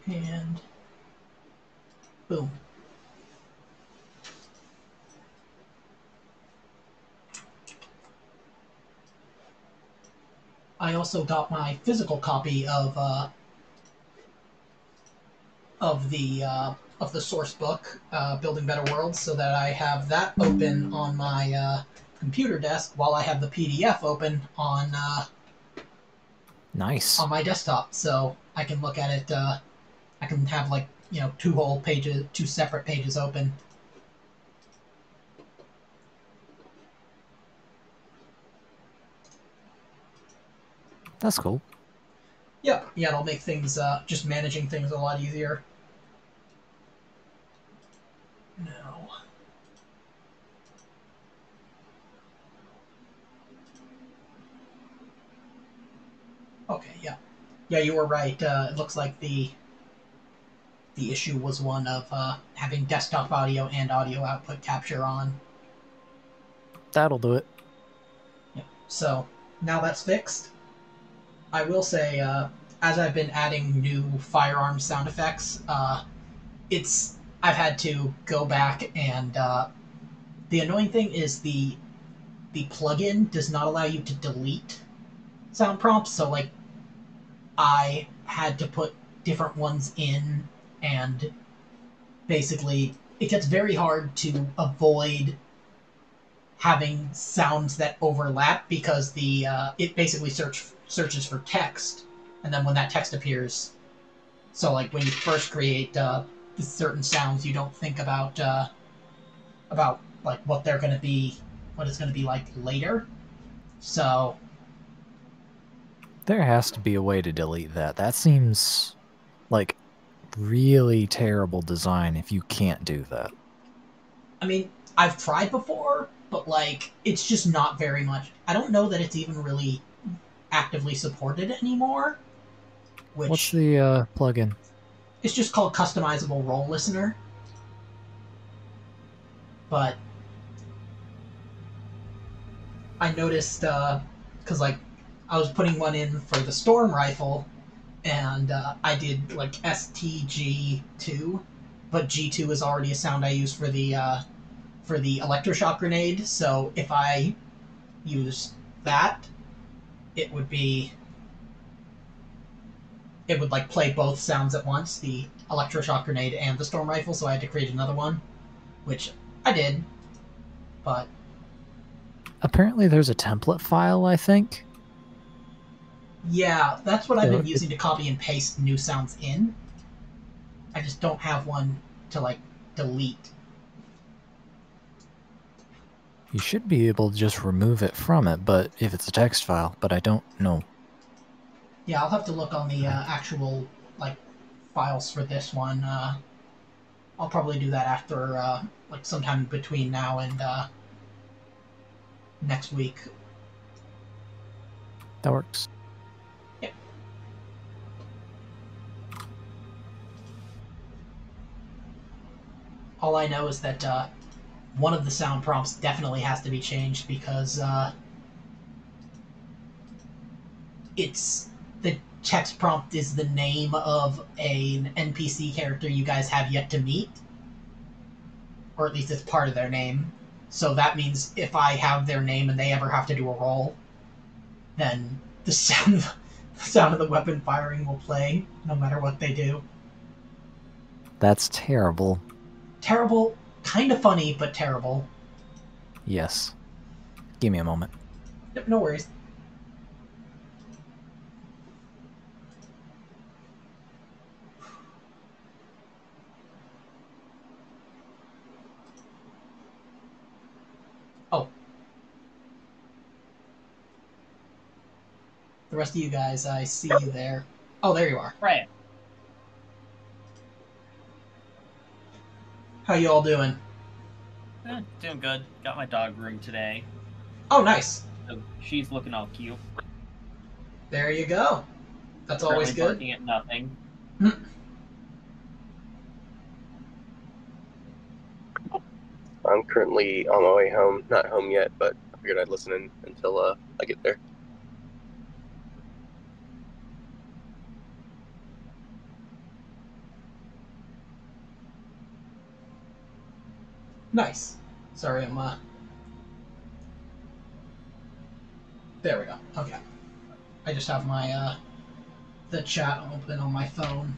And boom. I also got my physical copy of the source book, Building Better Worlds, so that I have that open on my computer desk while I have the PDF open Nice. on my desktop, so I can look at it. I can have like two separate pages open. That's cool. Yep, yeah, it'll make things just managing things a lot easier. No. Okay, yeah. Yeah, you were right. It looks like the issue was one of having desktop audio and audio output capture on. That'll do it. Yep. So now that's fixed. I will say, as I've been adding new firearm sound effects, it's I've had to go back and the annoying thing is the plugin does not allow you to delete sound prompts. So like I had to put different ones in, and basically it gets very hard to avoid having sounds that overlap because the it basically searches for text, and then when that text appears, so like when you first create certain sounds, you don't think about like what they're going to be, what it's going to be like later. So There has to be a way to delete that. That seems like really terrible design if you can't do that. I mean, I've tried before, but like it's just not very much. I don't know that it's even really actively supported anymore, What's which the plugin? it's just called customizable role listener. But I noticed because like I was putting one in for the storm rifle, and I did like STG2, but G2 is already a sound I use for the electroshock grenade. So if I use that, it would be it would like play both sounds at once, the electroshock grenade and the storm rifle. So I had to create another one, which I did, but Apparently there's a template file, I think. yeah, that's what I've So been using to copy and paste new sounds in. I just don't have one to like delete. you should be able to just remove it from it, but if it's a text file, but I don't know. Yeah, I'll have to look on the actual like files for this one. I'll probably do that after like sometime between now and next week. That works. Yep. All I know is that one of the sound prompts definitely has to be changed because it's the text prompt is the name of an NPC character you guys have yet to meet, or at least it's part of their name. So that means if I have their name and they ever have to do a roll, then the sound of the weapon firing will play no matter what they do. That's terrible. Terrible, kind of funny, but terrible. Yes. Give me a moment. No worries. Oh, the rest of you guys, I see you there. Oh, there you are. Right. How you all doing? Doing good. Got my dog groomed today. Oh, nice. So she's looking all cute. There you go. That's always Currently good. barking at nothing. I'm currently on my way home. Not home yet, but I figured I'd listen in until I get there. Nice. Sorry, I'm there we go. Okay. I just have my the chat open on my phone.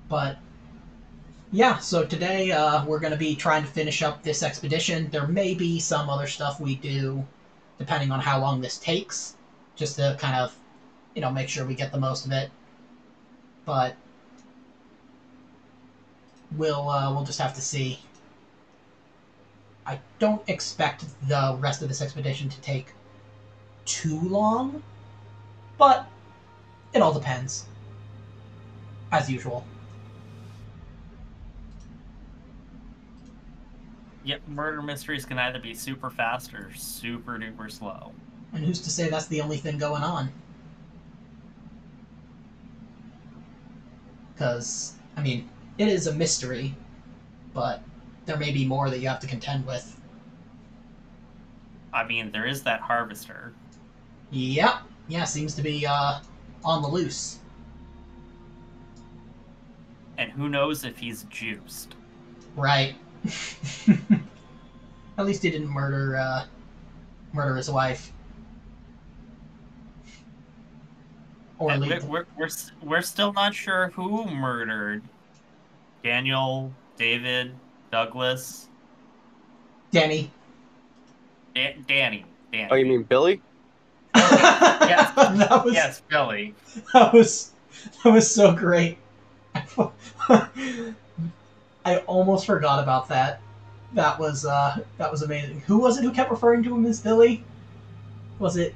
But yeah, so today we're going to be trying to finish up this expedition. There may be some other stuff we do, depending on how long this takes, just to kind of, make sure we get the most of it. But we'll just have to see. I don't expect the rest of this expedition to take too long, but it all depends, as usual. Yep, murder mysteries can either be super fast or super duper slow. And who's to say that's the only thing going on? Because, I mean, it is a mystery, but there may be more that you have to contend with. I mean, there is that harvester. Yep. Yeah, seems to be on the loose. And who knows if he's juiced. Right. At least he didn't murder his wife. Or And we're still not sure who murdered Daniel, David, Douglas, Danny. Danny. Oh, you mean Billy? Yes. That was Yes, Billy. that was so great. I almost forgot about that. That was amazing. Who was it who kept referring to him as Billy? Was it?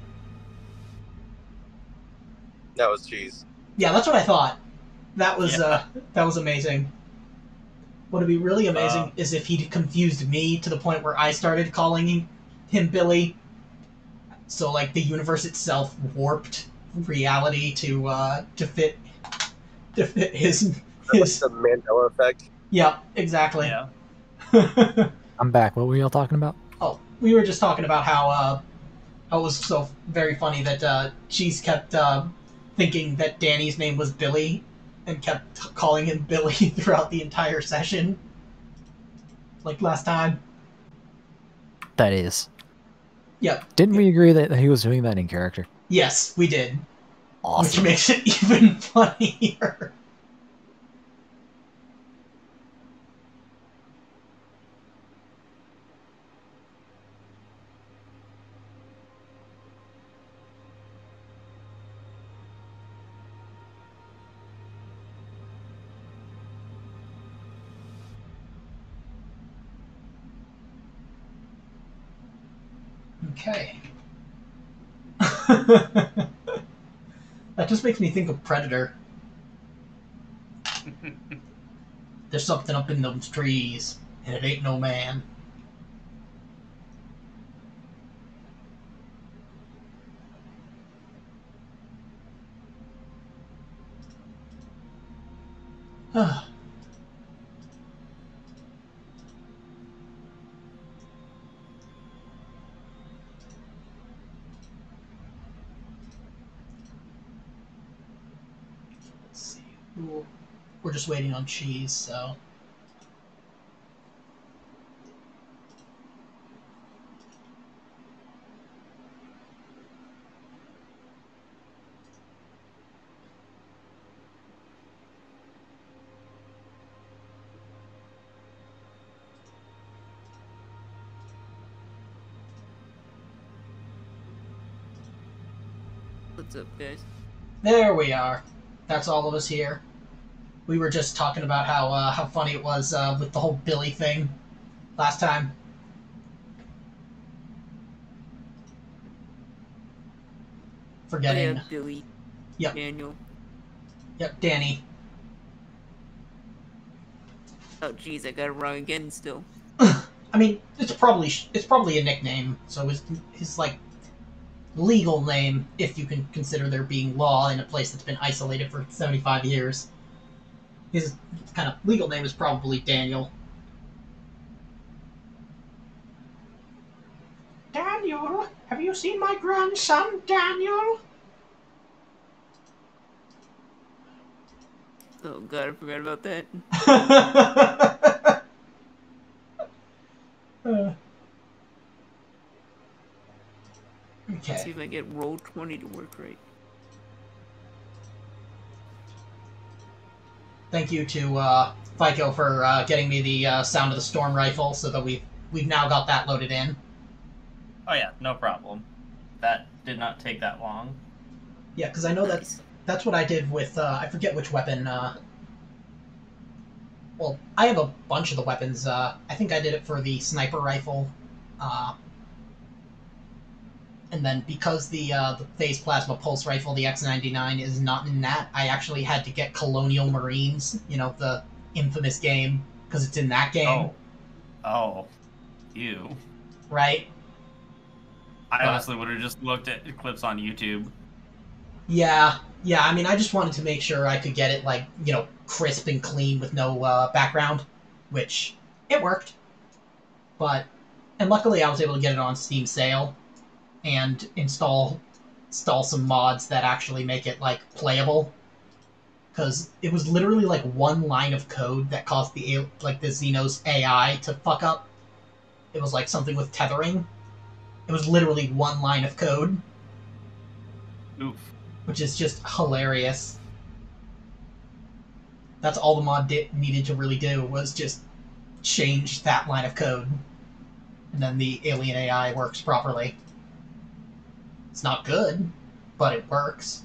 That was Cheese. Yeah, that's what I thought. That was amazing. What would be really amazing is if he confused me to the point where I started calling him Billy. So like the universe itself warped reality to fit his. Like the Mandela effect. Yeah, exactly. Yeah. I'm back. What were y'all talking about? Oh, we were just talking about how it was so very funny that Cheese kept thinking that Danny's name was Billy and kept calling him Billy throughout the entire session. Like last time. That is. Yep. Didn't we agree that he was doing that in character? Yes, we did. Awesome. Which makes it even funnier. Okay. That just makes me think of Predator. There's something up in those trees, and it ain't no man. Let's see. We're just waiting on Cheese, so. What's up, guys? There we are. That's all of us here. We were just talking about how funny it was with the whole Billy thing last time. Forgetting. Oh, yeah, Billy. Yep. Daniel. Yep, Danny. Oh, jeez, I got it wrong again still. I mean, it's probably a nickname, so his like legal name, if you can consider there being law in a place that's been isolated for 75 years. His kind of legal name is probably Daniel. Daniel, have you seen my grandson, Daniel? Oh god, I forgot about that. if I get roll 20 to work right. Thank you to FICO for getting me the Sound of the Storm rifle, so that we've now got that loaded in. Oh yeah, no problem. That did not take that long. Yeah, because I know Nice. that's what I did with I forget which weapon. Well, I have a bunch of the weapons. I think I did it for the sniper rifle, and then because the phase plasma pulse rifle, the X99, is not in that, I actually had to get Colonial Marines. You know, the infamous game, because it's in that game. Oh, you. Right? I honestly would have just looked at clips on YouTube. Yeah. I mean, I just wanted to make sure I could get it, like, you know, crisp and clean with no background, which it worked. And luckily I was able to get it on Steam sale and install some mods that actually make it, like, playable. Because it was literally, like, one line of code that caused the Xenos AI to fuck up. It was, like, something with tethering. It was literally one line of code. Oof. Which is just hilarious. That's all the mod needed to really do, was just change that line of code. And then the alien AI works properly. It's not good, but it works.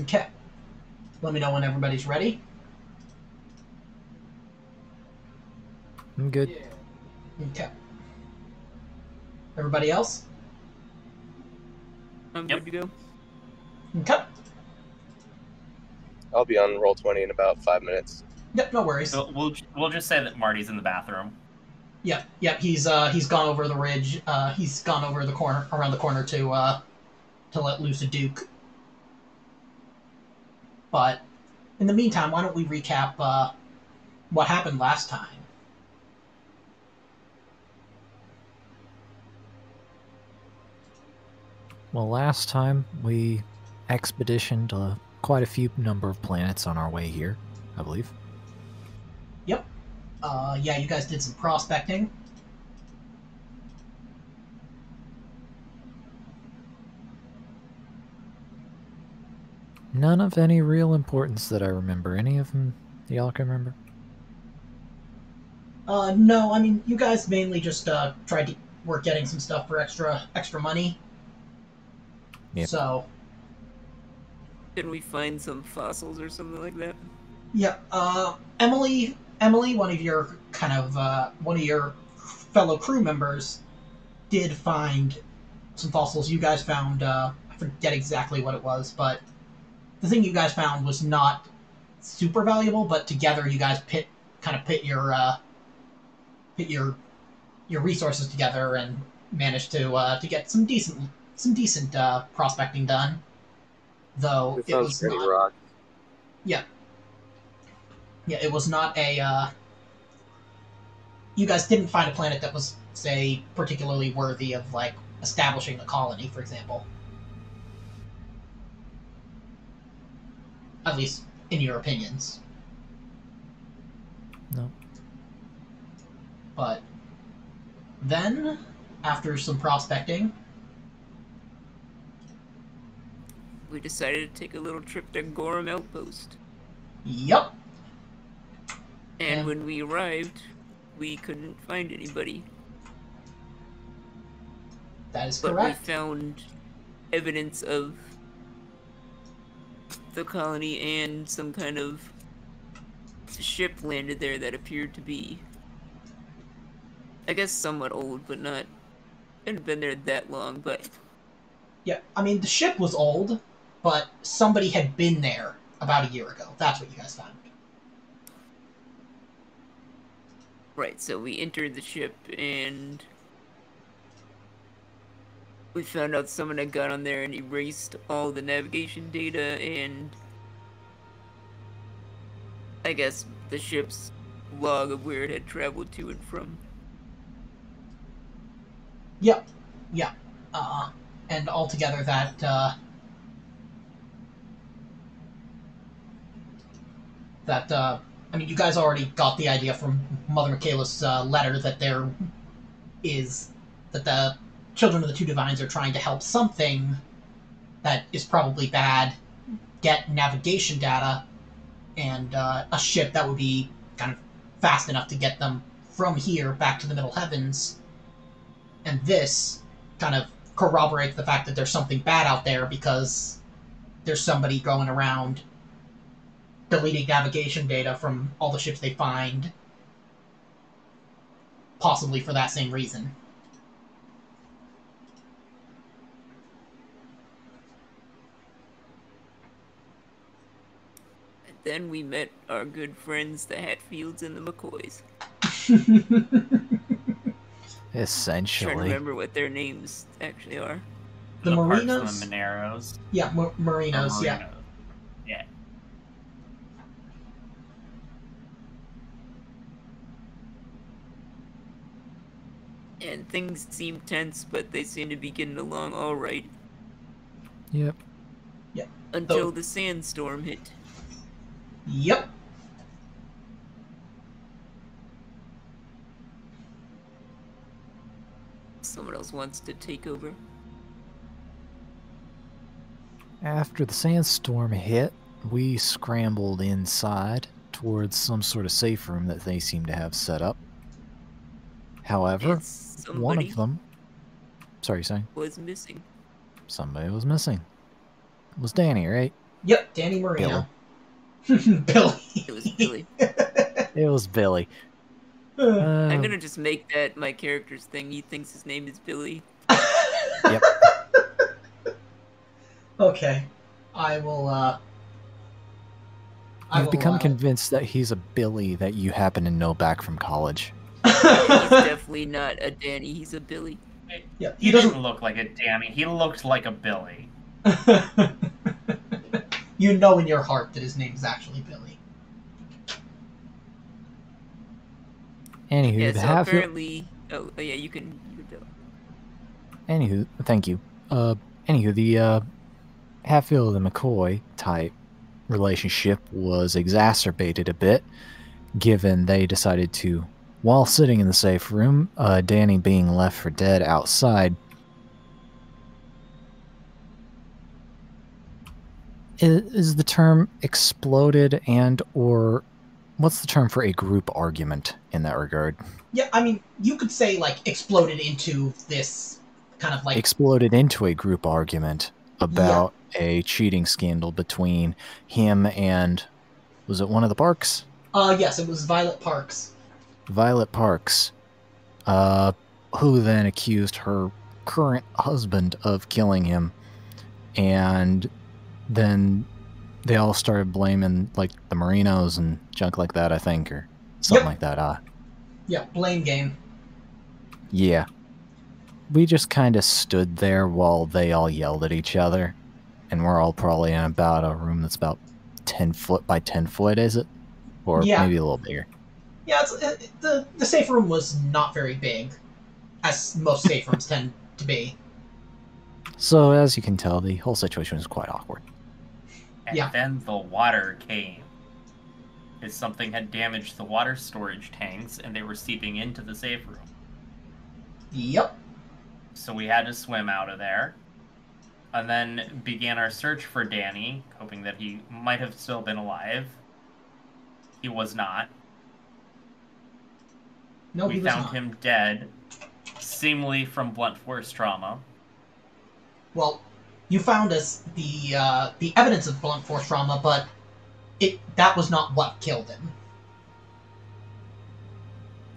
Okay. Let me know when everybody's ready. I'm good. Okay. Everybody else? I'm Yep. good to go. Okay. I'll be on roll 20 in about 5 minutes. Yep, no worries. So we'll just say that Marty's in the bathroom. Yep. He's gone over the ridge. He's gone over the corner, around the corner to let loose a Duke. But in the meantime, why don't we recap what happened last time? Well, last time we expeditioned quite a few number of planets on our way here, I believe. Yep. Yeah, you guys did some prospecting. None of any real importance that I remember. Any of them y'all can remember? No, I mean, you guys mainly just were getting some stuff for extra money. Yep. So, Didn't we find some fossils or something like that? yeah, Emily, one of your one of your fellow crew members, did find some fossils. You guys found, I forget exactly what it was, but the thing you guys found was not super valuable, but together you guys pit your resources together and managed to get some decent prospecting done. Though We it found was pretty not. rock. Yeah, it was not a. You guys didn't find a planet that was, say, particularly worthy of, like, establishing a colony, for example. At least in your opinions. No. But then, after some prospecting, We decided to take a little trip to Gorham Outpost. yep, And And- when we arrived, we couldn't find anybody. that is But correct. we found evidence of the colony and some kind of ship landed there that appeared to be, I guess, somewhat old, but not. It hadn't been there that long, but Yeah, I mean, the ship was old, but somebody had been there about a year ago. That's what you guys found. right. So we entered the ship and we found out someone had got on there and erased all the navigation data and I guess the ship's log of where it had traveled to and from. Yep, yeah. And altogether I mean, you guys already got the idea from Mother Michaela's letter that is that the Children of the Two Divines are trying to help something that is probably bad get navigation data and a ship that would be kind of fast enough to get them from here back to the Middle Heavens. And this kind of corroborates the fact that there's something bad out there because there's somebody going around deleting navigation data from all the ships they find, possibly for that same reason. And then we met our good friends, the Hatfields and the McCoys. Trying to Essentially. remember what their names actually are. The Parks and Morinos? the Moneros. Yeah, Morinos, yeah. Morinos. Yeah. And things seem tense, but they seem to be getting along all right. Yep. Until Oh. the sandstorm hit. Yep. Someone else wants to take over. After the sandstorm hit, we scrambled inside towards some sort of safe room that they seem to have set up. However, And one somebody of them... Sorry, you're saying? was missing. Somebody was missing. It was Danny, right? Yep, Danny Morino. Billy. It was Billy. It was Billy. I'm gonna just make that my character's thing. He thinks his name is Billy. Yep. Okay. I will, I've become convinced that he's a Billy that you happen to know back from college. He's definitely not a Danny. He's a Billy. Yeah, He didn't look like a Danny. He looked like a Billy. You know in your heart that his name is actually Billy. Anywho, Yeah, the so Hatfield... apparently... Oh, yeah, you can go. Anywho, thank you. Anywho, the Hatfield and McCoy type relationship was exacerbated a bit, given they decided to, while sitting in the safe room, Danny being left for dead outside, is the term exploded and or what's the term for a group argument in that regard? Yeah, I mean, you could say, like, exploded into this kind of, like... Exploded into a group argument about a cheating scandal between him and... Was it one of the Parks? Yes, it was Violet Parks. Violet Parks. Who then accused her current husband of killing him. And then they all started blaming, like, the Morinos and junk like that, I think, or something like that. Yeah, blame game. Yeah. We just kind of stood there while they all yelled at each other. And we're all probably in about a room that's about 10 foot by 10 foot, is it? Or maybe a little bigger. Yeah, the safe room was not very big, as most safe rooms tend to be. So, as you can tell, the whole situation was quite awkward. And then the water came. Because something had damaged the water storage tanks, and they were seeping into the safe room. Yep. So we had to swim out of there. And then began our search for Danny, hoping that he might have still been alive. He was not. No, we he was found not. him dead, seemingly from blunt force trauma. Well, you found us the evidence of blunt force trauma, but that was not what killed him.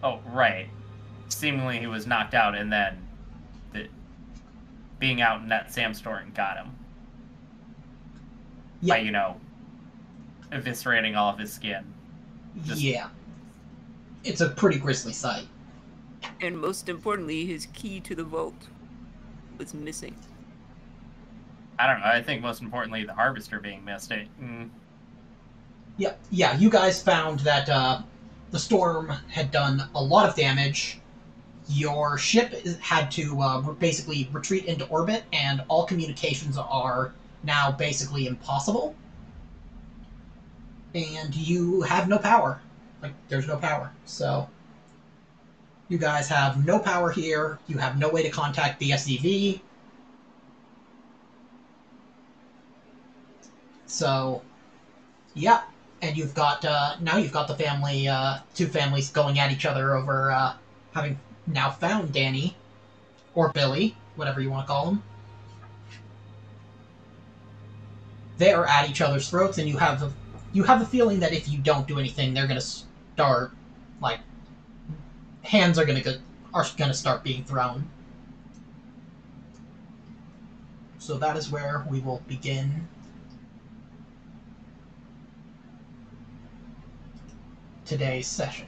Oh, right. Seemingly he was knocked out, and then being out in that sandstorm got him. Yeah. By, eviscerating all of his skin. Yeah. It's a pretty grisly sight. And most importantly, his key to the vault was missing. I don't know. I think most importantly, the harvester being missed. Yeah, you guys found that the storm had done a lot of damage. Your ship had to basically retreat into orbit, and all communications are now basically impossible. And you have no power. Like, there's no power, so... You guys have no power here. You have no way to contact the SCV. So, yeah. And you've got, now you've got the family, two families going at each other over, having now found Danny. Or Billy, whatever you want to call him. They are at each other's throats, and you have the feeling that if you don't do anything, they're going to start, like, hands are going to start being thrown. So that is where we will begin today's session.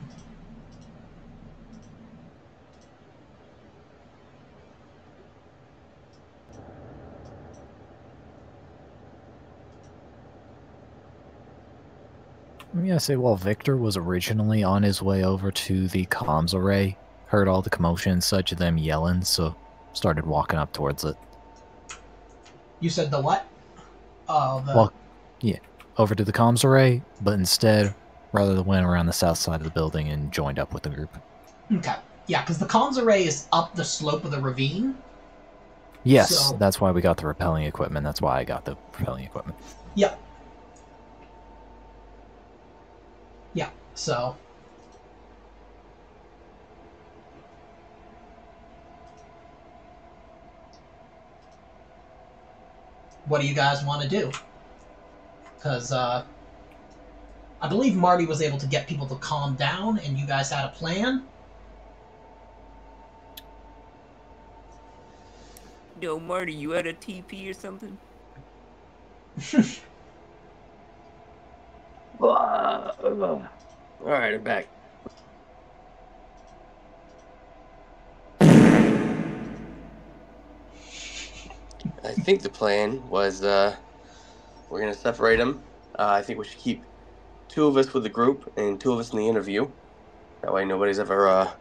I'm gonna say while Victor was originally on his way over to the comms array, heard all the commotion, such of them yelling, so started walking up towards it. You said the what? Well, yeah, over to the comms array, but instead, rather went around the south side of the building and joined up with the group. Okay. Yeah, because the comms array is up the slope of the ravine. Yes, that's why we got the repelling equipment. That's why I got the repelling equipment. Yep. Yeah, so... What do you guys want to do? Because, I believe Marty was able to get people to calm down, and you guys had a plan. Yo, Marty, you had a TP or something? Alright, I'm back. I think the plan was we're going to separate them. I think we should keep 2 of us with the group and 2 of us in the interview. That way nobody's ever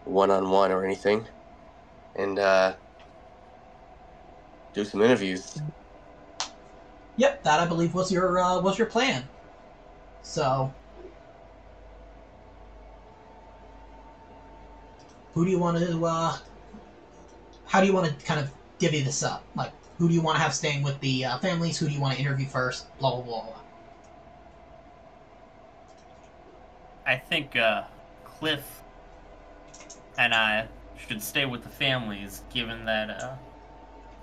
one-on-one or anything. And do some interviews. Yep, that I believe was your plan. So, who do you want to? How do you want to kind of divvy this up? Like, who do you want to have staying with the families? Who do you want to interview first? Blah blah blah. I think Cliff and I should stay with the families, given that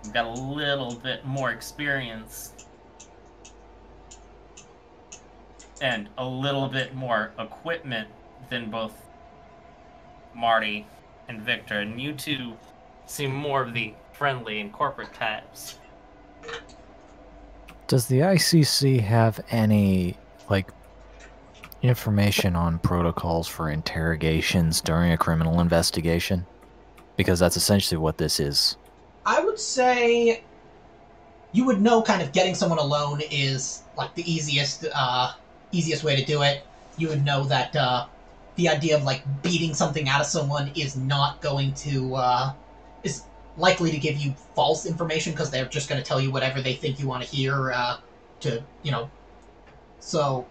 we've got a little bit more experience and a little bit more equipment than both Marty and Victor, and you two seem more of the friendly and corporate types. Does the ICC have any, like, information on protocols for interrogations during a criminal investigation? Because that's essentially what this is. I would say you would know kind of getting someone alone is like the easiest way to do it. You would know that the idea of like beating something out of someone is not going to is likely to give you false information because they're just going to tell you whatever they think you want to hear so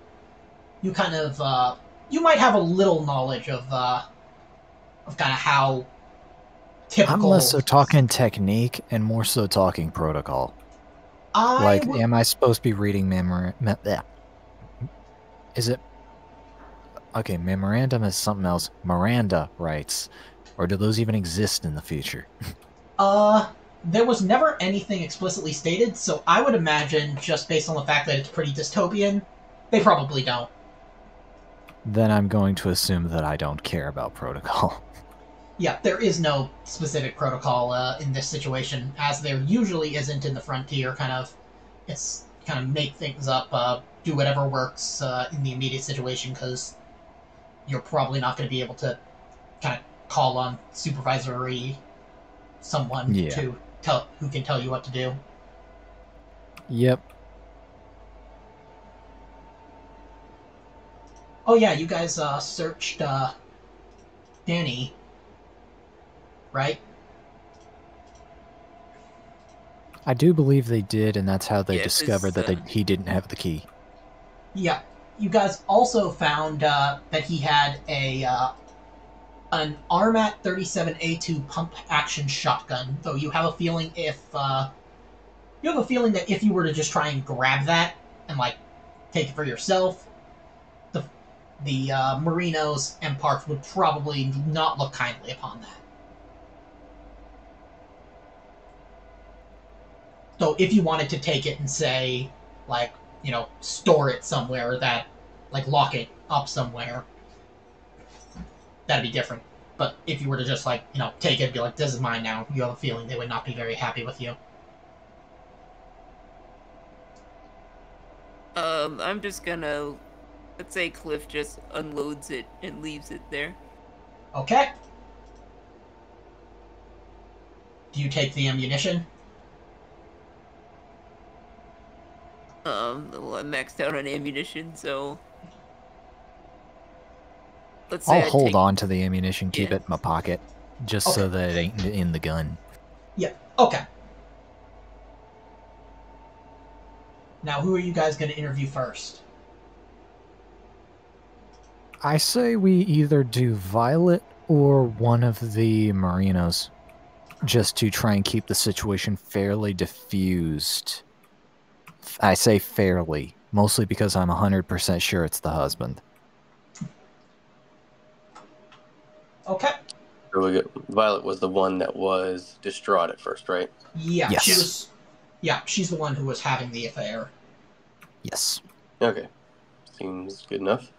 you kind of you might have a little knowledge of kind of how typical. I'm less so talking technique and more so talking protocol. Am I supposed to be reading is it okay? Memorandum is something else. Miranda rights, or do those even exist in the future? There was never anything explicitly stated, so I would imagine, just based on the fact that it's pretty dystopian, they probably don't. Then I'm going to assume that I don't care about protocol. Yeah, there is no specific protocol in this situation, as there usually isn't in the Frontier. It's kind of make things up, do whatever works in the immediate situation, because you're probably not going to be able to kind of call on supervisory someone who can tell you what to do. Yep. Oh yeah, you guys searched Danny, right? I do believe they did, and that's how they discovered that he didn't have the key. Yeah. You guys also found that he had a an Armat 37A2 pump action shotgun. Though you have a feeling that if you were to just try and grab that and like take it for yourself, the Merinos and Parks would probably not look kindly upon that. So if you wanted to take it and say, like, store it somewhere, that, like, lock it up somewhere, that'd be different. But if you were to just, like, take it and be like, this is mine now, you have a feeling they would not be very happy with you. I'm just gonna, let's say Cliff just unloads it and leaves it there. Okay. Do you take the ammunition? Well, I'm maxed out on ammunition, so let's say I'll I hold take... on to the ammunition, keep Yeah. it in my pocket, just so that it ain't in the gun. Yeah. Okay. Now, who are you guys going to interview first? I say we either do Violet or one of the Merinos, just to try and keep the situation fairly diffused. I say fairly, mostly because I'm 100% sure it's the husband. Okay. Violet was the one that was distraught at first, right? Yeah, Yes. she was. Yeah, she's the one who was having the affair. Yes. Okay. Seems good enough.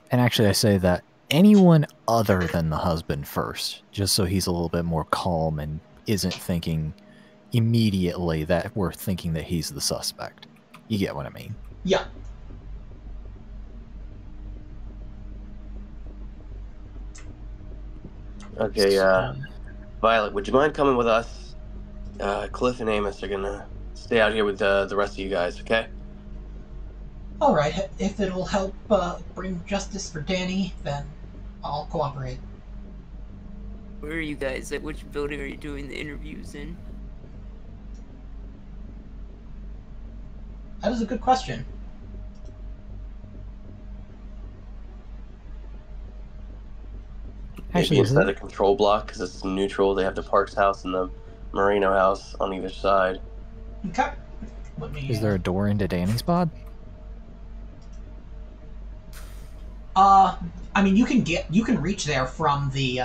And actually, I say that anyone other than the husband first, just so he's a little bit more calm and isn't thinking immediately that we're thinking that he's the suspect. You get what I mean? Yeah. Okay, Violet, would you mind coming with us? Cliff and Amos are gonna stay out here with the rest of you guys, okay? Alright, if it'll help bring justice for Danny, then I'll cooperate. Where are you guys? At which building are you doing the interviews in? That is a good question. Maybe Actually, inside the control block, because it's neutral. They have the Parks house and the Morino house on either side. Okay. Let me. is there a door into Danny's pod? I mean, you can reach there from the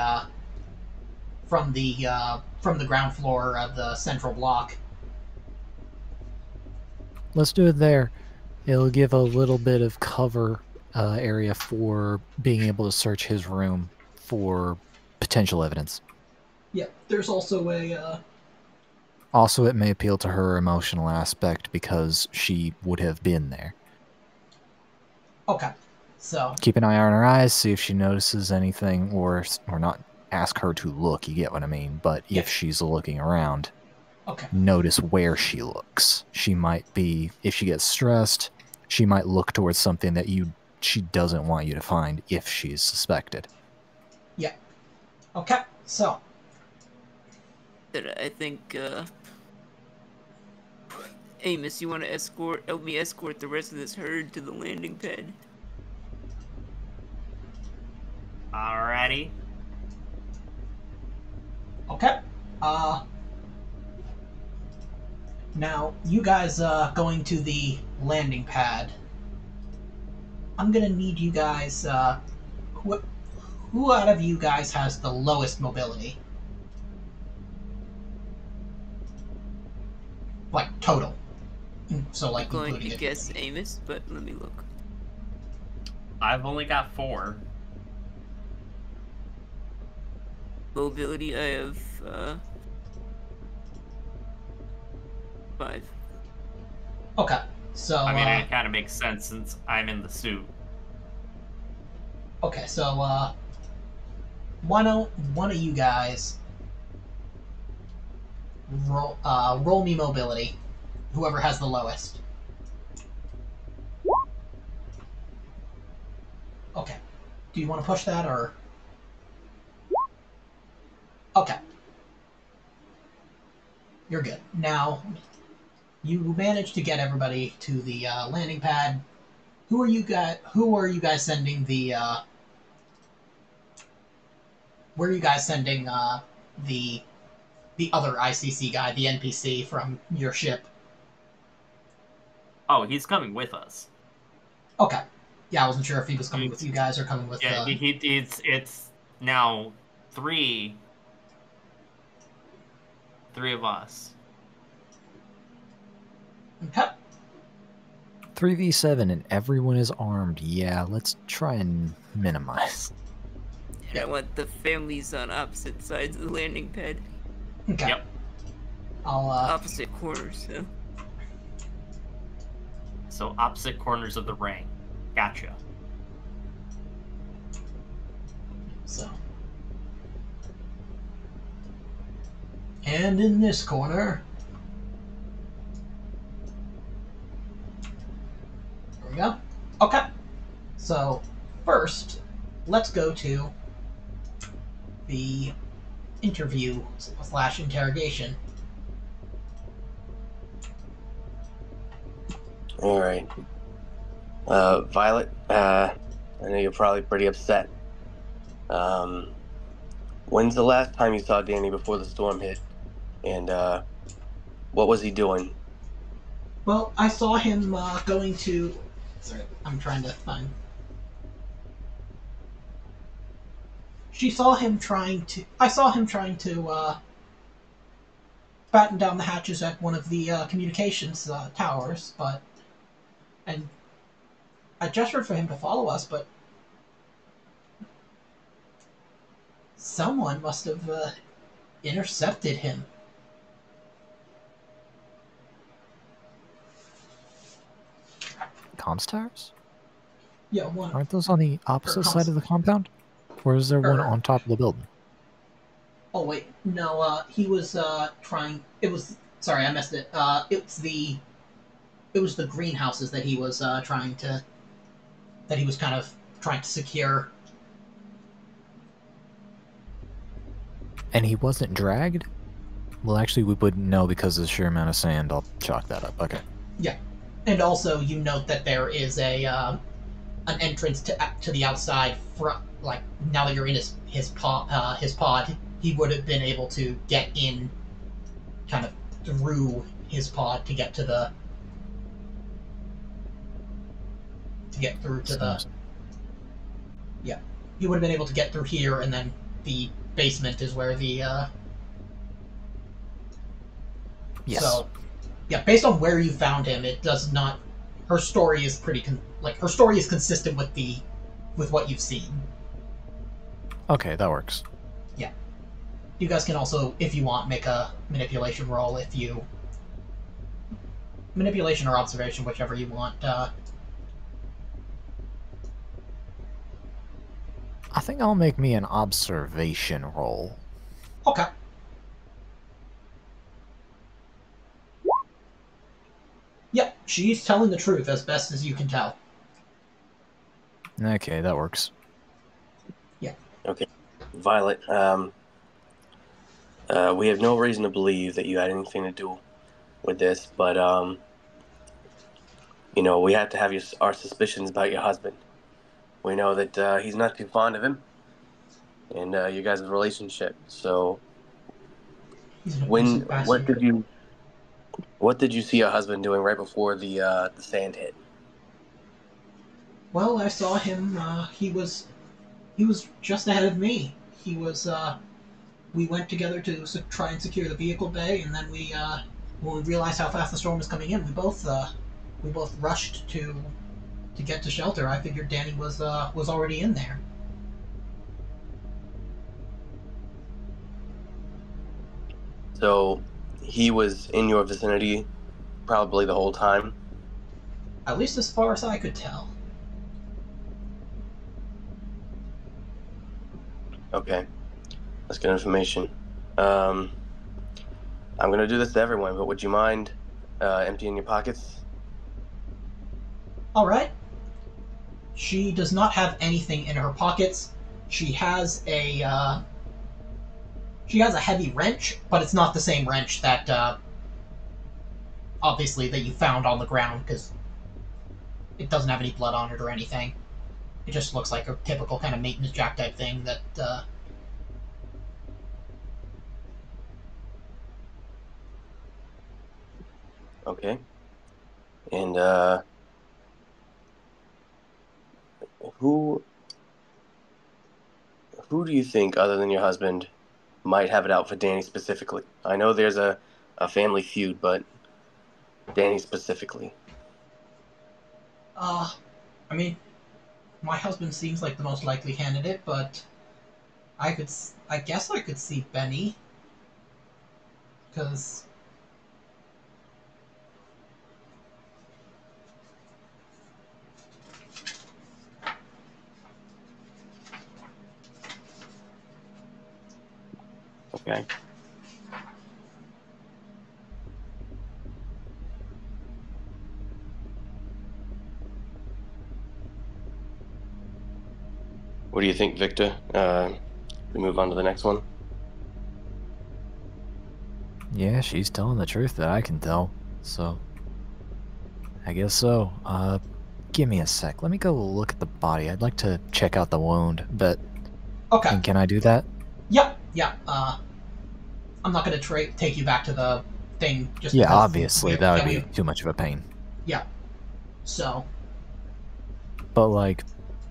ground floor of the central block. Let's do it there. It'll give a little bit of cover area for being able to search his room for potential evidence. Yeah, there's also a. Also, it may appeal to her emotional aspect because she would have been there. Okay, so Keep an eye on her eyes, see if she notices anything, or not ask her to look, you get what I mean. But Yeah. if she's looking around, okay, notice where she looks. She might be, if she gets stressed, she might look towards something that she doesn't want you to find if she's suspected. yeah, okay. So That I think, Amos, you want to help me escort the rest of this herd to the landing pad? Alrighty. okay, now you guys going to the landing pad. I'm gonna need you guys. Who out of you guys has the lowest mobility? Like total. So like I'm going including to it. guess Amos, but let me look. I've only got 4. Mobility, I have, 5. Okay, so I mean, it kind of makes sense since I'm in the suit. okay, so why don't one of you guys roll me mobility, whoever has the lowest. Okay, do you want to push that or? Okay, you're good. Now you manage to get everybody to the landing pad. Who are you guys? Who are you guys sending the? Where are you guys sending the the other ICC guy, the NPC from your ship? Oh, he's coming with us. Okay. Yeah, I wasn't sure if he was coming with you guys or coming with. Yeah, it's now three of us. Okay. 3v7 and everyone is armed. Yeah, let's try and minimize. And I want the families on opposite sides of the landing pad. Okay. Yep. I'll Opposite corners, so. So opposite corners of the ring. Gotcha. So. And in this corner. There we go. Okay. So, first, let's go to the interview / interrogation. All right. Violet, I know you're probably pretty upset. When's the last time you saw Danny before the storm hit? And what was he doing? Well, I saw him going to. Sorry, I'm trying to find. She saw him trying to. I saw him trying to batten down the hatches at one of the communications towers, but. And I gestured for him to follow us, but. Someone must have intercepted him. Comms towers? Yeah, one. Aren't those on the opposite side of the compound? Or is there one on top of the building? Oh wait, no. He was trying. It was. Sorry, I messed it. It was the greenhouses that he was trying to. That he was kind of trying to secure. And he wasn't dragged? Well, actually, we wouldn't know because of the sheer amount of sand. I'll chalk that up. Okay. Yeah, and also you note that there is a an entrance to the outside. Like now that you're in his pod, he would have been able to get in, kind of through his pod to get to the. To get through to the. Yeah, he would have been able to get through here, and then the basement is where the. Yes. So, yeah, based on where you found him, it does not. Her story is pretty her story is consistent with what you've seen. Okay, that works. Yeah, you guys can also, if you want, make a manipulation roll. If you manipulation or observation, whichever you want. I think I'll make me an observation roll. Okay. Yep, she's telling the truth as best as you can tell. Okay, that works. Yeah. Okay. Violet, we have no reason to believe that you had anything to do with this, but, you know, we have to have our suspicions about your husband. We know that he's not too fond of him, and you guys' relationship. So, what did you see your husband doing right before the sand hit? Well, I saw him. He was just ahead of me. He was. We went together to try and secure the vehicle bay, and then when we realized how fast the storm was coming in, we both rushed to get to shelter. I figured Danny was already in there. So, he was in your vicinity probably the whole time? At least as far as I could tell. Okay. That's good information. I'm going to do this to everyone, but would you mind emptying your pockets? All right. She does not have anything in her pockets. She has a heavy wrench, but it's not the same wrench that obviously that you found on the ground, because it doesn't have any blood on it or anything. It just looks like a typical kind of maintenance jack type thing that. Okay. And who do you think, other than your husband, might have it out for Danny specifically? I know there's a family feud, but Danny specifically. I mean, my husband seems like the most likely candidate, but I guess I could see Benny, because. Okay. What do you think, Victor? We move on to the next one? Yeah, she's telling the truth that I can tell, so I guess so. Give me a sec. Let me go look at the body. I'd like to check out the wound, but Okay. can I do that? Yep. Yeah. I'm not gonna take you back to the thing just Yeah, because obviously that would be too much of a pain. Yeah. So. But like,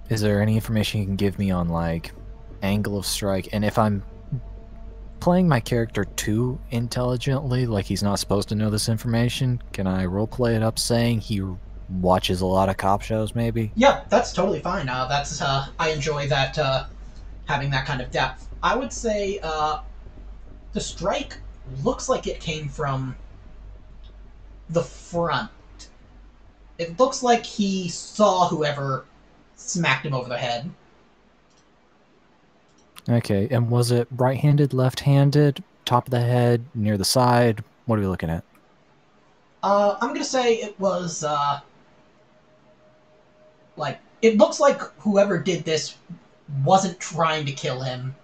is there any information you can give me on like angle of strike? And if I'm playing my character too intelligently, like he's not supposed to know this information, can I roleplay it up saying he watches a lot of cop shows, maybe? Yeah, that's totally fine. That's I enjoy that having that kind of depth. I would say the strike looks like it came from the front. It looks like he saw whoever smacked him over the head. Okay, and was it right-handed, left-handed, top of the head, near the side? What are we looking at? I'm gonna say it was like it looks like whoever did this wasn't trying to kill him.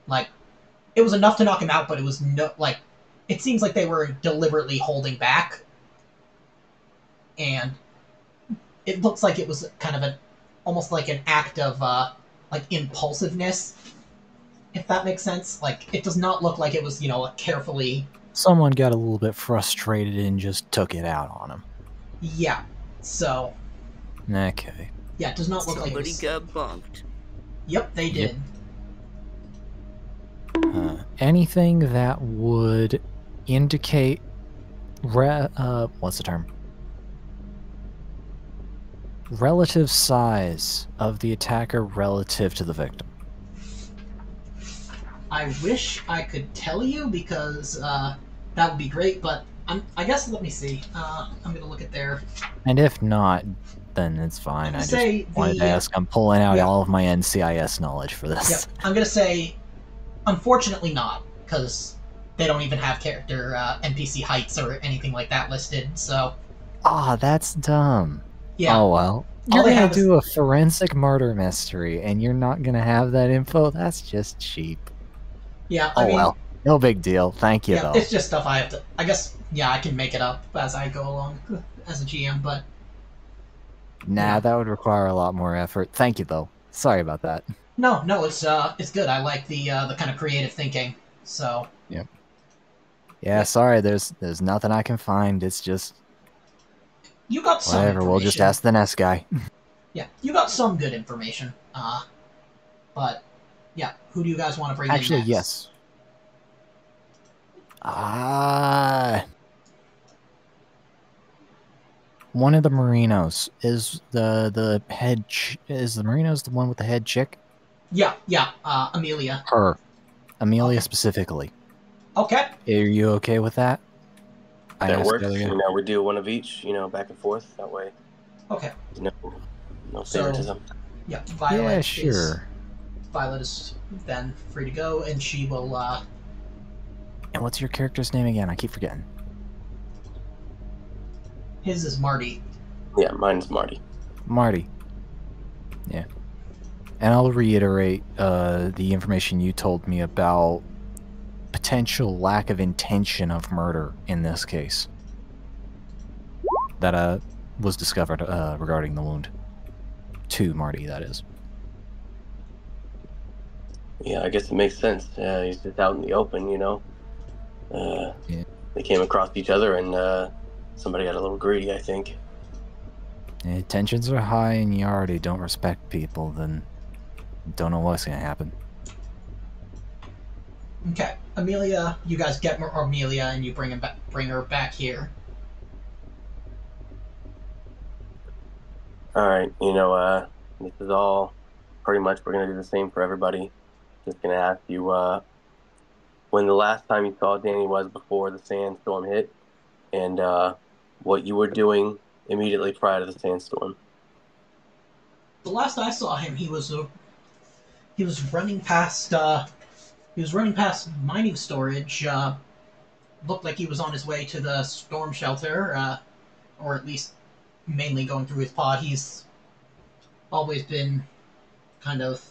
Like it was enough to knock him out, but it was no like it seems like they were deliberately holding back, and it looks like it was kind of almost like an act of like impulsiveness, if that makes sense. Like it does not look like it was carefully. Someone got a little bit frustrated and just took it out on him. Yeah. So. Okay. Yeah, it does not look like it was... Somebody got bunked. Yep, they did. Anything that would indicate what's the term? Relative size of the attacker relative to the victim. I wish I could tell you because that would be great, but I guess let me see. I'm gonna look at their. And if not, then it's fine. I just wanted to ask. I'm pulling out all of my NCIS knowledge for this. Yeah, I'm gonna say, unfortunately not, because they don't even have character NPC heights or anything like that listed. So. Ah, that's dumb. Yeah. Oh well. You're gonna do a forensic murder mystery, and you're not gonna have that info. That's just cheap. Yeah. I mean, well, no big deal. Thank you, though. It's just stuff I have to. I guess. Yeah, I can make it up as I go along as a GM, but. Nah, that would require a lot more effort. Thank you, though. Sorry about that. No, it's good. I like the kind of creative thinking. So. Yep. Yeah, sorry. There's nothing I can find. It's just. You got some. Whatever. We'll just ask the next guy. Yeah, you got some good information. But yeah, who do you guys want to bring in next? Actually, yes. One of the Morinos is the head. Is the Morinos the one with the head chick? Yeah. Amelia. Her, Amelia specifically. Okay. Are you okay with that? That works. We do one of each. Back and forth. That way. Okay. No favoritism. Yeah, Violet. Yeah, sure. Violet is then free to go, and she will. And what's your character's name again? I keep forgetting. His is Marty. Yeah, mine's Marty. Marty. Yeah. And I'll reiterate the information you told me about potential lack of intention of murder in this case. That was discovered regarding the wound. To Marty, that is. Yeah, I guess it makes sense. He's just out in the open, you know. Yeah. They came across each other, and somebody got a little greedy, I think. If tensions are high and you already don't respect people, then don't know what's gonna happen. Okay, Amelia, you guys get Amelia and you bring her back here. All right, you know, this is all pretty much, we're going to do the same for everybody. Just going to ask you when the last time you saw Danny was before the sandstorm hit, and what you were doing immediately prior to the sandstorm. The last I saw him, he was running past mining storage. Looked like he was on his way to the storm shelter, or at least mainly going through his pod. He's always been kind of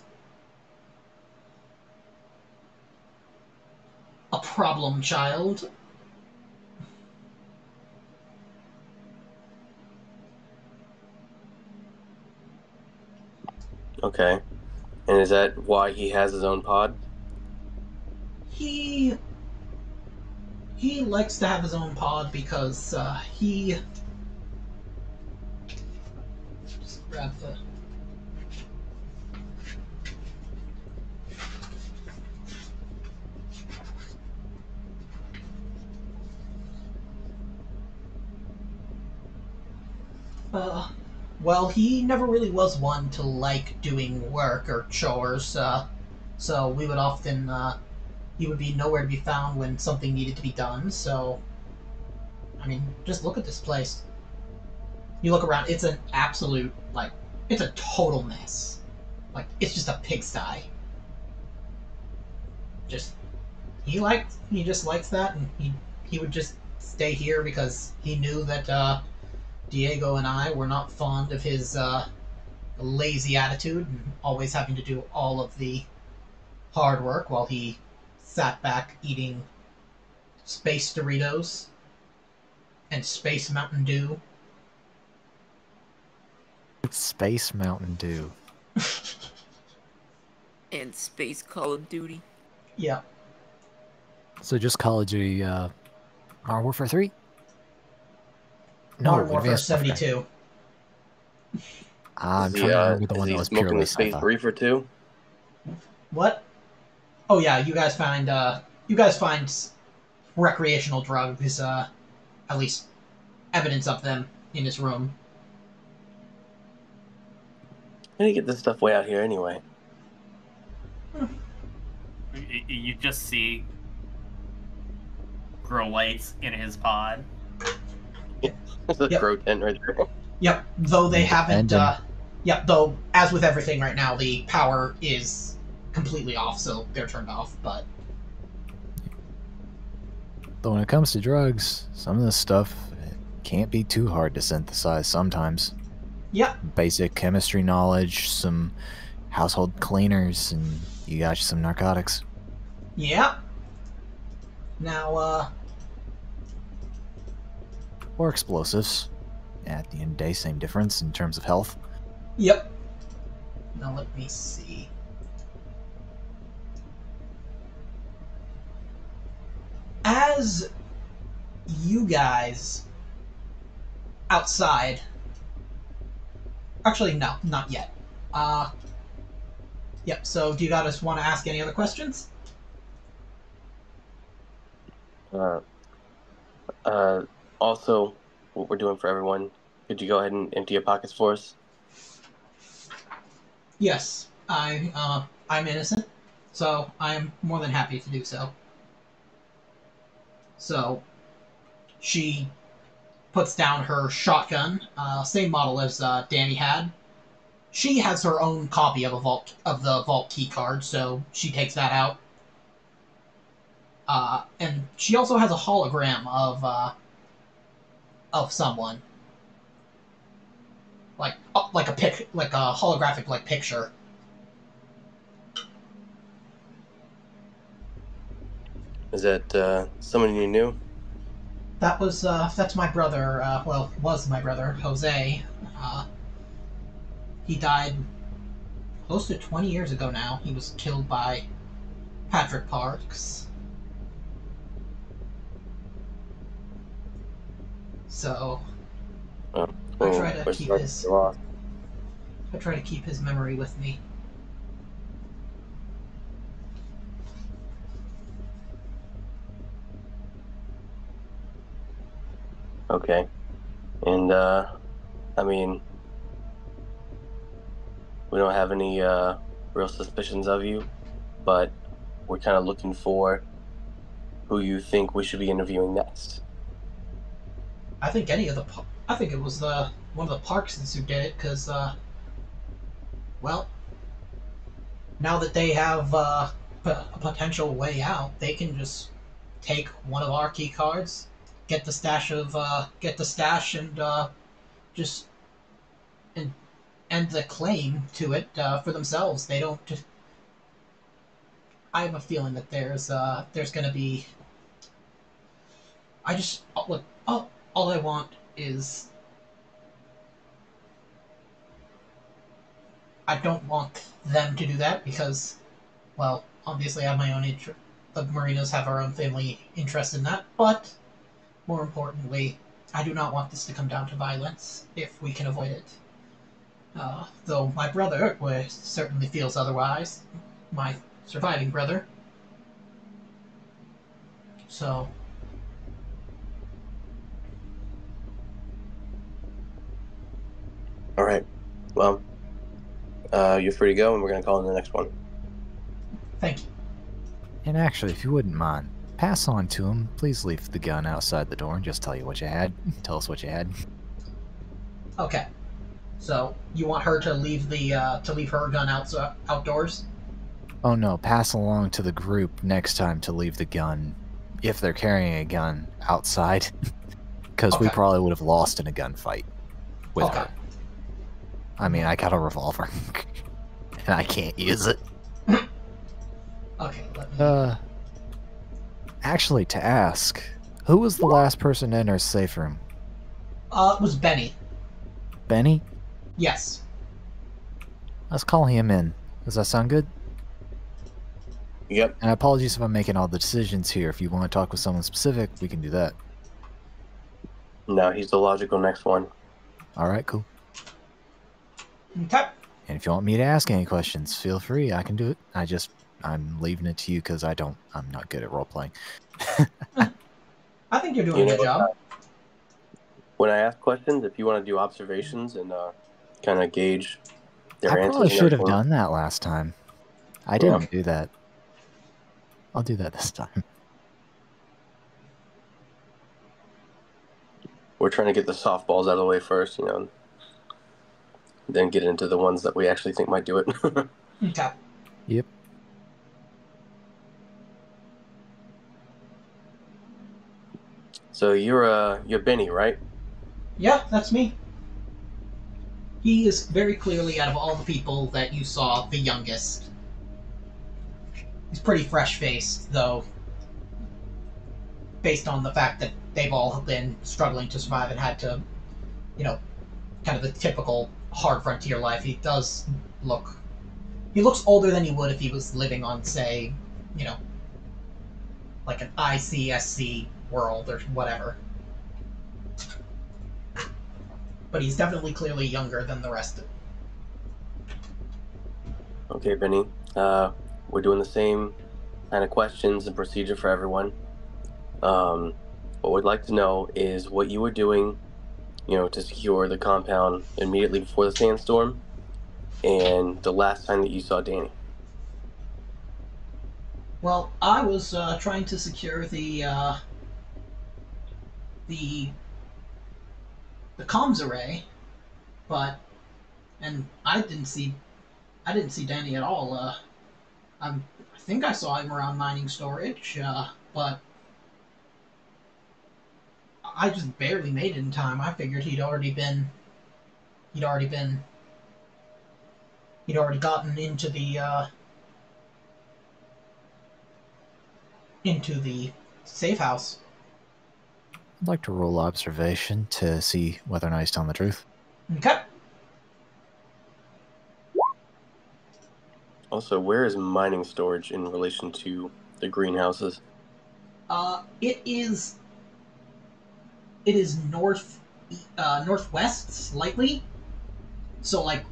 a problem child. Okay. And is that why he has his own pod? He likes to have his own pod because he just grab the. Well, he never really was one to like doing work or chores, so we would often, he would be nowhere to be found when something needed to be done, so, I mean, just look at this place. You look around, it's an absolute, like, it's a total mess. Like, it's just a pigsty. Just, he just likes that, and he would just stay here because he knew that, Diego and I were not fond of his lazy attitude and always having to do all of the hard work while he sat back eating space Doritos and space Mountain Dew. Space Mountain Dew. And Space Call of Duty. Yeah. So just Call of Duty, Modern Warfare 3? No, Modern Warfare Advanced Warfare. 72. I'm trying to remember the one that was smoking purely the space sci-fi. reefer too? What? Oh yeah, you guys find recreational drugs, at least evidence of them in his room. How do you get this stuff way out here anyway? You just see grow lights in his pod. There's a Yep. grow tent right there. Yep, though they haven't, Independent. yep, though, as with everything right now, the power is completely off, so they're turned off, but... But when it comes to drugs, some of this stuff it can't be too hard to synthesize sometimes. Yep, Basic chemistry knowledge, some household cleaners, and you got some narcotics. yep. Now, Or explosives. At the end of the day, same difference in terms of health. yep. Now let me see. As you guys outside, actually no, not yet. Yep. So do you guys want to ask any other questions? Also, what we're doing for everyone, could you go ahead and empty your pockets for us? Yes, I'm innocent, so I am more than happy to do so. So she puts down her shotgun, same model as Danny had. She has her own copy of the vault key card, so she takes that out. And she also has a hologram of someone, like a holographic like picture. Is that someone you knew? that's my brother. Well, was my brother Jose. He died close to 20 years ago now. He was killed by Patrick Parks. So Oh, I try to we're keep sorry his for your loss. I try to keep his memory with me. Okay. And I mean, we don't have any real suspicions of you, but we're kind of looking for who you think we should be interviewing next. I think I think it was the one of the Parksons who did it because well, now that they have a potential way out, they can just take one of our key cards, get the stash, and just and end the claim to it for themselves. They don't. I have a feeling that there's going to be. I just look. All I want is. I don't want them to do that because, well, obviously I have my own interest. The Marinos have our own family interest in that, but more importantly, I do not want this to come down to violence if we can avoid it. Though my brother certainly feels otherwise, my surviving brother. So, All right. Well, you're free to go, and we're going to call in the next one. thank you. And actually, if you wouldn't mind, pass on to him. Please leave the gun outside the door and just tell you what you had. Tell us what you had. Okay. So you want her to leave her gun outdoors? Oh no, pass along to the group next time to leave the gun, if they're carrying a gun, outside. Because we Okay. probably would have lost in a gunfight with Okay. her. I mean, I got a revolver. And I can't use it. Okay. Let me. Actually, to ask, who was the last person in our safe room? It was Benny. Benny? Yes. Let's call him in. Does that sound good? Yep. And apologies if I'm making all the decisions here. If you want to talk with someone specific, we can do that. No, he's the logical next one. Alright, cool. Okay. And if you want me to ask any questions, feel free. I can do it. I'm leaving it to you because I'm not good at role-playing. I think you're doing a good job. When I ask questions, if you want to do observations and kind of gauge their I answers probably and should have everything. done that last time. I Yeah. didn't do that. I'll do that this time. We're trying to get the softballs out of the way first, then get into the ones that we actually think might do it. Okay. Yep. So you're Benny, right? Yeah, that's me. He is very clearly, out of all the people that you saw, the youngest. He's pretty fresh-faced, though, based on the fact that they've all been struggling to survive and had to, kind of the typical hard frontier life. He looks older than he would if he was living on, say, like an ICSC world or whatever. But he's definitely clearly younger than the rest of them. Okay, Benny. We're doing the same kind of questions and procedure for everyone. What we'd like to know is what you were doing, to secure the compound immediately before the sandstorm, and the last time that you saw Danny. Well, I was trying to secure the comms array, and I didn't see Danny at all. I think I saw him around mining storage, but I just barely made it in time. I figured he'd already gotten into the safe house. I'd like to roll observation to see whether or not he's telling the truth. Okay. Also, where is mining storage in relation to the greenhouses? It is northwest slightly. So like,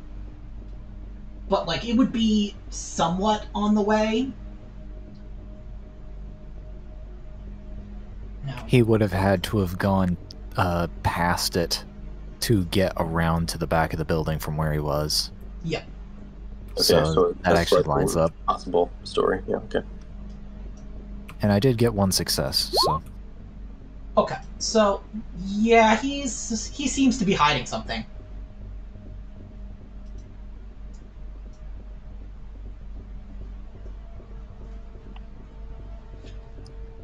but like it would be somewhat on the way. No. He would have had to have gone past it to get around to the back of the building from where he was. Yeah. Okay, So that that's actually like lines one up. Possible story. Yeah. Okay. And I did get one success, so Okay. So yeah, he seems to be hiding something.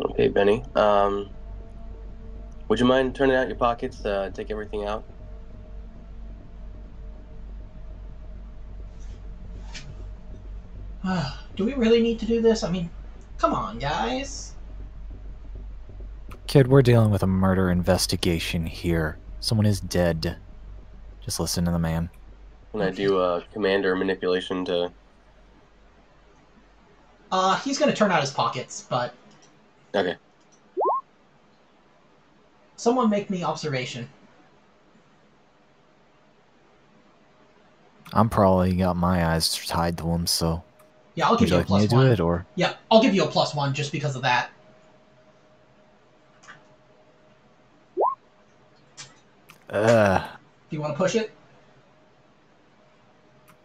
Okay, Benny. Would you mind turning out your pockets? Take everything out. Do we really need to do this? I mean, come on, guys. kid, we're dealing with a murder investigation here. Someone is dead. Just listen to the man. Can I do a commander manipulation to? He's gonna turn out his pockets, but Okay. someone make me observation. I'm probably got my eyes tied to him, so Yeah, I'll would give you you a like me plus to do one. it, or Yeah, I'll give you a +1 just because of that. uh Do you want to push it?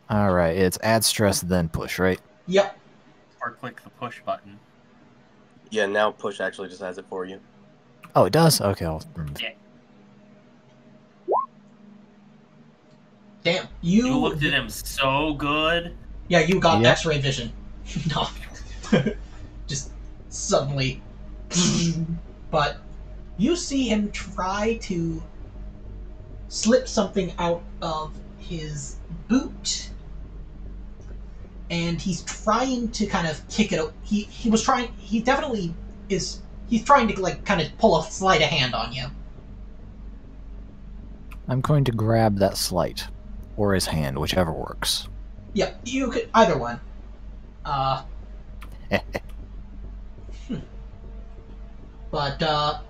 all right, it's add stress then push, right? Yep. Or click the push button. Yeah. Now push actually just has it for you. Oh, it does? Okay, I'll Yeah. Damn. You looked at him so good. Yeah, you got Yep. X-ray vision. No. Just suddenly. But you see him try to slip something out of his boot. And he's trying to kind of kick it. He was trying. He definitely is. He's trying to like kind of pull a sleight of hand on you. I'm going to grab that sleight. Or his hand, whichever works. Yeah, you could either one. But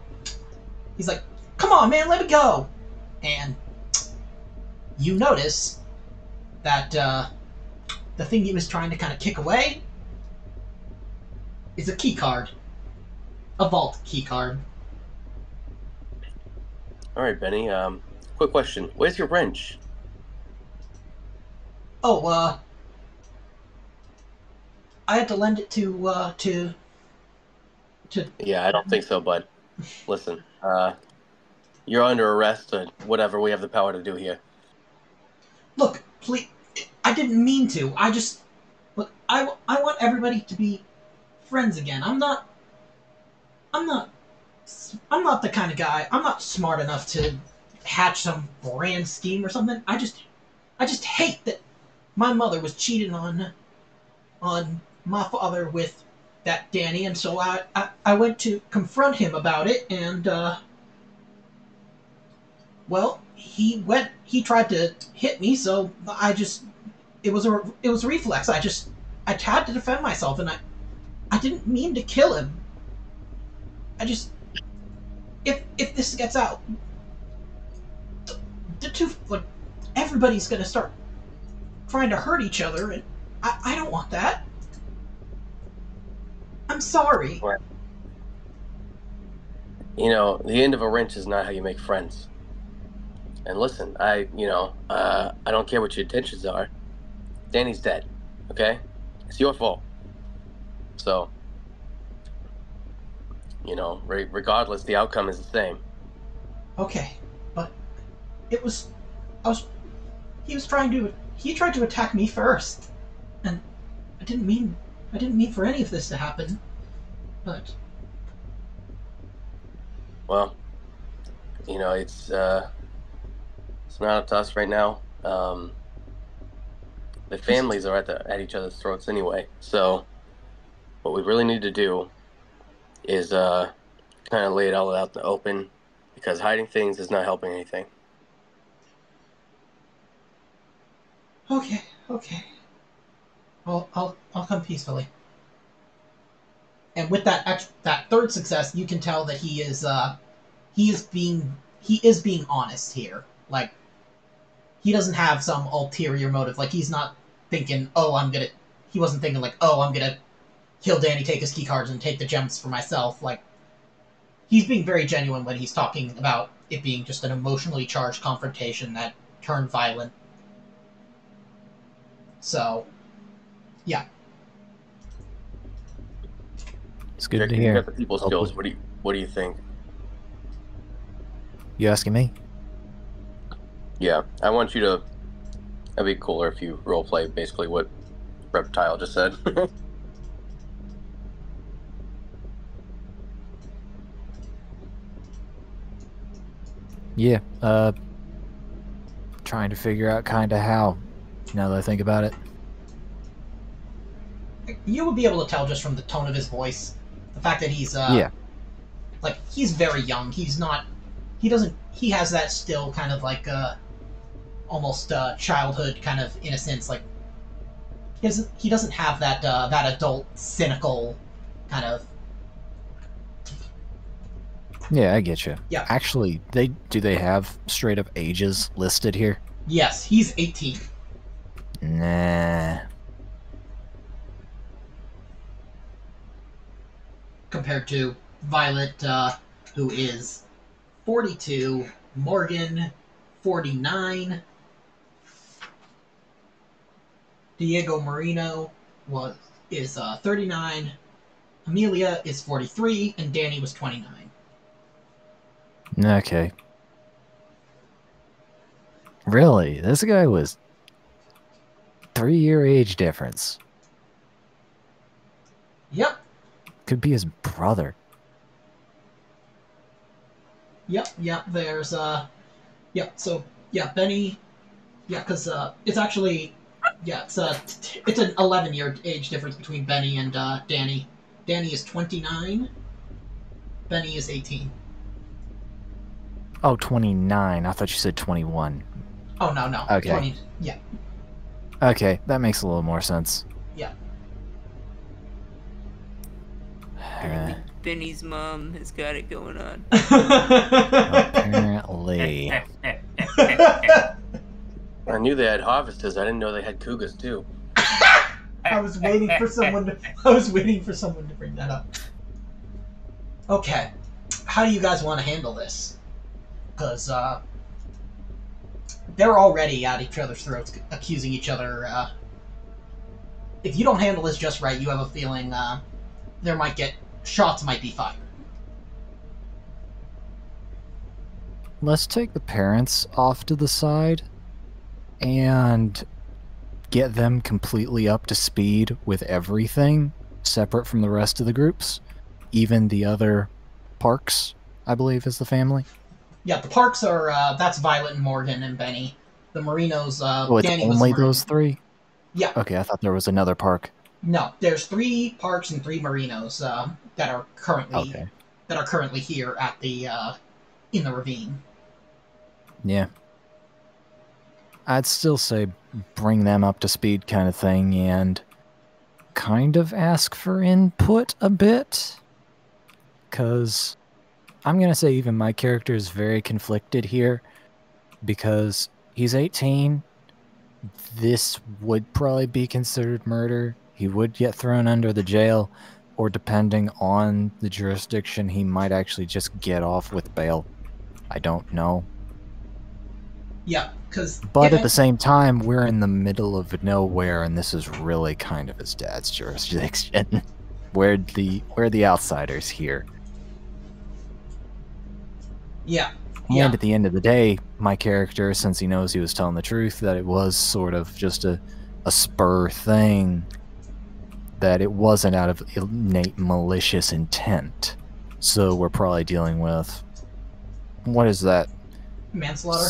he's like, "Come on, man, let me go!" And you notice that the thing he was trying to kind of kick away is a key card, a vault key card. All right, Benny. Quick question. Where's your wrench? Oh, I had to lend it to. Yeah, I don't think so, bud. Listen, you're under arrest or whatever we have the power to do here. Look, please. I didn't mean to. I just. Look, I want everybody to be friends again. I'm not the kind of guy. I'm not smart enough to hatch some grand scheme or something. I just hate that my mother was cheating on my father with that Danny, and so I went to confront him about it, and well, he tried to hit me, so it was a reflex. I had to defend myself, and I didn't mean to kill him. I just if this gets out, the two like everybody's gonna start trying to hurt each other, and I don't want that. I'm sorry. You know, the end of a wrench is not how you make friends. And listen, I don't care what your intentions are. Danny's dead, okay? It's your fault. So, regardless, the outcome is the same. Okay, but he tried to attack me first, and I didn't mean for any of this to happen, but Well, it's not up to us right now. The families are at each other's throats anyway. So, what we really need to do is kind of lay it all out in the open. because hiding things is not helping anything. Okay. I'll come peacefully. And with that third success, you can tell that he is being honest here. Like, he doesn't have some ulterior motive. Like, he's not thinking, he wasn't thinking like, oh, I'm gonna kill Danny, take his key cards, and take the gems for myself. Like, he's being very genuine when he's talking about it being just an emotionally charged confrontation that turned violent. So, yeah. It's good Jack, to you hear. got the people skills. What do you think? You asking me? Yeah, I want you to. It'd be cooler if you roleplay basically what Reptile just said. Yeah, trying to figure out kind of how, now that I think about it. You would be able to tell just from the tone of his voice, the fact that he's Yeah. like, he's very young. He has that still kind of like almost childhood kind of innocence. Like, he doesn't have that that adult cynical kind of. Yeah, I get you. Yeah. Actually, do they have straight up ages listed here? Yes, he's 18. Nah. Compared to Violet, who is 42, Morgan, 49, Diego Morino is 39, Amelia is 43, and Danny was 29. Okay. Really? This guy was 3-year age difference. Yep. Could be his brother. Yep. There's so Benny. Yeah, because it's actually it's an 11-year age difference between Benny and Danny. Danny is 29. Benny is 18. Oh, 29. I thought you said 21. Oh no. Okay. 20. Yeah. Okay, that makes a little more sense. Yeah. Apparently Benny's mom has got it going on. Apparently. I knew they had harvesters. I didn't know they had cougars too. I was waiting for someone to bring that up. Okay. How do you guys want to handle this? Because they're already at each other's throats, accusing each other. If you don't handle this just right, you have a feeling shots might be fired. Let's take the parents off to the side and get them completely up to speed with everything, separate from the rest of the groups. Even the other Parks, I believe, is the family. Yeah, the Parks are, that's Violet and Morgan and Benny. The Marinos, Oh, it's Danny was only Marino. those three? Yeah. Okay, I thought there was another Park. No, there's 3 Parks and 3 Marinos that are currently here at the in the ravine. Yeah. I'd still say bring them up to speed kind of thing and kind of ask for input a bit. Because I'm going to say even my character is very conflicted here because he's 18. This would probably be considered murder. He would get thrown under the jail, or depending on the jurisdiction, he might actually just get off with bail. I don't know. Yeah, because... But at the same time, we're in the middle of nowhere, and this is really kind of his dad's jurisdiction. We're the outsiders here. Yeah. And at the end of the day, my character, since he knows he was telling the truth, that it was sort of just a spur thing, that it wasn't out of innate malicious intent. So we're probably dealing with... What is that? Manslaughter?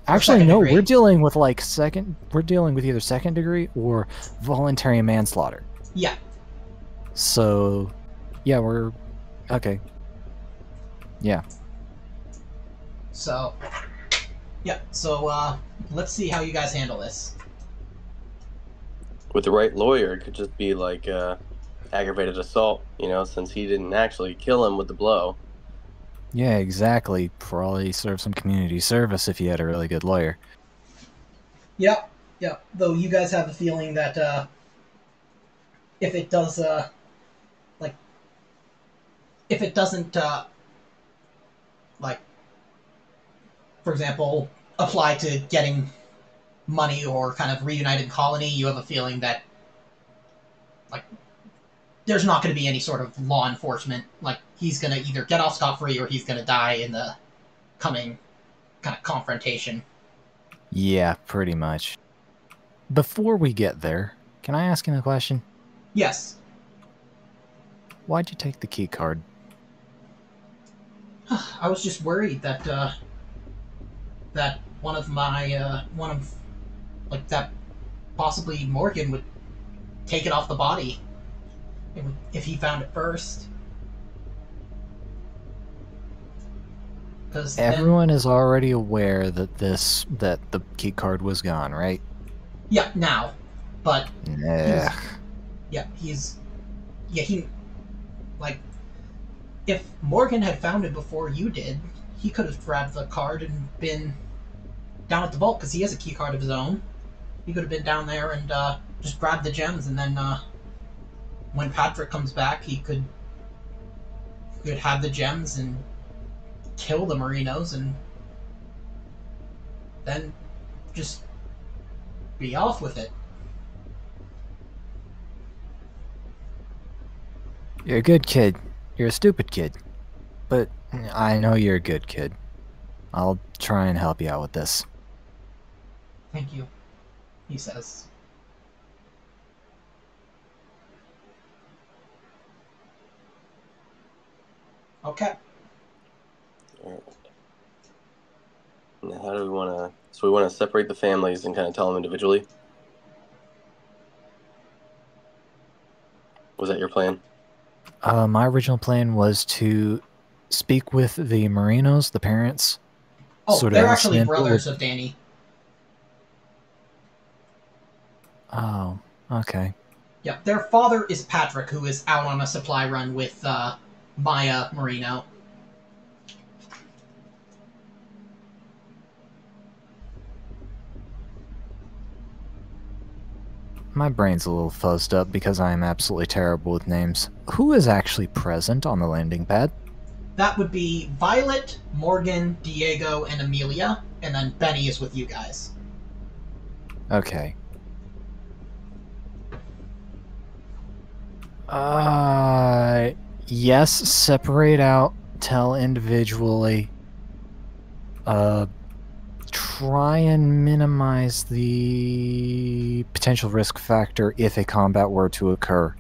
Actually, no, degree. we're dealing with we're dealing with either second degree or voluntary manslaughter. Yeah. So, yeah, we're... Okay. Yeah. So, yeah. So let's see how you guys handle this. With the right lawyer, it could just be like aggravated assault, since he didn't actually kill him with the blow. Yeah, exactly. Probably serve some community service if you had a really good lawyer. Yep. Yep. Though you guys have the feeling that if it does, like, if it doesn't, like, for example, apply to getting money or kind of reunited colony, you have a feeling that, like, there's not going to be any sort of law enforcement. Like, he's going to either get off scot-free or he's going to die in the coming kind of confrontation. Yeah, pretty much. Before we get there, can I ask him a question? Yes. Why'd you take the key card? I was just worried that that that possibly Morgan would take it off the body if he found it first. Because everyone is already aware that the key card was gone, right? Yeah, now, but yeah, he like if Morgan had found it before you did, he could have grabbed the card and been down at the vault because he has a key card of his own. He could have been down there and just grabbed the gems, and then when Patrick comes back, he could have the gems and kill the Morinos, and then just be off with it. You're a good kid. You're a stupid kid. But I know you're a good kid. I'll try and help you out with this. Thank you, he says. Okay. Alright. Now, how do we want to... So we want to separate the families and kind of tell them individually? Was that your plan? My original plan was to speak with the Morinos, the parents. Oh, they're actually brothers of Danny. Oh, okay. Yeah, their father is Patrick, who is out on a supply run with Maya Morino. My brain's a little fuzzed up because I am absolutely terrible with names. Who is actually present on the landing pad? That would be Violet, Morgan, Diego, and Amelia, and then Benny is with you guys. Okay. Yes, separate out, tell individually. Try and minimize the potential risk factor if a combat were to occur.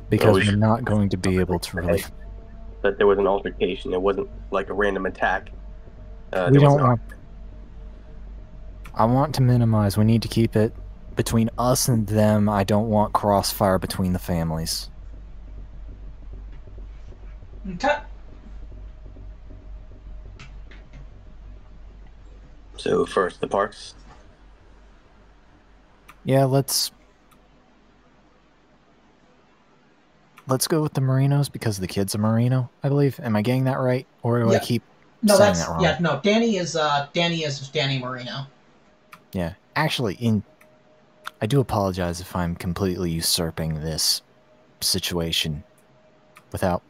Because we're not going to be able to really... That there was an altercation. It wasn't like a random attack. We don't want... I want to minimize. We need to keep it between us and them. I don't want crossfire between the families. Okay. So first, the parks. Yeah, let's go with the Morinos because the kid's a Morino, I believe. Am I getting that right, or do I keep saying that wrong? Yeah, no. Danny is Danny Morino. Yeah, actually, I do apologize if I'm completely usurping this situation without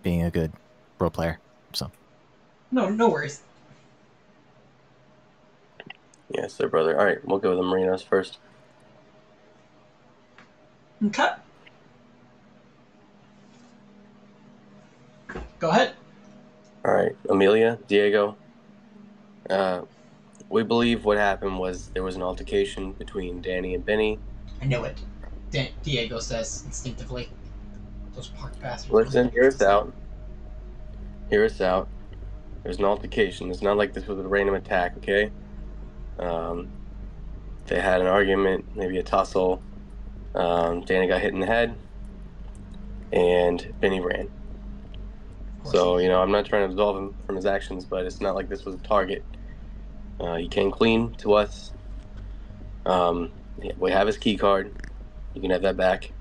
being a good role player. So. No worries. Yes, sir, brother. All right, we'll go with the Morinos first. Okay. Go ahead. All right, Amelia, Diego. We believe what happened was there was an altercation between Danny and Benny. I know it. Diego says instinctively. Those park bastards. Listen, hear us out. Hear us out. There's an altercation. It's not like this was a random attack, okay? They had an argument, maybe a tussle. Danny got hit in the head, and Benny ran. course So, he did. I'm not trying to absolve him from his actions, but it's not like this was a target. He came clean to us. We have his key card. You can have that back.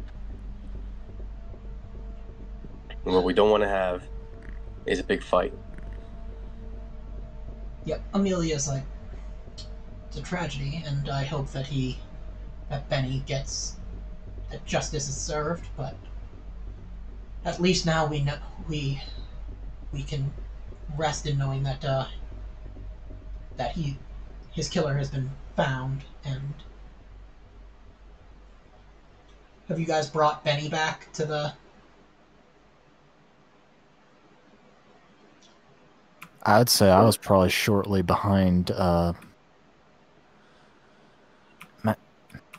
And what we don't want to have is a big fight. Yep, Amelia's like, it's a tragedy, and I hope that Benny gets, that justice is served, but at least now we know, we can rest in knowing that, that his killer has been found. And have you guys brought Benny back to the... I'd say I was probably shortly behind.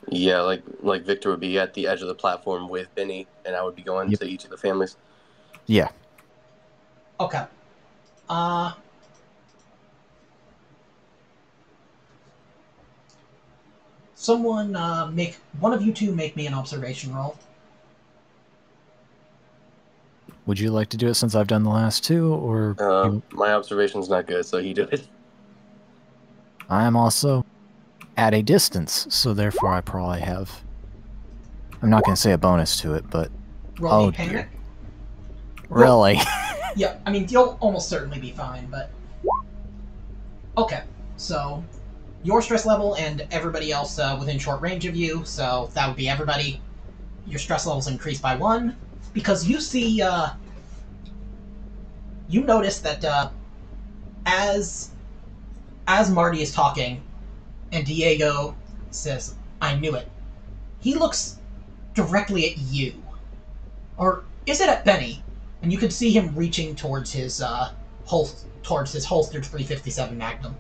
Yeah, like Victor would be at the edge of the platform with Benny, and I would be going to each of the families. Yeah. Okay. Someone make one of you two make me an observation roll. Would you like to do it since I've done the last two, or my observation's not good, so he do it. I am also at a distance, so therefore I probably have. I'm not going to say a bonus to it, but Roll me panic. Dear. Really? Yeah, I mean you'll almost certainly be fine, but okay. So your stress level and everybody else within short range of you, so that would be everybody. Your stress levels increase by 1 because you see, you notice that as Marty is talking, and Diego says, "I knew it," he looks directly at you, or is it at Benny? And you can see him reaching towards his holstered 357 Magnum.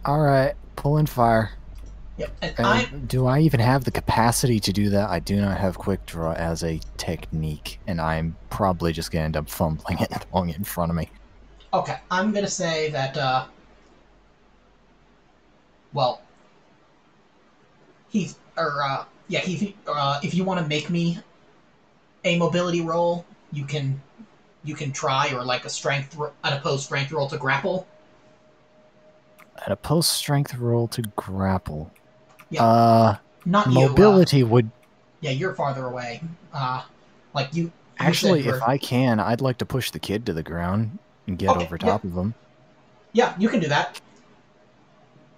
All right, pulling fire. Yep, and do I even have the capacity to do that? I do not have quick draw as a technique, and I'm probably just going to end up fumbling it and pulling it in front of me. Okay, I'm going to say that, well, if you want to make me a mobility roll, you can try, or like an opposed strength roll to grapple. An opposed strength roll to grapple. Yeah. Not mobility you, would. Yeah, you're farther away. Like you. Actually, if I can, I'd like to push the kid to the ground and get over top of him. Yeah, you can do that.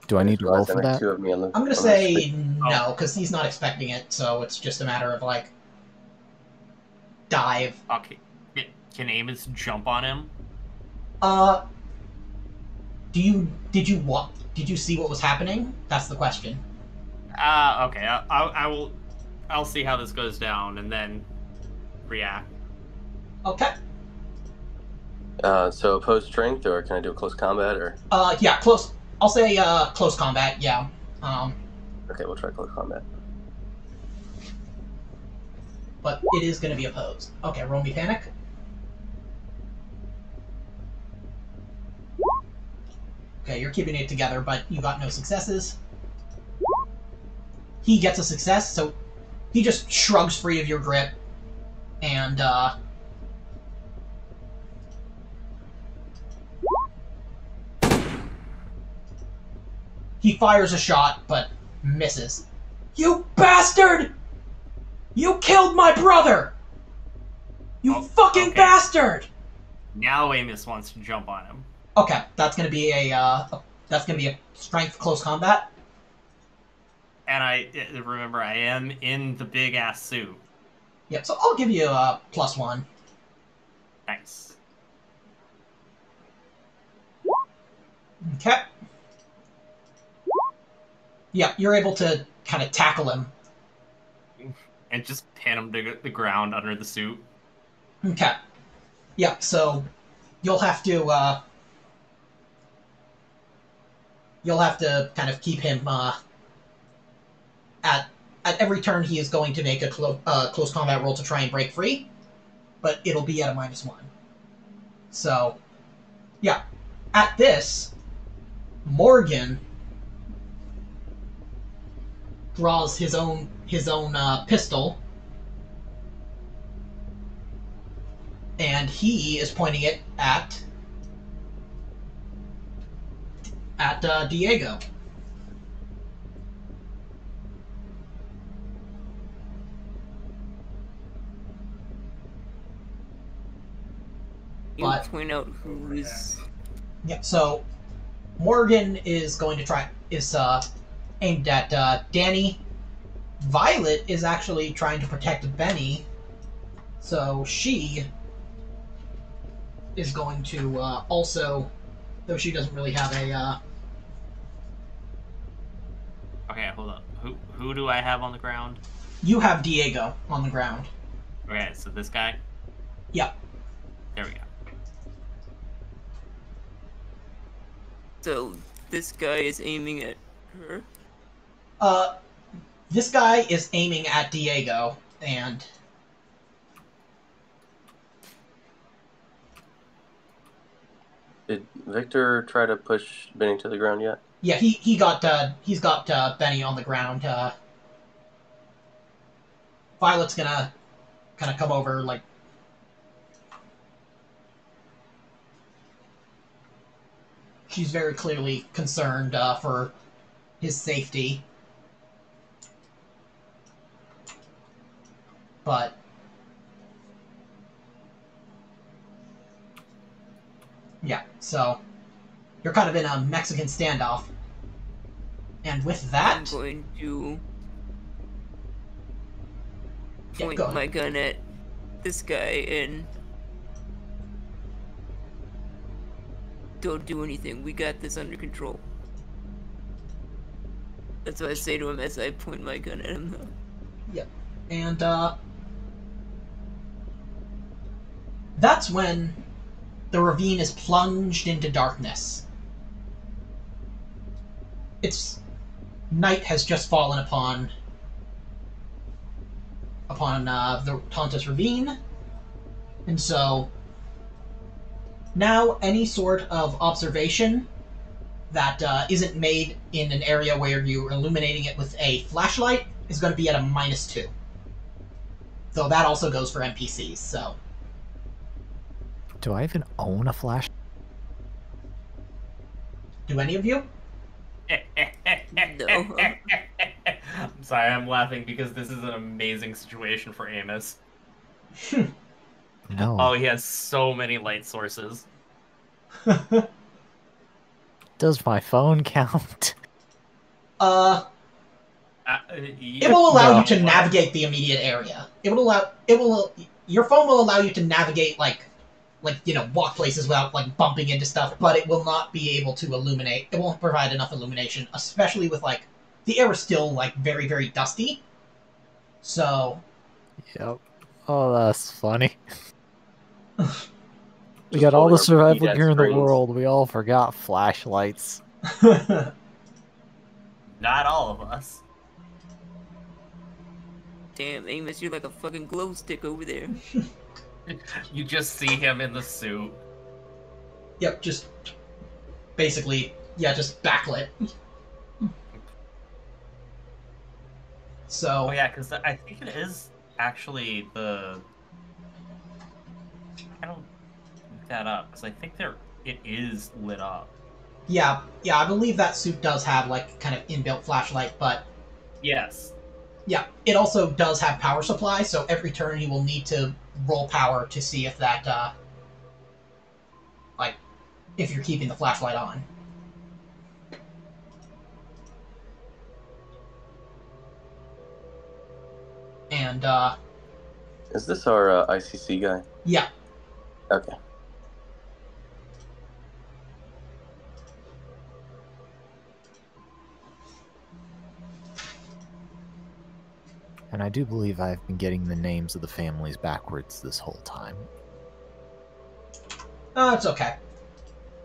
Do I need to roll for that? I'm gonna say no, because he's not expecting it, so it's just a matter of like dive. Okay. Can Amos jump on him? Did you see what was happening? That's the question. Okay. I'll see how this goes down and then react. Okay. So opposed strength, or can I do a close combat, or? Yeah, close. I'll say close combat. Yeah. Okay, we'll try close combat. But it is going to be opposed. Okay, roll me panic. Okay, you're keeping it together, but you got no successes. He gets a success, so he just shrugs free of your grip, and he fires a shot, but misses. You bastard! You killed my brother! You fucking bastard! Now Amos wants to jump on him. Okay, that's gonna be a strength close combat. And I remember I am in the big ass suit. Yep, so I'll give you a +1. Nice. Okay. Yeah, you're able to kind of tackle him. And just pin him to the ground under the suit. Okay. Yeah, so you'll have to kind of keep him at every turn. He is going to make a close combat roll to try and break free, but it'll be at a -1. So, yeah. At this, Morgan draws his own pistol, and he is pointing it at Diego. You But point out who is. yeah, so Morgan is going to try is aimed at Danny. Violet is actually trying to protect Benny, so she is going to also, though she doesn't really have a. Okay, hold up. Who do I have on the ground? You have Diego on the ground. Okay, so this guy. Yeah. There we go. So this guy is aiming at her. This guy is aiming at Diego, and Did Victor try to push Benny to the ground yet? yeah, he's got Benny on the ground. Violet's gonna kind of come over, like, she's very clearly concerned for his safety, but yeah, so you're kind of in a Mexican standoff, and with I'm that, going to yeah, point go ahead. my gun at this guy and don't do anything. We got this under control. That's what I say to him as I point my gun at him. Yep. And that's when the ravine is plunged into darkness. Its night has just fallen upon the Tontus ravine, and so now any sort of observation that isn't made in an area where you're illuminating it with a flashlight is going to be at a -2. Though that also goes for NPCs, so. Do I even own a flash? Do any of you? No. I'm sorry, I'm laughing because this is an amazing situation for Amos. No. Oh, he has so many light sources. Does my phone count? It will allow No. you to navigate the immediate area. Your phone will allow you to navigate, like, walk places without, like, bumping into stuff, but it will not be able to illuminate. It won't provide enough illumination, especially with, like, the air is still, like, very, very dusty. So. Yep. Oh, that's funny. We Just got all holding the our survival feet at gear in the screens. world. We all forgot flashlights. Not all of us. Damn, Amos, you're like a fucking glow stick over there. You just see him in the suit. Yep, just basically, yeah, just backlit. So. Oh yeah, because I think it is actually the. I don't look that up because I think it is lit up. Yeah, I believe that suit does have, like, kind of inbuilt flashlight, but Yes. yeah, it also does have power supply, so every turn you will need to roll power to see if that, if you're keeping the flashlight on. And, Is this our ICC guy? yeah. Okay. And I do believe I've been getting the names of the families backwards this whole time. It's okay.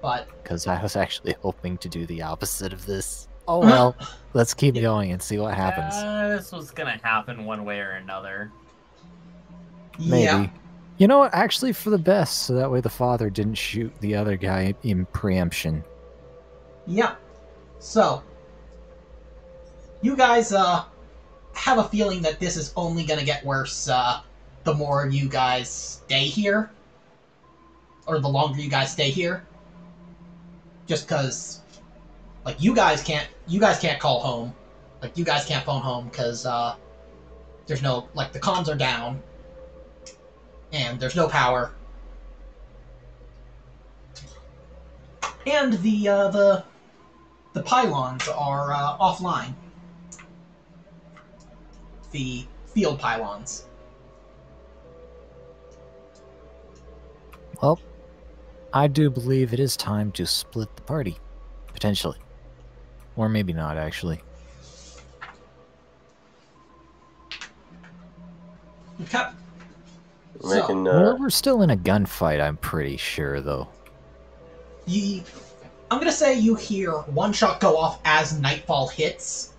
But. Because I was actually hoping to do the opposite of this. Oh well, let's keep going and see what happens. This was gonna happen one way or another. Maybe. Yeah. You know what? Actually, for the best, so that way the father didn't shoot the other guy in preemption. Yeah. So. You guys, have a feeling that this is only going to get worse the more you guys stay here, or the longer you guys stay here. Just because, like, you guys can't call home, like, you guys can't phone home because there's no, like, the comms are down, and there's no power, and the pylons are offline. The field pylons. Well, I do believe it is time to split the party. Potentially. Or maybe not, actually. Okay. Making, We're still in a gunfight, I'm pretty sure, though. I'm gonna say you hear one shot go off as nightfall hits.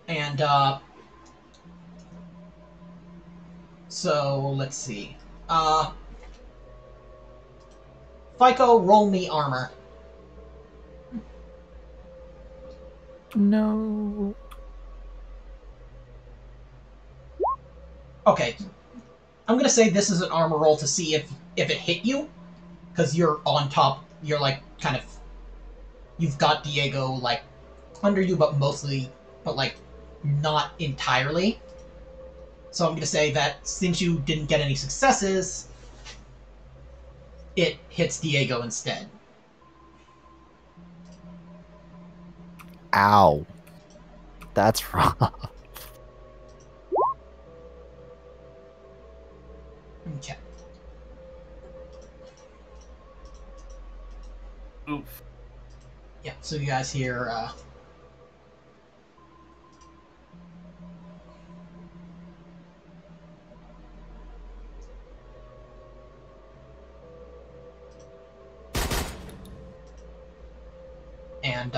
And, so, let's see. FICO, roll me armor. No. Okay. I'm gonna say this is an armor roll to see if it hit you. Because you're on top, you're like, kind of... You've got Diego, like, under you, but mostly... But, like, not entirely. So I'm going to say that since you didn't get any successes, it hits Diego instead. Ow. That's rough. Okay. Oof. Yeah, so you guys hear, and,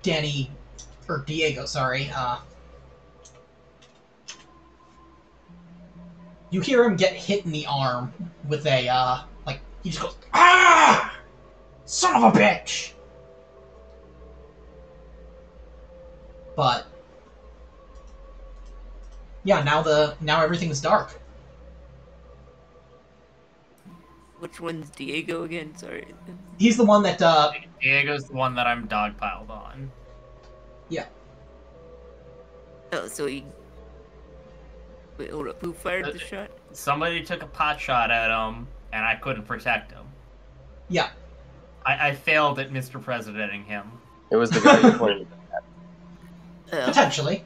Danny, or Diego, sorry, you hear him get hit in the arm with a, like, he just goes, "Ah! Son of a bitch!" But, yeah, now everything's dark. Which one's Diego again? Sorry. He's the one that, Diego's the one that I'm dogpiled on. yeah. Oh, so he... Wait, hold up. Who fired the shot? Somebody took a pot shot at him, and I couldn't protect him. Yeah. I failed at Mr. Presidenting him. it was the guy you pointed at. Potentially.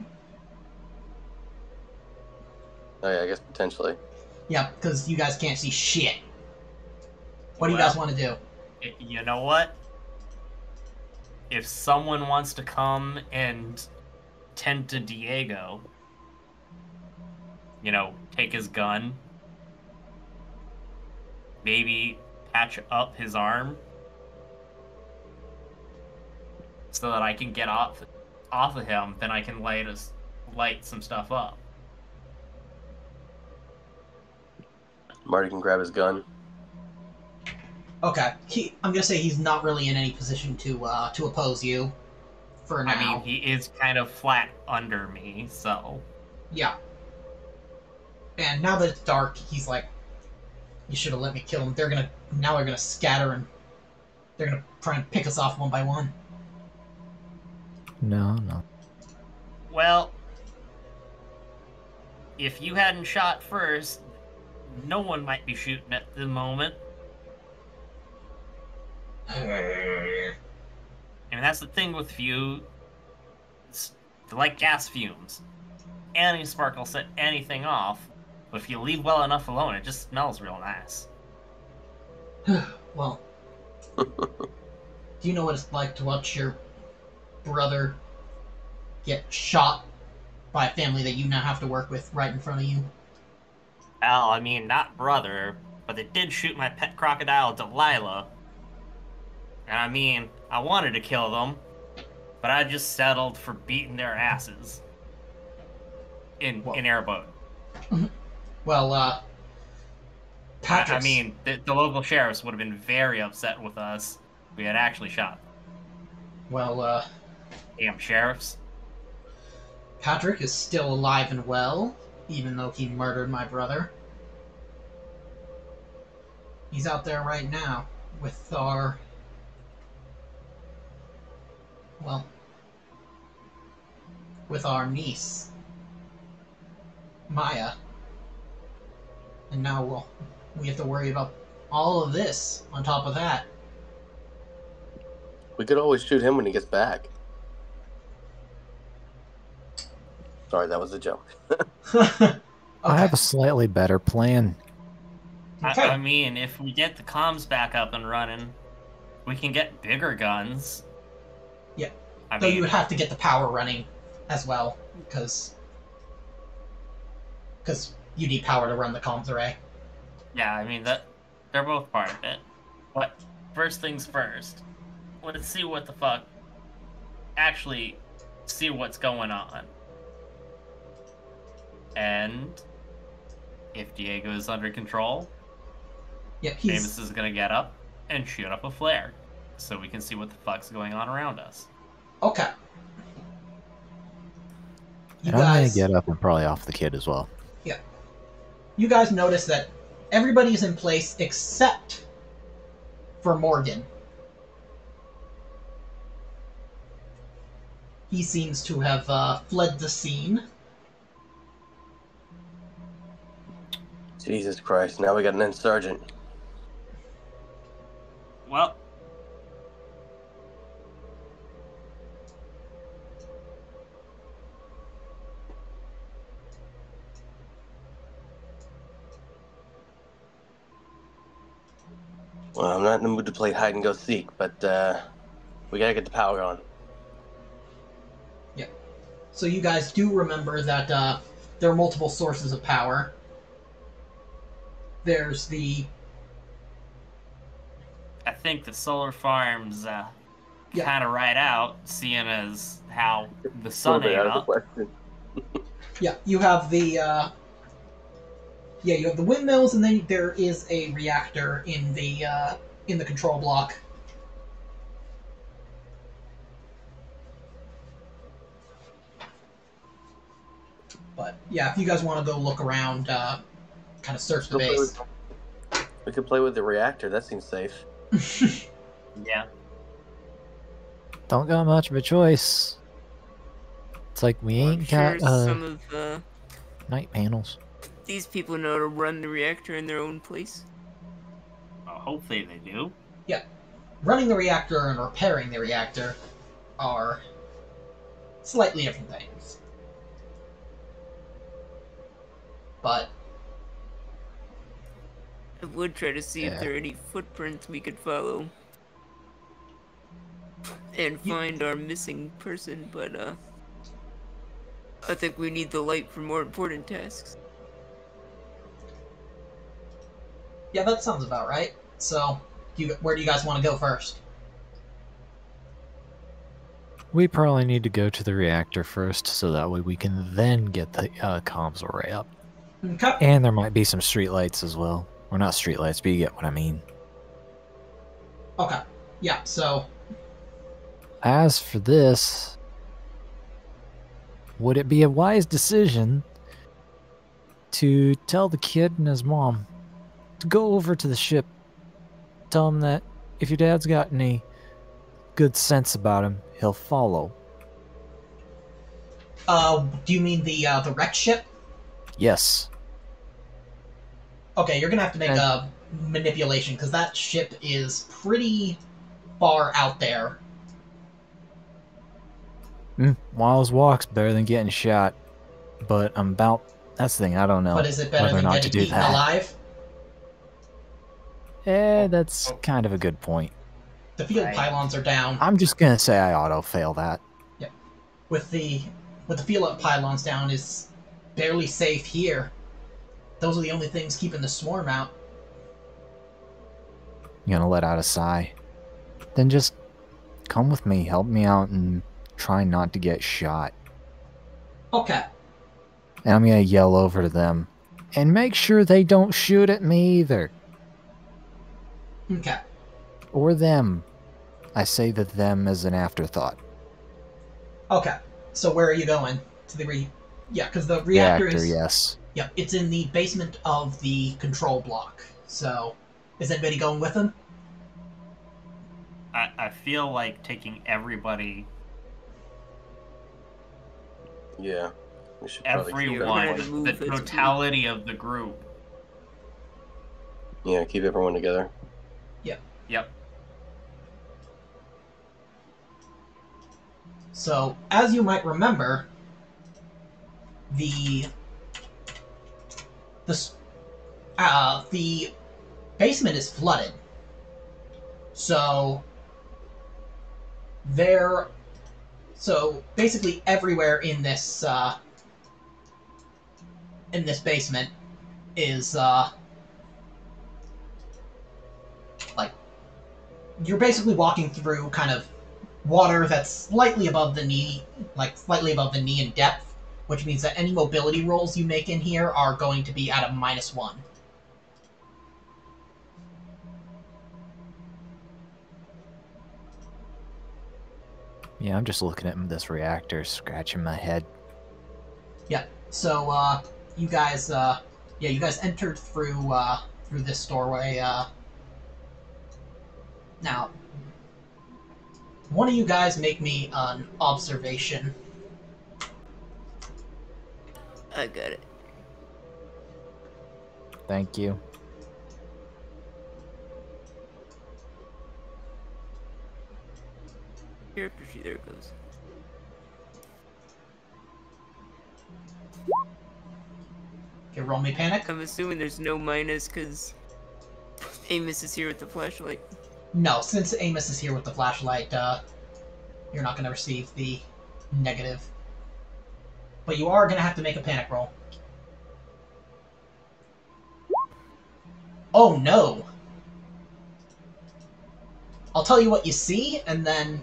Oh yeah, I guess potentially. Yeah, because you guys can't see shit. What do you guys want to do? You know what? If someone wants to come and tend to Diego, you know, take his gun, maybe patch up his arm so that I can get off of him, then I can light some stuff up. Marty can grab his gun. Okay, I'm gonna say he's not really in any position to oppose you for now. I mean, he is kind of flat under me, so Yeah. And now that it's dark, he's like, "You should have let me kill him." They're gonna scatter and they're gonna try and pick us off one by one. No. well, if you hadn't shot first, no one might be shooting at the moment. I mean, that's the thing with feud. They're like gas fumes. Any spark will set anything off, but if you leave well enough alone, it just smells real nice. Well, do you know what it's like to watch your brother get shot by a family that you now have to work with right in front of you? Well, I mean, not brother, but they did shoot my pet crocodile, Delilah. And I mean, I wanted to kill them, but I just settled for beating their asses in airboat. Well, I mean, the local sheriffs would have been very upset with us if we had actually shot them. Well, Damn sheriffs. Patrick is still alive and well, even though he murdered my brother. He's out there right now with our... well, with our niece, Maya. And now we have to worry about all of this on top of that. We could always shoot him when he gets back. Sorry, that was a joke. Okay. I have a slightly better plan. Okay. I mean, if we get the comms back up and running, we can get bigger guns. Yeah. I Though mean, you would have to get the power running as well, because you need power to run the comms array. yeah, I mean, they're both part of it. But first things first, let's see what the fuck, actually see what's going on. And if Diego is under control, Yep, Amos is gonna get up and shoot up a flare, so we can see what the fuck's going on around us. okay. You And I'm gonna guys, get up and probably off the kid as well. yeah. You guys notice that everybody's in place except for Morgan. He seems to have fled the scene. Jesus Christ, now we got an insurgent. Well, Well, I'm not in the mood to play hide and go seek, but we gotta get the power on. So you guys do remember that there are multiple sources of power. There's the... I think the solar farms Yeah. kind of right out, seeing as how the A little sun bit ain't out of the up. question. Yeah, you have the... you have the windmills, and then there is a reactor in the control block. But yeah, if you guys want to go look around, kind of search the Go play base. We could play with the reactor. That seems safe. Yeah. Don't got much of a choice. It's like we I'm ain't sure got some of night panels. these people know how to run the reactor in their own place. Well, hopefully they do. Running the reactor and repairing the reactor are slightly different things. But I would try to see Yeah. if there are any footprints we could follow and find our missing person, but I think we need the light for more important tasks. yeah, that sounds about right. So, where do you guys want to go first? We probably need to go to the reactor first, so that way we can then get the comms array up. Okay. And there might be some streetlights as well. Or not streetlights, but you get what I mean. Okay. Yeah, so As for this, would it be a wise decision to tell the kid and his mom to go over to the ship, tell him that if your dad's got any good sense about him, he'll follow? do you mean the wreck ship? Yes. Okay, you're gonna have to make a manipulation, because that ship is pretty far out there. Miles walks better than getting shot, but I'm about... That's the thing, I don't know But is it better whether or than not to getting do eaten that. alive? That's kind of a good point. The field Right. pylons are down. I'm just gonna say I auto-fail that. With the field pylons down is barely safe here. Those are the only things keeping the swarm out. You gonna let out a sigh? Then just come with me, help me out, and try not to get shot. Okay. And I'm gonna yell over to them. And make sure they don't shoot at me either. Okay. Or them. I say that them as an afterthought. Okay. So where are you going? To the Yeah, because the reactor is... Yes. Yep, it's in the basement of the control block. So, is anybody going with him? I feel like taking everybody, Yeah. We should probably keep everyone, everyone. the totality of the group. Yeah, keep everyone together. Yep. So, as you might remember, the basement is flooded. So basically everywhere in this basement is like, you're basically walking through kind of water that's slightly above the knee in depth, which means that any mobility rolls you make in here are going to be at a -1. Yeah, I'm just looking at this reactor, scratching my head. Yeah. So you guys entered through this doorway. Now, one of you guys make me an observation. I got it. Thank you. Here, there it goes. Okay, roll me panic. I'm assuming there's no minus because Amos is here with the flashlight. No, since Amos is here with the flashlight, you're not going to receive the negative. But you are going to have to make a panic roll. Oh no! I'll tell you what you see, and then...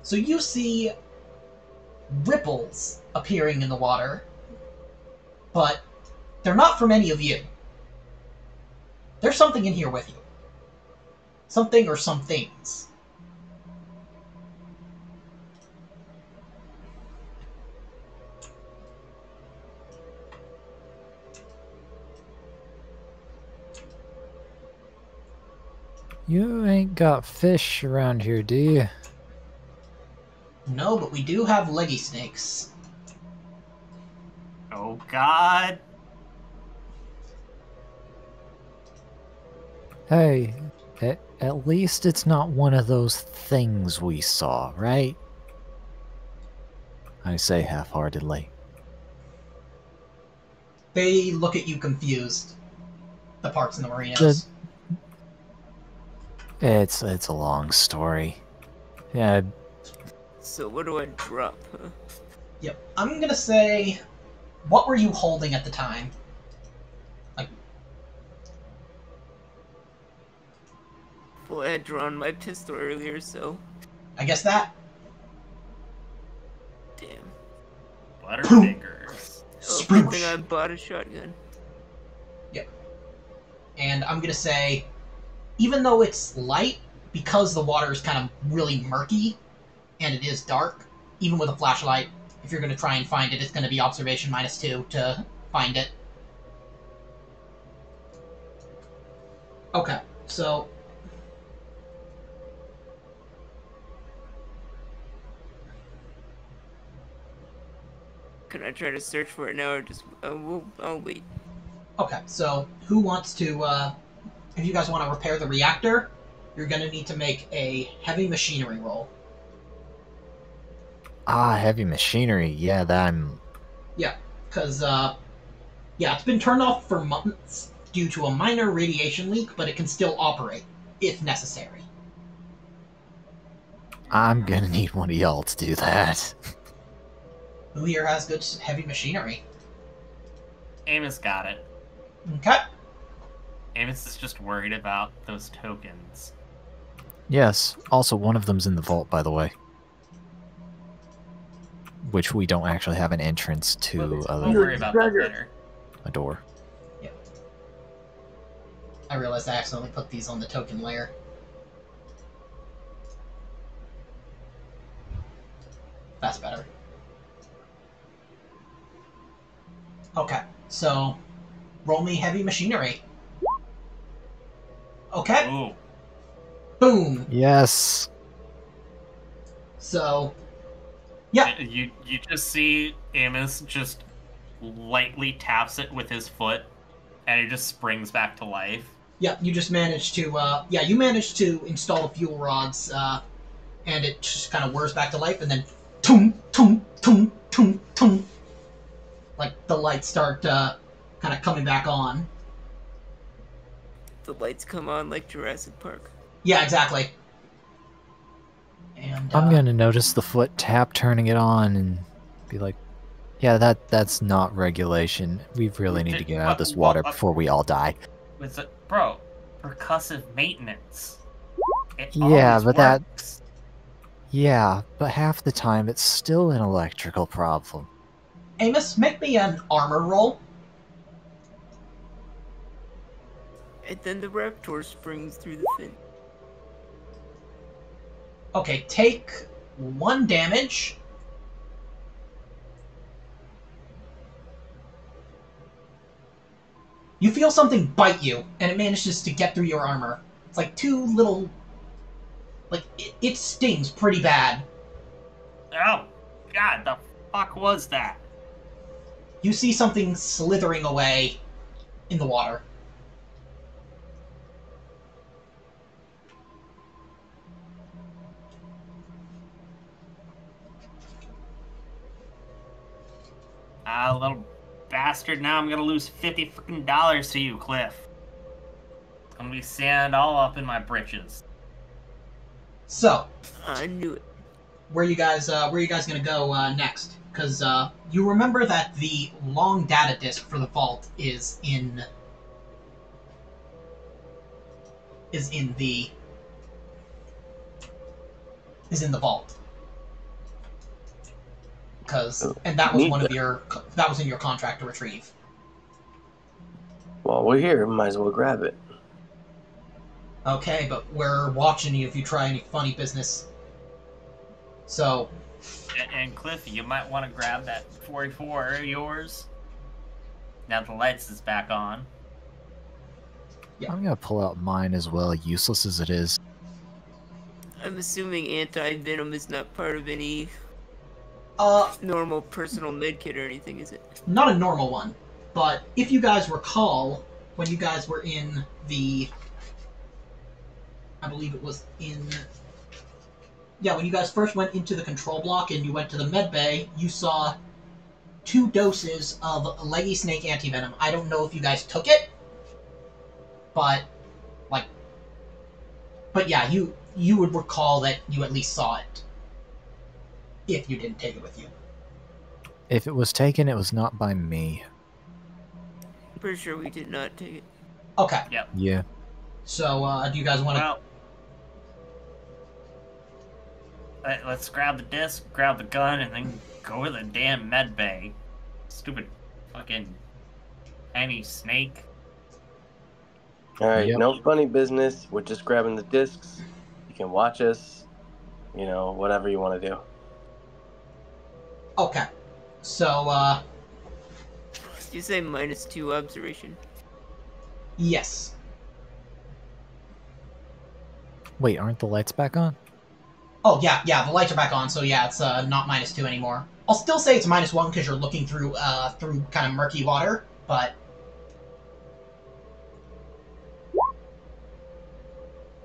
So you see ripples appearing in the water, but they're not from any of you. There's something in here with you. Something or some things. You ain't got fish around here, do you? No, but we do have leggy snakes. Oh God. Hey, at least it's not one of those things we saw, right? I say half-heartedly. They look at you confused. The Parks and the Morinos. It's a long story. Yeah. So what do I drop, huh? Yep. I'm gonna say... What were you holding at the time? Like... Well, I had drawn my pistol earlier, so... I guess that. Damn. Butterfingers. Oh, good thing I bought a shotgun. Yep. And I'm gonna say... Even though it's light, because the water is kind of really murky, and it is dark, even with a flashlight, if you're going to try and find it, it's going to be observation -2 to find it. Okay, so... Can I try to search for it now, or just... I'll wait. Okay, so who wants to... if you guys want to repair the reactor, you're going to need to make a heavy machinery roll. Ah, heavy machinery. Yeah, that I'm... Yeah, because, yeah, it's been turned off for months due to a minor radiation leak, but it can still operate, if necessary. I'm gonna need one of y'all to do that. Who here has good heavy machinery? Amos got it. Okay. Amos is just worried about those tokens. Yes, also one of them's in the vault, by the way. Which we don't actually have an entrance to We'll other worry about that later. a door. I realized I accidentally put these on the token layer. That's better. Okay, so roll me heavy machinery. Okay. Ooh. Boom. Yes. So, yeah. You just see Amos just lightly taps it with his foot, and it just springs back to life. Yeah, you just managed to, you managed to install the fuel rods, and it just kind of whirs back to life, and then toom, toom, toom, toom, toom. Like, the lights start, kind of coming back on. The lights come on like Jurassic Park. Yeah, exactly. And, I'm gonna notice the foot tap turning it on and be like, yeah, that's not regulation. We really need to get out of this water before we all die. With it, bro, percussive maintenance. It Yeah, always but works. Yeah, but half the time it's still an electrical problem. Amos, make me an armor roll. And then the raptor springs through the fin. Okay, take 1 damage. You feel something bite you, and it manages to get through your armor. It's like 2 little... Like, it stings pretty bad. Oh, God, the fuck was that? You see something slithering away in the water. Ah, little bastard, now I'm gonna lose $50 freaking to you, Cliff. It's gonna be sand all up in my britches. So, I knew it. where you guys gonna go next? Because you remember that the long data disk for the vault is in the vault. And that was that was in your contract to retrieve. While we're here, might as well grab it. Okay, but we're watching you if you try any funny business. So, And Cliff, you might want to grab that 44 of yours. Now the lights is back on. Yeah. I'm gonna pull out mine as well, useless as it is. I'm assuming anti-venom is not part of any normal personal medkit or anything, is it? not a normal one, but if you guys recall, when you guys were in the... I believe it was in... Yeah, when you guys first went into the control block and you went to the med bay, you saw 2 doses of Leggy Snake antivenom. I don't know if you guys took it, but yeah, you would recall that you at least saw it, if you didn't take it with you. If it was taken, it was not by me. Pretty sure we did not take it. Okay. Yep. Yeah. So, do you guys want to... Well, let's grab the disc, grab the gun, and then go to the damn med bay. Stupid fucking tiny snake. Alright, Yep. no funny business. We're just grabbing the discs. You can watch us. You know, whatever you want to do. Okay. So, Did you say -2 observation? yes. Wait, aren't the lights back on? Oh, yeah, the lights are back on, so yeah, it's not -2 anymore. I'll still say it's -1 because you're looking through kind of murky water, but...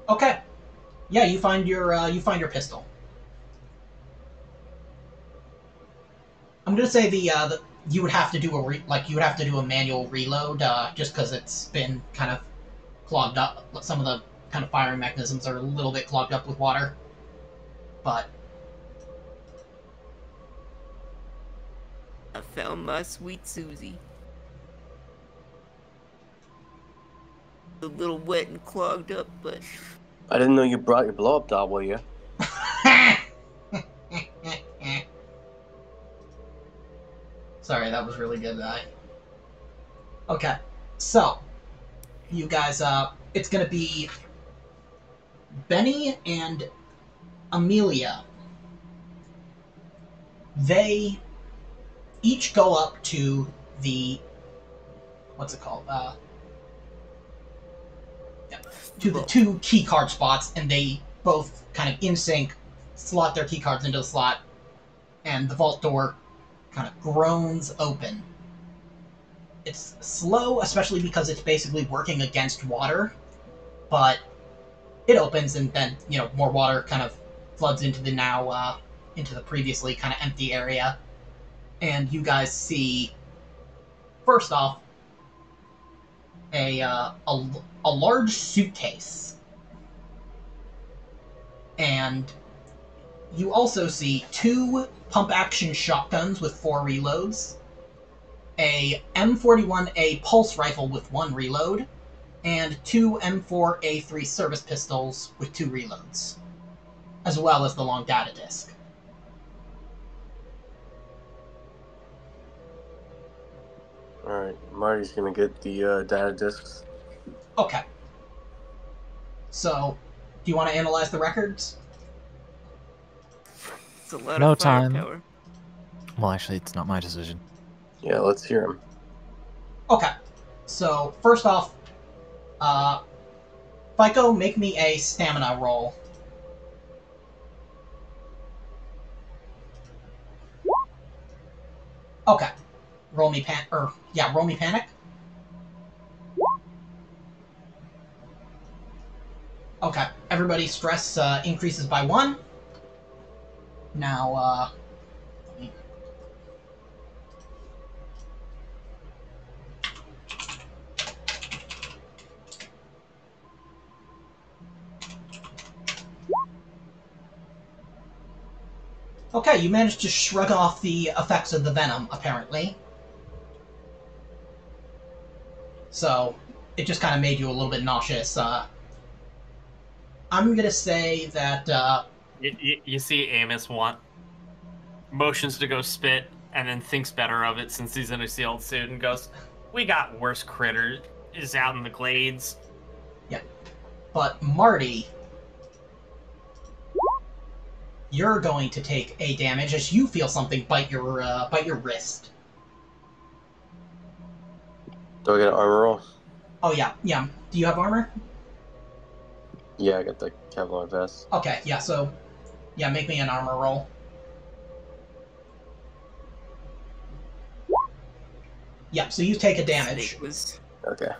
Okay. Yeah, you find your pistol. I'm gonna say the you would have to do a manual reload, just because it's been kind of clogged up. Some of the kind of firing mechanisms are a little bit clogged up with water. But I found my sweet Susie. A little wet and clogged up, but I didn't know you brought your blow-up doll, will you? sorry, that was really good. Okay, so you guys, it's gonna be Benny and Amelia. They each go up to the what's it called? Yeah, to the Vault. two key card spots, and they both kind of in sync slot their key cards into the slot, and the vault door kind of groans open. It's slow, especially because it's basically working against water, but it opens, and then more water kind of floods into the into the previously kind of empty area, and you guys see first off a large suitcase, and you also see two pump action shotguns with 4 reloads, a M41A pulse rifle with 1 reload, and 2 M4A3 service pistols with 2 reloads, as well as the long data disc. Alright, Marty's gonna get the data discs. Okay. So, do you want to analyze the records? It's a lot No of time. firepower. Well, actually, it's not my decision. Yeah, let's hear him. Okay. So, first off, FICO, make me a stamina roll. Okay. Roll me panic. Okay. Everybody's stress increases by 1. Now, okay, you managed to shrug off the effects of the venom, apparently. So, it just kind of made you a little bit nauseous. I'm gonna say that, You see Amos motions to go spit, and then thinks better of it since he's in a sealed suit, and goes, "We got worse critters is out in the glades." but Marty, you're going to take a damage as you feel something bite your wrist. Do I get an armor roll? Oh yeah. Do you have armor? Yeah, I got the Kevlar vest. Okay, yeah. So, yeah, make me an armor roll. Yeah. So you take a damage. Okay.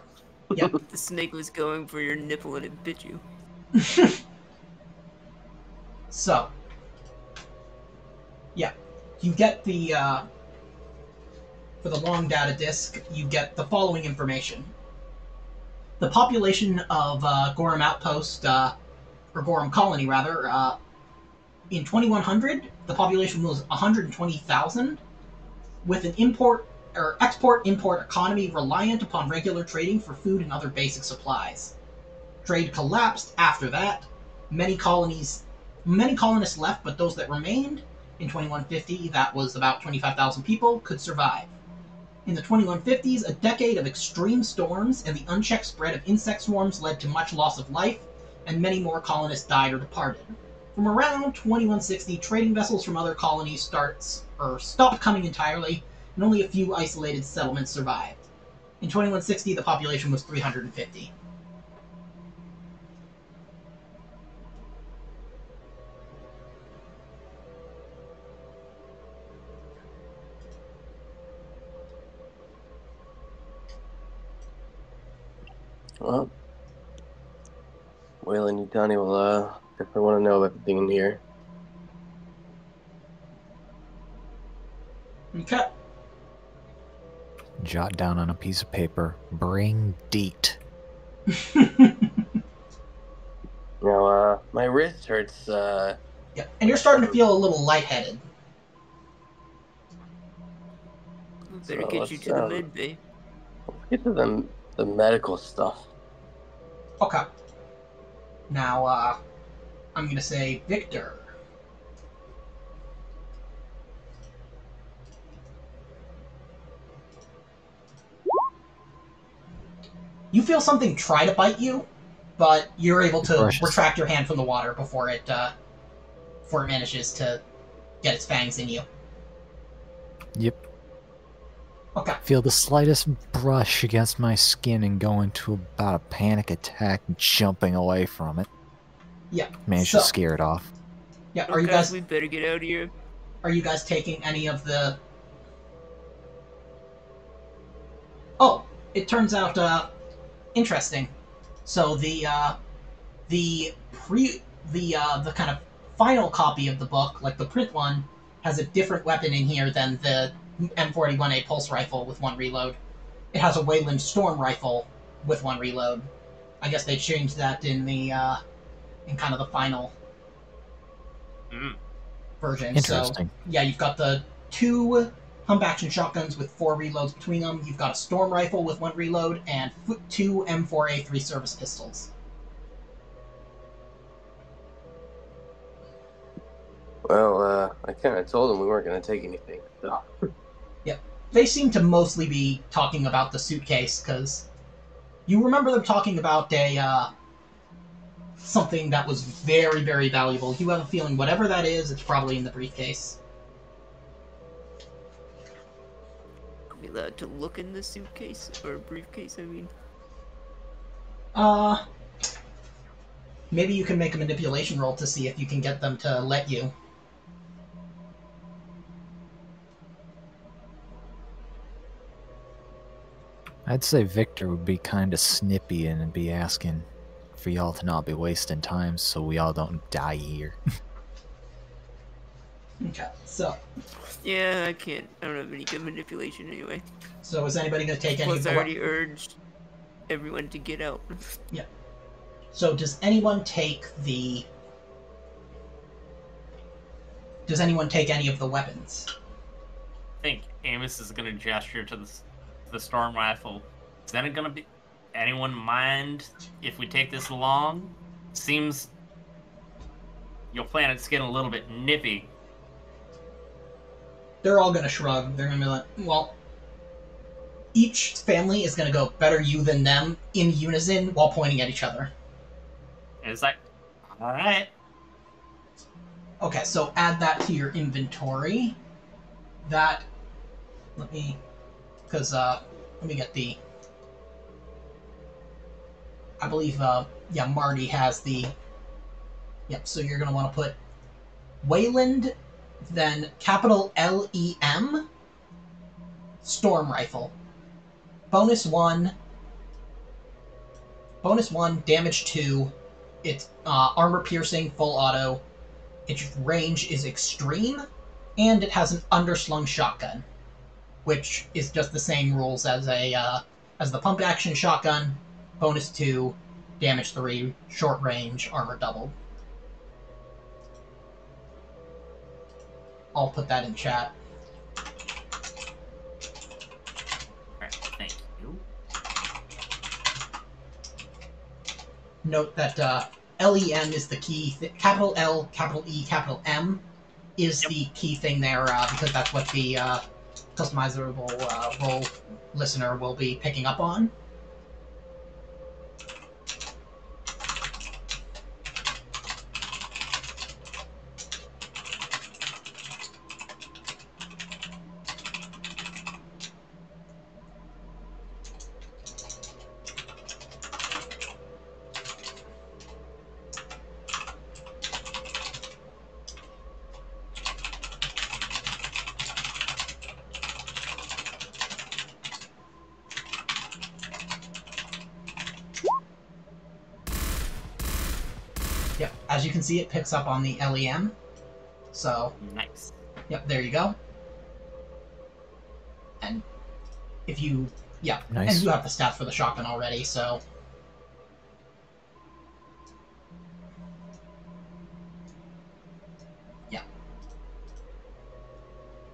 Yep. The snake was going for your nipple and it bit you. So, yeah, you get the for the long data disk, you get the following information. The population of Gorham Outpost, or Gorham Colony, rather, in 2100, the population was 120,000, with an export-import economy reliant upon regular trading for food and other basic supplies. Trade collapsed after that. Many colonists left, but those that remained in 2150, that was about 25,000 people, could survive. In the 2150s, a decade of extreme storms and the unchecked spread of insect swarms led to much loss of life, and many more colonists died or departed. From around 2160, trading vessels from other colonies stopped coming entirely, and only a few isolated settlements survived. In 2160, the population was 350. Well, Waylon and Donnie will definitely want to know everything in here. Okay. Jot down on a piece of paper. Bring Deet. Now, my wrist hurts. Yeah, and you're starting to feel a little lightheaded. Better get you to the med bay. Let's get to the medical stuff. Okay. Now, I'm gonna say Victor. You feel something try to bite you, but you're able to Brushes. retract your hand from the water before it manages to get its fangs in you. Yep. Okay. Feel the slightest brush against my skin and go into about a panic attack, jumping away from it. Yeah. Manage to scare it off. Yeah. Oh, guys, we better get out of here. Are you guys taking any of the? Oh, it turns out interesting. So the kind of final copy of the book, like the print one, has a different weapon in here than the M41A pulse rifle with one reload. It has a Wayland Storm rifle with one reload. I guess they changed that in the in kind of the final version. Interesting. So yeah, you've got the 2 pump action shotguns with 4 reloads between them. You've got a storm rifle with 1 reload and 2 M4A3 service pistols. Well, I kind of told them we weren't going to take anything. So. Yep. They seem to mostly be talking about the suitcase, because you remember them talking about something that was very, very valuable. You have a feeling whatever that is, it's probably in the briefcase. Are we allowed to look in the suitcase? Or briefcase, I mean? Maybe you can make a manipulation roll to see if you can get them to let you. I'd say Victor would be kind of snippy and be asking for y'all to not be wasting time so we all don't die here. Okay, so... Yeah, I can't. I don't have any good manipulation anyway. So is anybody going to take any of Plus, the... I already urged everyone to get out. Yeah. So does anyone take the... Does anyone take any of the weapons? I think Amos is going to gesture to the storm rifle. Is that going to be... Anyone mind if we take this along? Seems your planet's getting a little bit nippy. They're all going to shrug. They're going to be like, well... Each family is going to go, better you than them, in unison, while pointing at each other. And it's like, alright. Okay, so add that to your inventory. That... Let me... Because, let me get the... I believe, yeah, Marty has the... Yep, so you're going to want to put Wayland, then capital L-E-M, Storm Rifle. Bonus 1, damage 2, it's armor piercing, full auto, its range is extreme, and it has an underslung shotgun, which is just the same rules as as the pump action shotgun. Bonus 2, damage 3, short range, armor doubled. I'll put that in chat. Alright, thank you. Note that LEM is the key. Capital L, capital E, capital M is the key thing there, because that's what the customizable role listener will be picking up on. Yep, as you can see, it picks up on the LEM. So, Nice. yep, there you go. And if you, yeah, Nice. and you have the stats for the shotgun already, so. Yeah.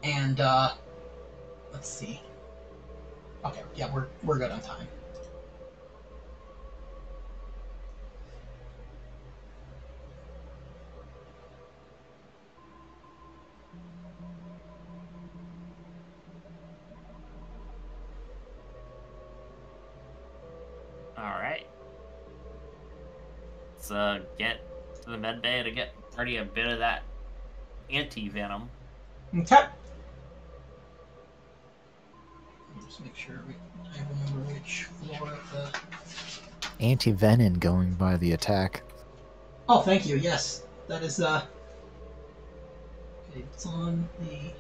And, let's see. Okay, yeah, we're good on time. let's get to the med bay to get Marty a bit of that anti-venom. Okay. Just make sure I remember which floor of the... Anti-venom going by the attack. Oh, thank you. Yes, that is okay, it's on the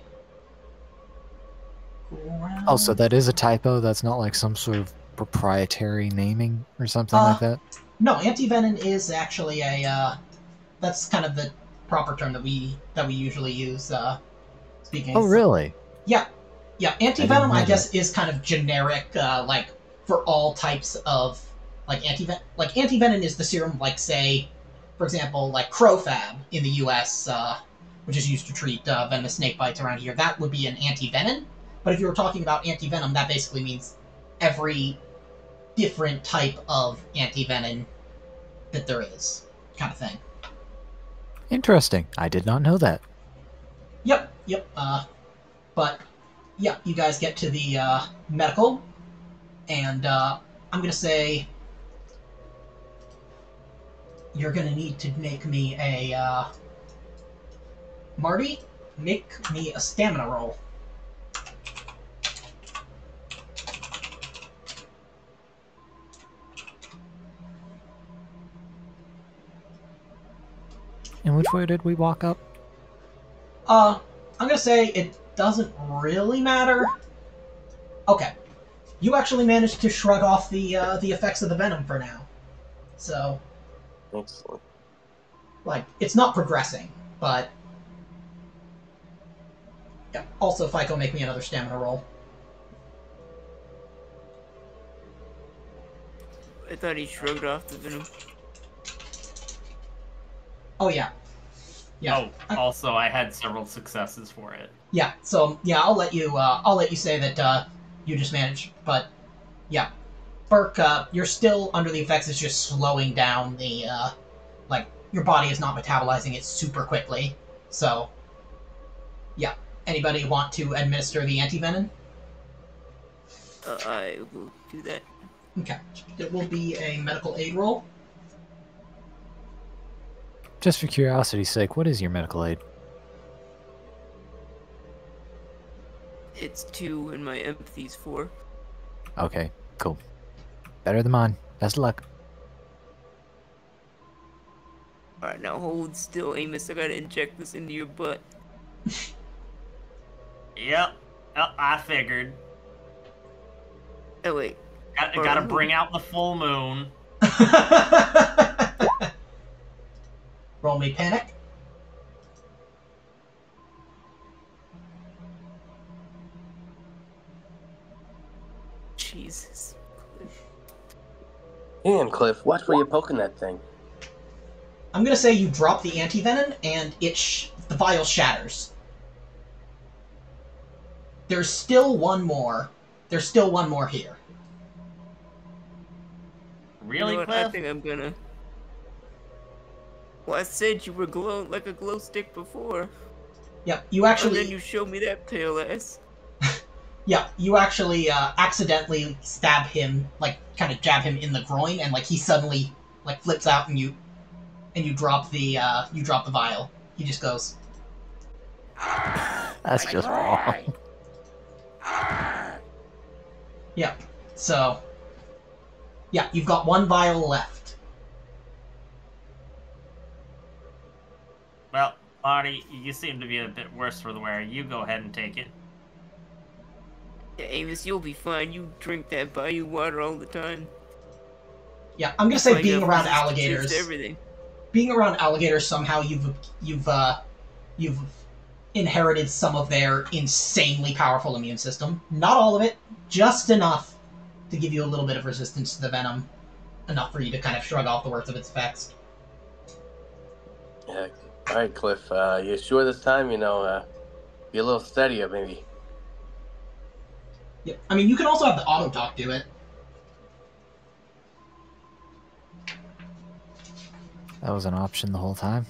ground. Oh, so that is a typo? That's not like some sort of proprietary naming or something like that? No, anti-venom is actually a that's kind of the proper term that we usually use speaking. Oh, really? Yeah. Anti-venom, I know guess, is kind of generic, like for all types of like anti-venom. Like anti-venom is the serum, like say, for example, like Crofab in the U.S., which is used to treat venomous snake bites around here. That would be an anti-venom. But if you were talking about anti-venom, that basically means every different type of anti-venom that there is, kind of thing. Interesting. I did not know that. Yep. But yeah, you guys get to the medical, and I'm gonna say you're gonna need to make me a Marty. Make me a stamina roll. And which way did we walk up? I'm gonna say it doesn't really matter. Okay, you actually managed to shrug off the effects of the venom for now, so Excellent. like it's not progressing, but yeah. Also, FICO, make me another stamina roll. I thought he shrugged off the venom. Oh yeah. Oh, also, I had several successes for it. Yeah, so yeah, I'll let you say that you just managed, but yeah, Burke, you're still under the effects. It's just slowing down the like your body is not metabolizing it super quickly. So yeah, anybody want to administer the antivenom? I will do that. Okay, it will be a medical aid roll. Just for curiosity's sake, what is your medical aid? It's 2 and my empathy's 4. Okay, cool. Better than mine. Best of luck. Alright, now hold still, Amos. I gotta inject this into your butt. Yep. Oh, I figured. Oh, wait. Gotta bring out the full moon. Roll me panic. Jesus. And Cliff, watch where you're poking that thing. I'm gonna say you drop the antivenom and the vial shatters. There's still one more. There's still one more here. Really, You know what? Cliff? I think I'm gonna... Well, I said you were glowing like a glow stick before. Yeah, you actually... And then you showed me that pale ass. Yeah, you actually accidentally stab him, like, kind of jab him in the groin, and, like, he suddenly, like, flips out and you drop the vial. He just goes... That's just wrong. Yeah, so... Yeah, you've got one vial left. Well, Marty, you seem to be a bit worse for the wear. You go ahead and take it. Yeah, Amos, you'll be fine. You drink that bayou water all the time. Yeah, I'm gonna say Like, being you have around resistance alligators... to everything. Being around alligators, somehow you've inherited some of their insanely powerful immune system. Not all of it, just enough to give you a little bit of resistance to the venom. Enough for you to kind of shrug off the worst of its effects. Yeah. All right, Cliff. You sure this time? You know, be a little steadier, maybe. Yeah, I mean, you can also have the auto talk do it. That was an option the whole time.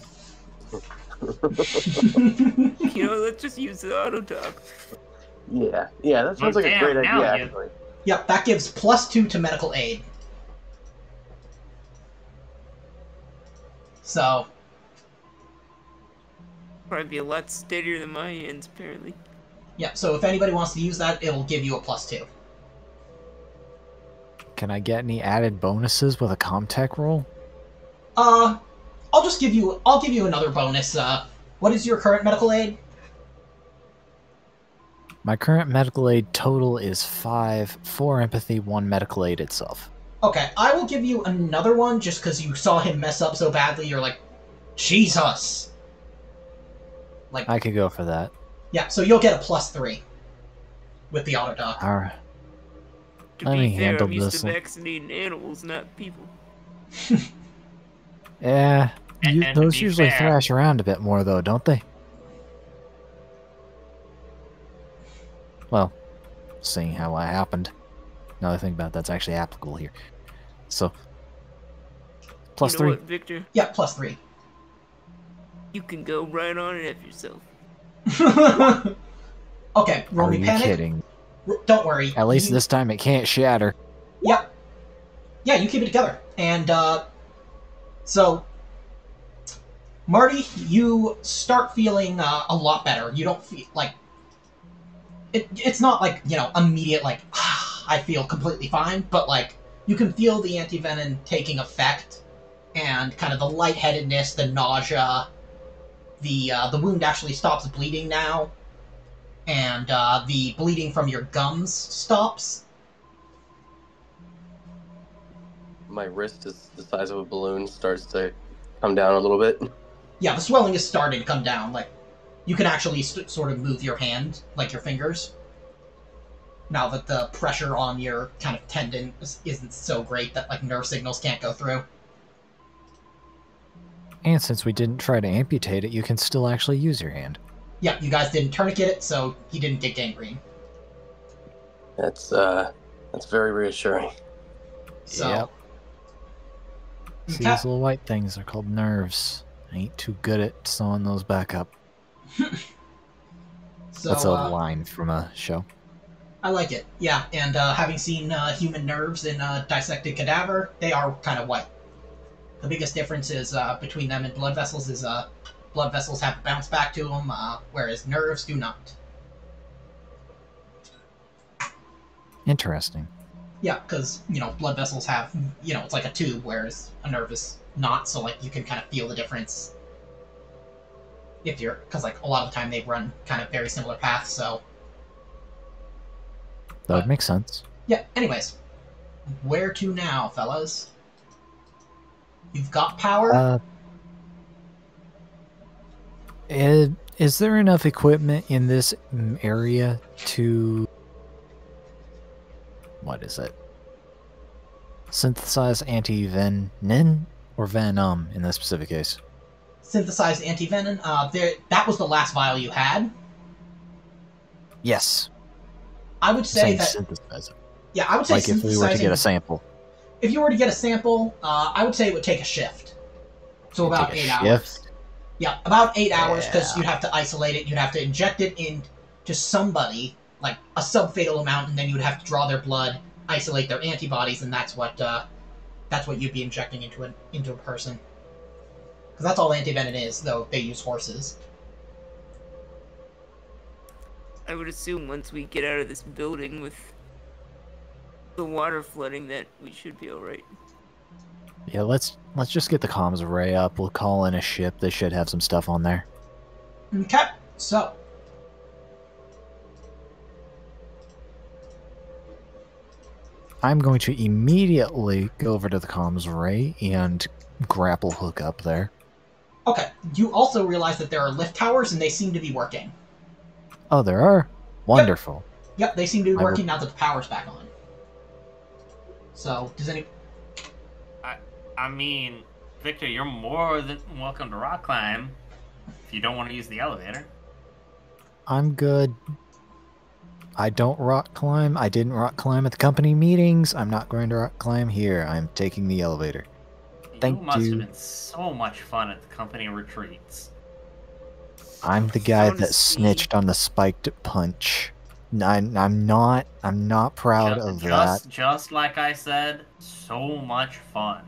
You know, let's just use the auto talk. Yeah, that sounds like a Damn, great now idea, you- actually. Yep, that gives +2 to medical aid. So Probably be a lot steadier than my hands, apparently. yeah, so if anybody wants to use that, it'll give you a +2. Can I get any added bonuses with a Comtech roll? I'll give you another bonus. What is your current medical aid? My current medical aid total is 5, 4 empathy, 1 medical aid itself. Okay, I will give you another one just because you saw him mess up so badly. You're like, Jesus. Like, I could go for that. yeah, so you'll get a +3 with the auto doc. Alright. To Let be me fair, handle I'm used this to one. vaccinating animals, not people. Yeah, And to those be usually fair- thrash around a bit more, though, don't they? Well, seeing how it happened. Now that I think about it, that's actually applicable here. So, plus you know 3. what, Victor? Yeah, +3. You can go right on and F yourself. Okay, roll Are me you panic. kidding? Don't worry. At least you, this time it can't shatter. Yep. Yeah, you keep it together. And, so, Marty, you start feeling a lot better. You don't feel like... It's not like, immediate, like, I feel completely fine, but, like, you can feel the antivenom taking effect, and kind of the lightheadedness, the nausea, the wound actually stops bleeding now, and the bleeding from your gums stops. My wrist is the size of a balloon, starts to come down a little bit. Yeah, the swelling is starting to come down. Like, you can actually sort of move your hand, like your fingers. Now that the pressure on your kind of tendon isn't so great that, like, nerve signals can't go through. And since we didn't try to amputate it, you can still actually use your hand. Yeah, you guys didn't tourniquet it, so he didn't get gangrene. That's very reassuring. So, Yep. See, Okay. these little white things are called nerves. I ain't too good at sewing those back up. So, That's a line from a show. I like it. Yeah, and having seen human nerves in a dissected cadaver, they are kind of white. The biggest difference is between them and blood vessels is blood vessels have a bounce back to them, whereas nerves do not. Interesting. Yeah, because, blood vessels have, it's like a tube, whereas a nerve is not, so, like, you can kind of feel the difference. Because, like, a lot of the time they run kind of very similar paths, so... That would make sense. Yeah, anyways. Where to now, fellas? You've got power? Is there enough equipment in this area to... What is it? Synthesize anti-venin or venom in this specific case? Synthesized antivenom. That was the last vial you had. Yes. I would say Saying that... synthesize it. Yeah, I would say Like if we were to get a sample. If you were to get a sample, I would say it would take a shift. So about Take a 8 hours. shift? Yeah, about 8 hours, because Yeah. you'd have to isolate it, you'd have to inject it into somebody, like a sub-fatal amount, and then you'd have to draw their blood, isolate their antibodies, and that's what you'd be injecting into a person. Because that's all antivenom is, though they use horses. I would assume once we get out of this building with the water flooding that we should be alright. Yeah, let's just get the comms array up. We'll call in a ship. They should have some stuff on there. Okay, so... I'm going to immediately go over to the comms array and grapple hook up there. Okay, you also realize that there are lift towers, and they seem to be working. Oh, there are? Wonderful. Yep, they seem to be I will- working now that the power's back on. So, does any... I mean, Victor, you're more than welcome to rock climb if you don't want to use the elevator. I'm good. I don't rock climb. I didn't rock climb at the company meetings. I'm not going to rock climb here. I'm taking the elevator. Thank You must you. have been so much fun at the company retreats. I'm the guy wanna that see- snitched on the spiked punch. I'm not proud of that. Just like I said, so much fun.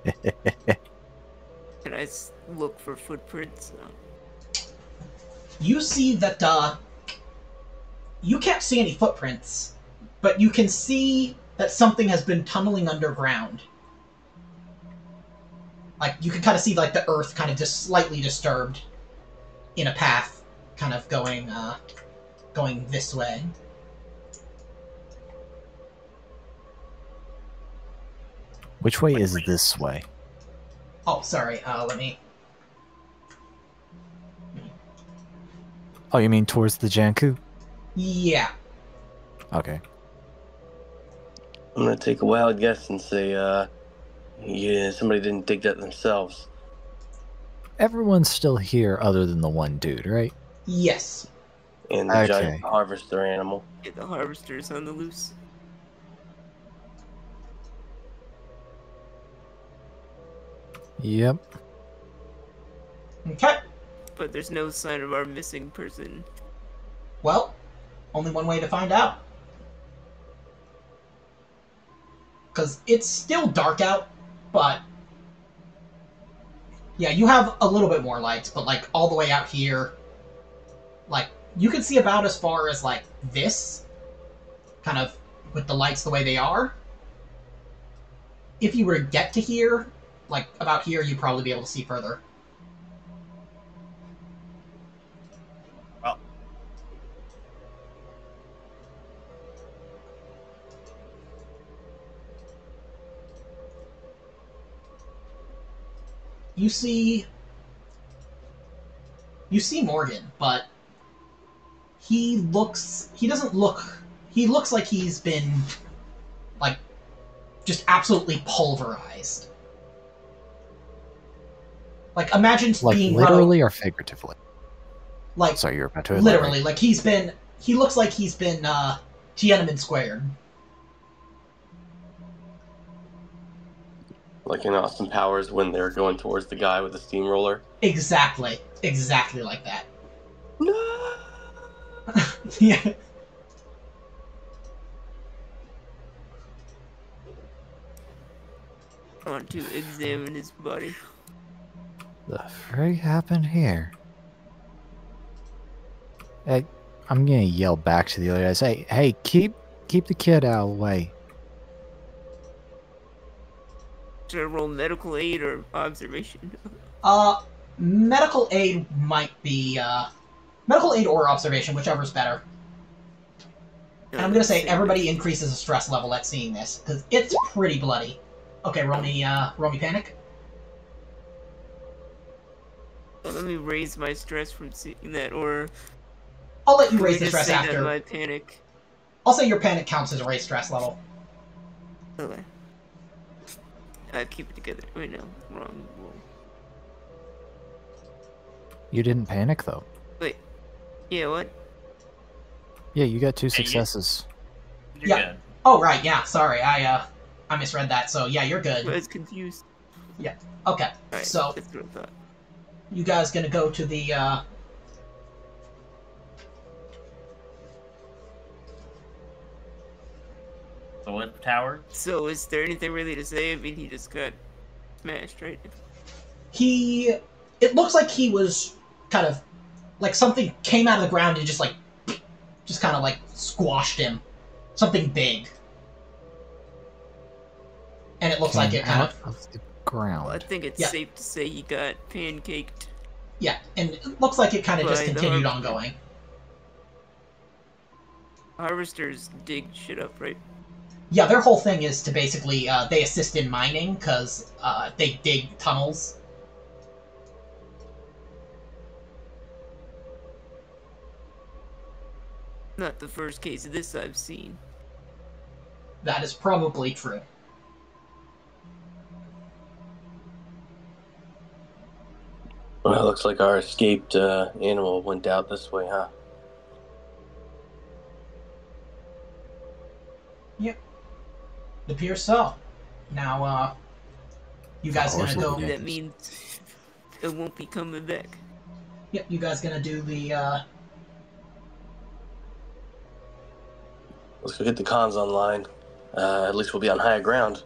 Can I look for footprints? You see that you can't see any footprints, but you can see that something has been tunneling underground. Like, you can kind of see, like, the earth kind of just slightly disturbed in a path, kind of going this way. Which way is this way? Oh, sorry, let me... Oh, you mean towards the Janku? Yeah. Okay. I'm gonna take a wild guess and say, yeah, somebody didn't dig that themselves. Everyone's still here other than the one dude, right? Yes. And the Okay. giant harvester animal. Get the harvesters on the loose. Yep. Okay. But there's no sign of our missing person. Well, only one way to find out. Because it's still dark out, but... Yeah, you have a little bit more lights, but, like, all the way out here... Like, you can see about as far as, like, this. Kind of with the lights the way they are. If you were to get to here, like, about here, you'd probably be able to see further. Well, You see Morgan, but he looks like he's been, like, just absolutely pulverized. Like, imagine Like being literally or figuratively? like, Sorry, you're about to literally, like, he looks like he's been Tiananmen squared. Like in Austin Powers when they're going towards the guy with the steamroller. Exactly like that. No! Yeah. I want to examine his body. The frig happened here? Hey, I'm gonna yell back to the other guys. Hey, keep the kid out of the way. Should I roll medical aid or observation? Medical aid might be medical aid or observation, whichever's better. And I'm gonna say everybody increases the stress level at seeing this, because it's pretty bloody. Okay, roll me panic. Well, let me raise my stress from seeing that, or I'll let you can raise we the just stress say that after. my panic. I'll say your panic counts as a raised stress level. Okay. Keep it together. Wait, no, wrong roll. You didn't panic though. Wait. Yeah, what? Yeah, you got 2 you- successes. you're Yeah. good. Oh right, yeah. Sorry, I misread that. So yeah, you're I good. was confused. Okay, Alright, so that's what I thought. you guys gonna go to the The whip tower. So, is there anything really to say? I mean, he just got smashed, right? It looks like he was kind of like something came out of the ground and just kind of like squashed him. Something big. And it looks like it kind out of the Well, I ground. think it's Yeah. safe to say he got pancaked. yeah, and it looks like it kind of just By the continued harvester. ongoing. Harvesters dig shit up, right? Yeah, their whole thing is to basically they assist in mining because they dig tunnels. Not the first case of this I've seen. That is probably true. Well, it looks like our escaped animal went out this way, huh? It appears so. Now, you guys Oh, gonna so go? Hopefully that Yes. means it won't be coming back. Yep, you guys gonna do the? Let's go get the cons online. At least we'll be on higher ground.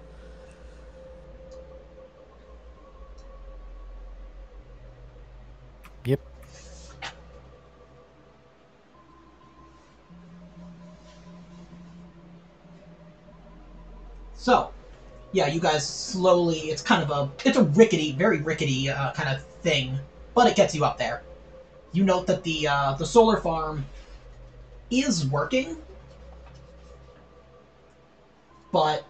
So, yeah, you guys slowly. It's kind of a rickety, very rickety kind of thing, but it gets you up there. You note that the solar farm is working, but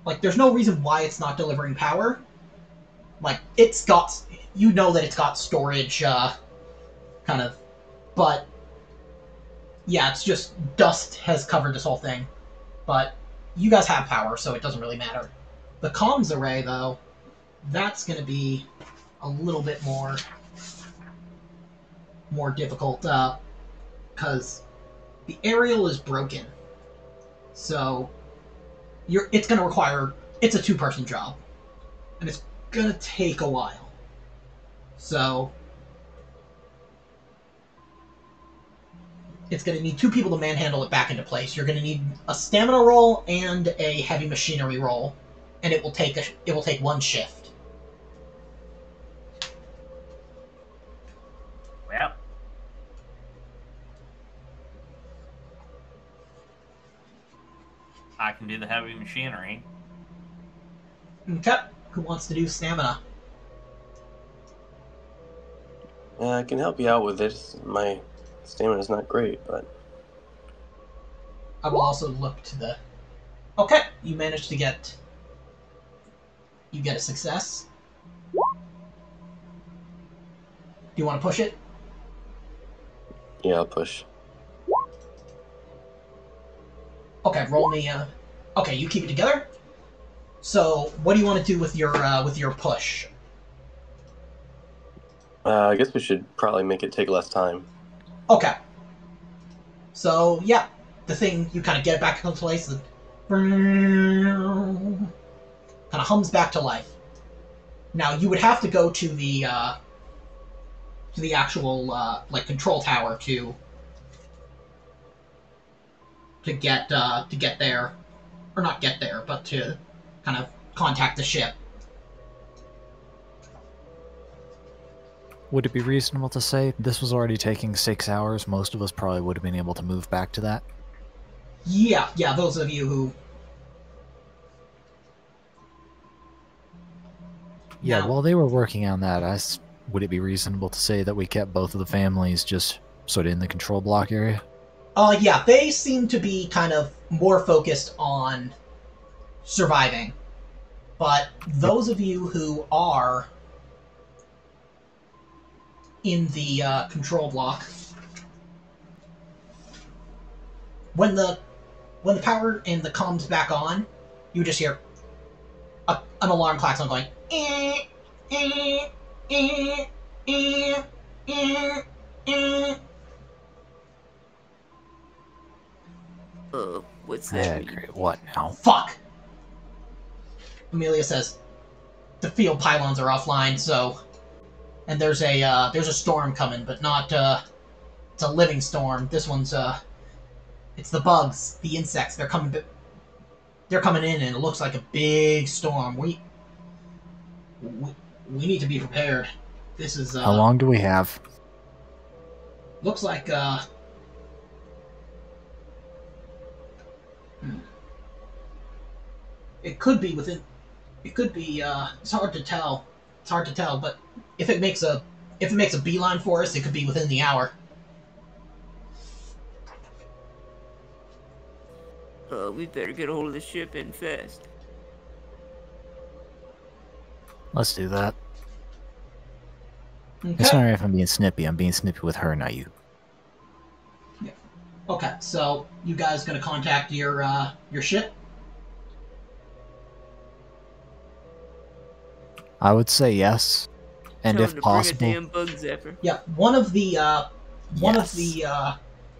like there's no reason why it's not delivering power. Like it's got, you know that it's got storage, kind of, but yeah, it's just dust has covered this whole thing. But you guys have power, so it doesn't really matter. The comms array, though, that's going to be a little bit more difficult because the aerial is broken. So it's going to require, it's a two-person job, and it's going to take a while. So it's going to need two people to manhandle it back into place. You're going to need a stamina roll and a heavy machinery roll, and it will take one shift. Well, I can do the heavy machinery. Okay, who wants to do stamina? I can help you out with this. My stamina's not great, but I will also look to the... Okay, you managed to get... You get a success. Do you want to push it? yeah, I'll push. Okay, roll me... Okay, you keep it together. So, what do you want to do with your push? I guess we should probably make it take less time. Okay. So, yeah. The thing, you kind of get it back into place, and kind of hums back to life. Now, you would have to go to the actual, like, control tower to get there. Or not get there, but to kind of contact the ship. Would it be reasonable to say this was already taking 6 hours? Most of us probably would have been able to move back to that. Yeah, those of you who... Yeah, Now, while they were working on that, would it be reasonable to say that we kept both of the families just sort of in the control block area? yeah, they seem to be kind of more focused on surviving. But those of you who are in the control block, when the power and the comms back on, you just hear an alarm klaxon going. What's Yeah, that mean? great. What now? Fuck! Amelia says, the field pylons are offline, so... And there's a storm coming, but not, it's a living storm. This one's, it's the bugs, the insects, they're coming in, and it looks like a big storm. We need to be prepared. This is, How long do we have? looks like, it could be, it's hard to tell. It's hard to tell, but if it makes a beeline for us, it could be within the hour. We better get a hold of the ship and fast. Let's do that. Okay. It's not if I'm being snippy. I'm being snippy with her, not you. Yeah. Okay, so you guys gonna contact your ship? I would say yes, and Tell if him to possible, bring a damn bug zapper. Yeah.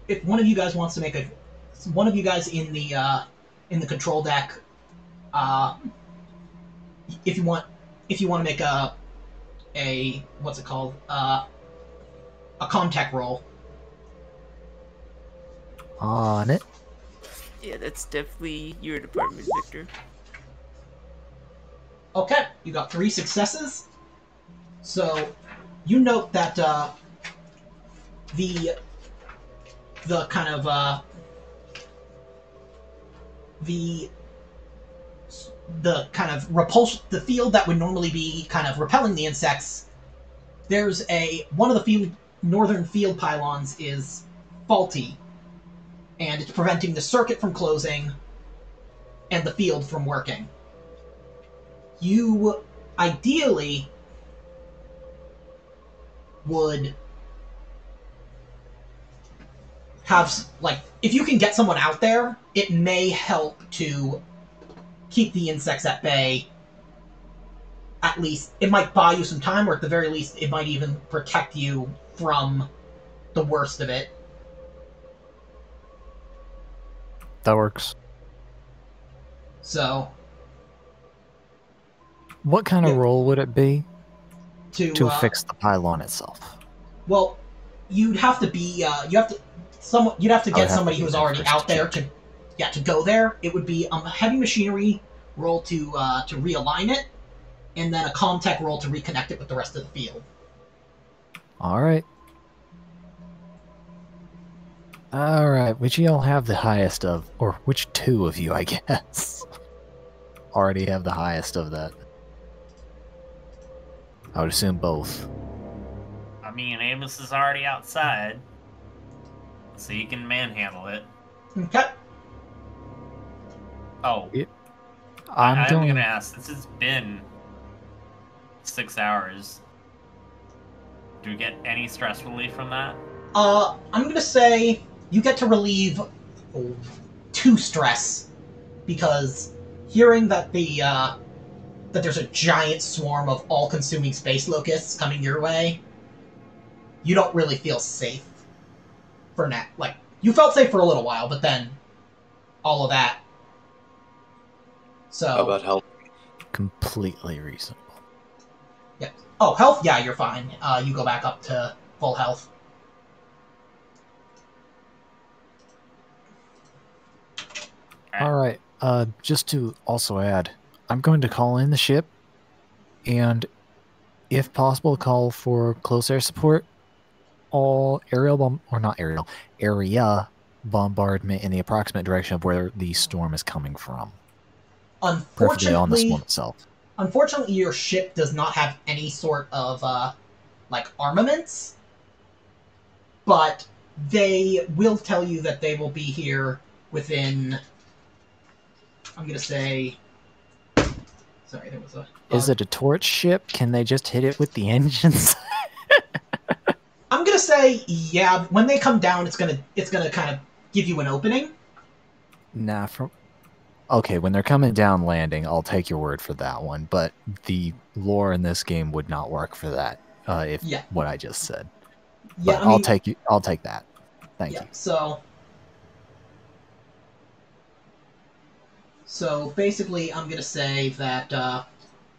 If one of you guys wants to make one of you guys in the control deck, if you want to make a what's it called, a contact roll. on it. Yeah, that's definitely your department, Victor. Okay, you got 3 successes. So, you note that the kind of the the kind of the field that would normally be kind of repelling the insects. There's one of the northern field pylons is faulty, and it's preventing the circuit from closing and the field from working. You ideally would have, like, if you can get someone out there, it may help to keep the insects at bay. At least, it might buy you some time, or at the very least, it might even protect you from the worst of it. That works. So, what kind of role would it be to fix the pylon itself? Well, you'd have to be you'd have to get somebody who's already out there to go there. It would be a heavy machinery roll to realign it, and then a comm-tech roll to reconnect it with the rest of the field. All right. All right. Which of y'all have the highest of, or which two of you, I guess, already have the highest of that? I would assume both. I mean, Amos is already outside, so you can manhandle it. Okay. Oh. I'm going to ask, this has been 6 hours. Do we get any stress relief from that? I'm going to say you get to relieve 2 stress, because hearing that that there's a giant swarm of all-consuming space locusts coming your way, you don't really feel safe for now. Like, you felt safe for a little while, but then all of that. So, how about health? Completely reasonable. Yeah. Oh, health? Yeah, you're fine. You go back up to full health. All right. Just to also add, I'm going to call in the ship, and if possible, call for close air support. All area bombardment in the approximate direction of where the storm is coming from. Preferably on the swarm itself. Unfortunately, your ship does not have any sort of armaments, but they will tell you that they will be here within, I'm going to say, sorry, there was a... Is it a torch ship? Can they just hit it with the engines? I'm going to say, yeah, when they come down, it's gonna kind of give you an opening. Nah, okay, when they're coming down landing, I'll take your word for that one, but the lore in this game would not work for that, what I just said. Yeah, but I'll take that. Thank you. So basically, I'm gonna say that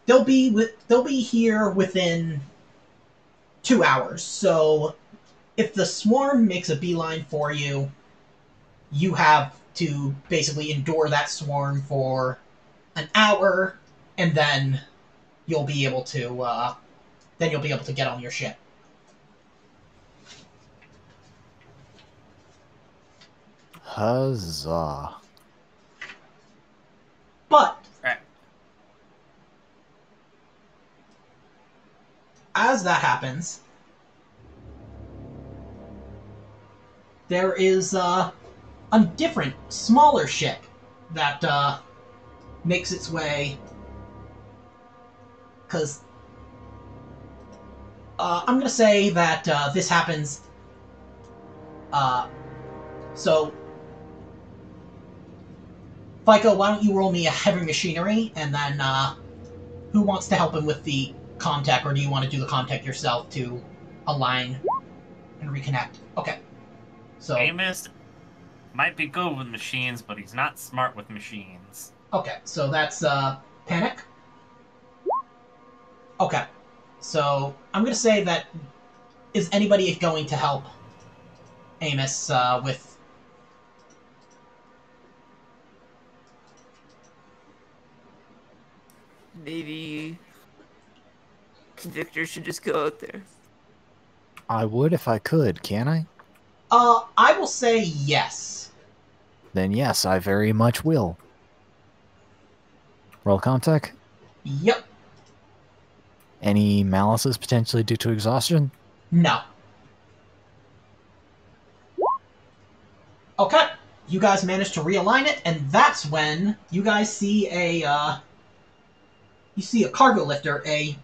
they'll be here within 2 hours. So if the swarm makes a beeline for you, you have to basically endure that swarm for an hour, and then you'll be able to get on your ship. Huzzah. But as that happens, there is a different, smaller ship that makes its way. Because I'm going to say that this happens. So, FICO, why don't you roll me a heavy machinery, and then who wants to help him with the contact, or do you want to do the contact yourself to align and reconnect? Okay. So Amos might be good with machines, but he's not smart with machines. Okay, so that's Panic. Okay, so I'm going to say that is anybody going to help Amos with... Maybe Victor should just go out there. I would if I could, can I? I will say yes. Then yes, I very much will. Roll contact. Yep. Any malices potentially due to exhaustion? No. Okay. You guys managed to realign it, and that's when you guys see a cargo lifter, a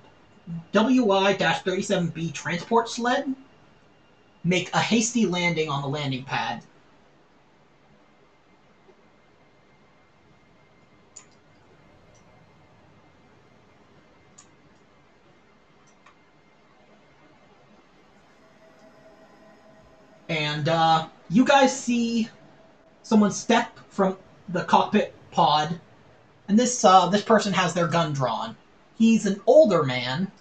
WI-37B transport sled, make a hasty landing on the landing pad. And you guys see someone step from the cockpit pod, and this person has their gun drawn. He's an older man,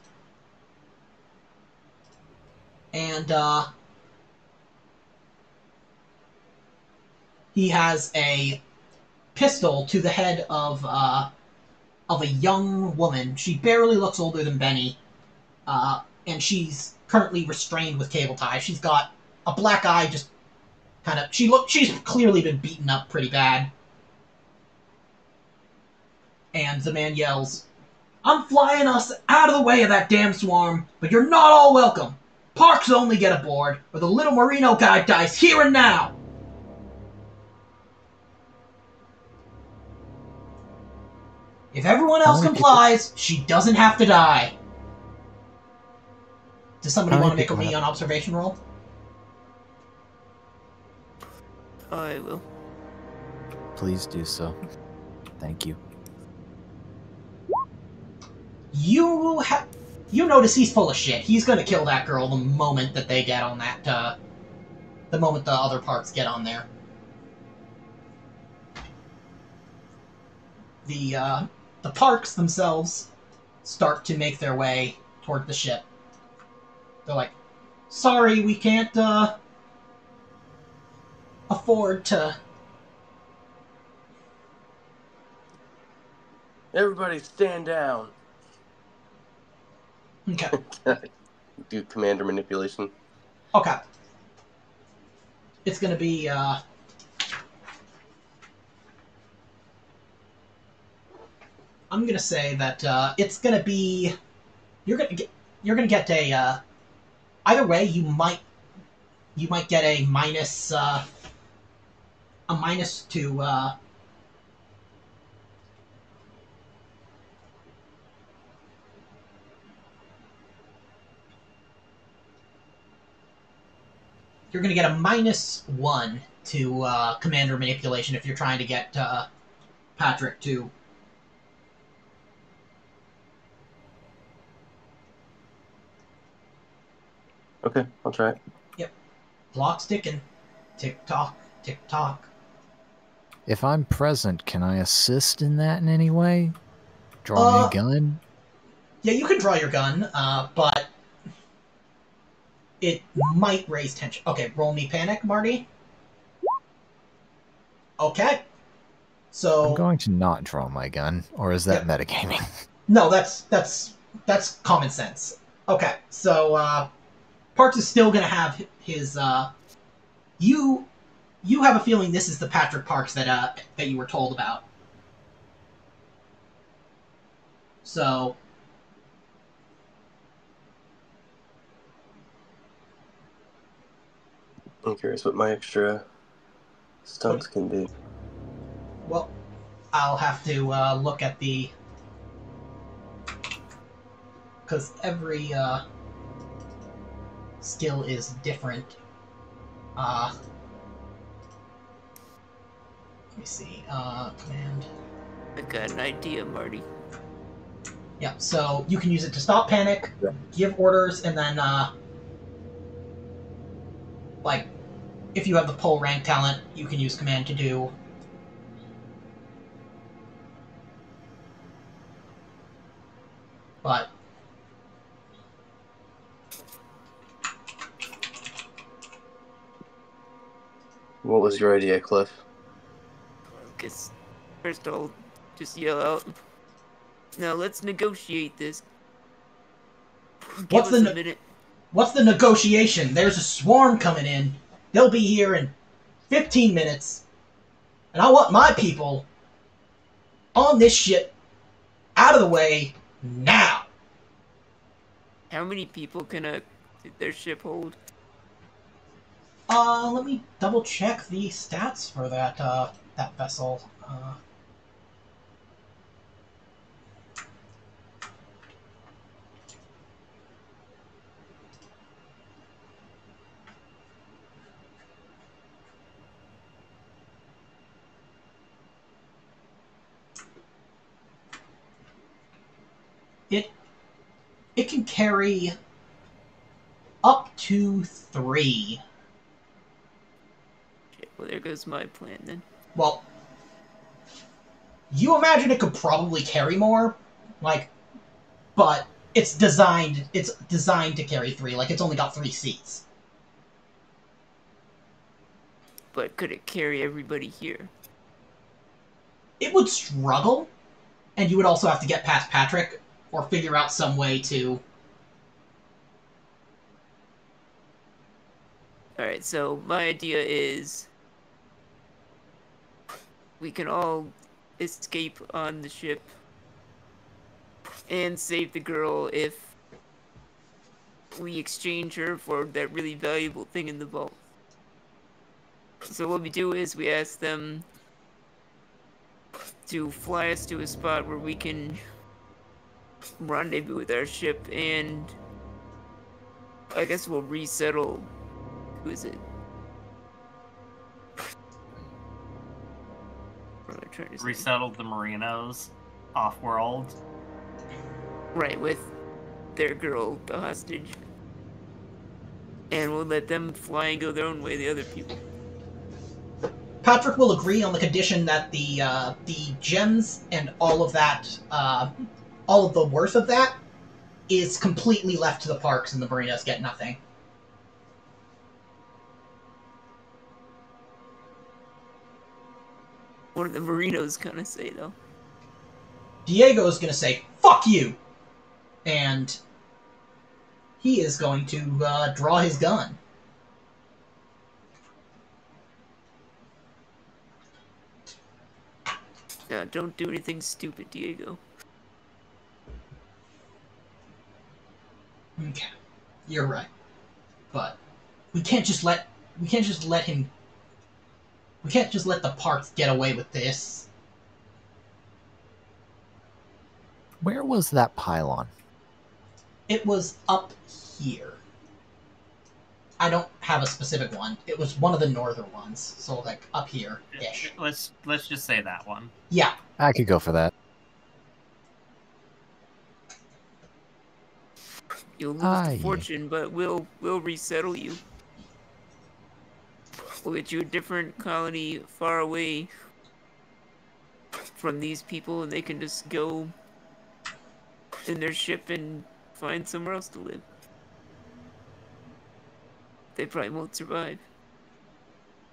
and he has a pistol to the head of a young woman. She barely looks older than Benny, and she's currently restrained with cable ties. She's got a black eye, just kind of. She's clearly been beaten up pretty bad. And the man yells, "I'm flying us out of the way of that damn swarm, but you're not all welcome. Parks only get aboard, or the little Morino guy dies here and now." If everyone else complies, she doesn't have to die. Does somebody want to make a me on observation roll? I will. Please do so. Thank you. You notice he's full of shit. He's gonna kill that girl the moment that they get on that, the moment the other parts get on there. The parks themselves start to make their way toward the ship. They're like, "Sorry, we can't, afford to..." Everybody stand down. Okay. Do commander manipulation. Okay. It's gonna be, I'm gonna say that it's gonna be you're gonna get a either way you might get a minus to you're gonna get a -1 to commander manipulation if you're trying to get Patrick to. Okay, I'll try it. Yep. Clock's ticking. Tick tock, tick tock. If I'm present, can I assist in that in any way? Drawing a gun? Yeah, you can draw your gun, but it might raise tension. Okay, roll me panic, Marty. Okay. So I'm going to not draw my gun, or is that metagaming? No, that's common sense. Okay, so Parks is still gonna have his you have a feeling this is the Patrick Parks that you were told about. So I'm curious what my extra stunts can do. Well, I'll have to look at the... because every skill is different. Let me see. Command. I got an idea, Marty. Yeah, so you can use it to stop panic, give orders, and then, like, if you have the pull rank talent, you can use command to do. But what was your idea, Cliff? Guess first I'll just yell out. Now let's negotiate this. Give us a minute. What's the negotiation? There's a swarm coming in. They'll be here in 15 minutes. And I want my people on this ship Out of the way now. How many people can their ship hold? Let me double check the stats for that vessel. It can carry up to 3. Shit, well, there goes my plan then. Well, you imagine it could probably carry more, like, but it's designed to carry 3. Like, it's only got 3 seats. But could it carry everybody here? It would struggle, and you would also have to get past Patrick or figure out some way to. Alright, so my idea is we can all escape on the ship and save the girl if we exchange her for that really valuable thing in the vault. So what we do is we ask them to fly us to a spot where we can rendezvous with our ship, and I guess we'll resettle. Who is it? What am I trying to say? Resettled the Morinos off-world. Right, with their girl, the hostage. And we'll let them fly and go their own way, the other people. Patrick will agree on the condition that the gems and all of that, all of the worth of that, is completely left to the parks, and the Marinos get nothing. What do the Marinos gonna say, though? Diego's gonna say, "Fuck you!" And he is going to draw his gun. Don't do anything stupid, Diego. Okay, you're right, but we can't just let him. We can't just let the parks get away with this. Where was that pylon? It was up here. I don't have a specific one. It was one of the northern ones, so like up here-ish. Let's just say that one. Yeah. I could go for that. You'll lose the fortune, but we'll resettle you. We'll get you a different colony far away from these people, and they can just go in their ship and find somewhere else to live. They probably won't survive.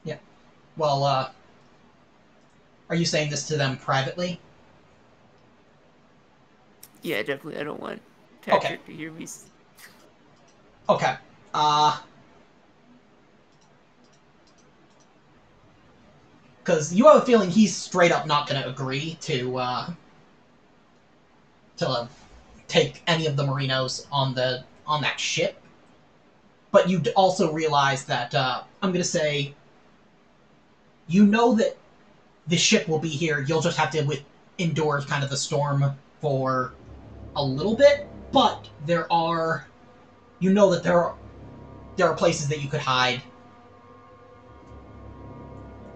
Yeah. Well, are you saying this to them privately? Yeah, definitely. I don't want Patrick to hear me. Okay. Because you have a feeling he's straight up not going to agree to take any of the Marinos on that ship. But you also realize that I'm going to say, you know that the ship will be here. You'll just have to endure kind of the storm for a little bit. But there are places that you could hide,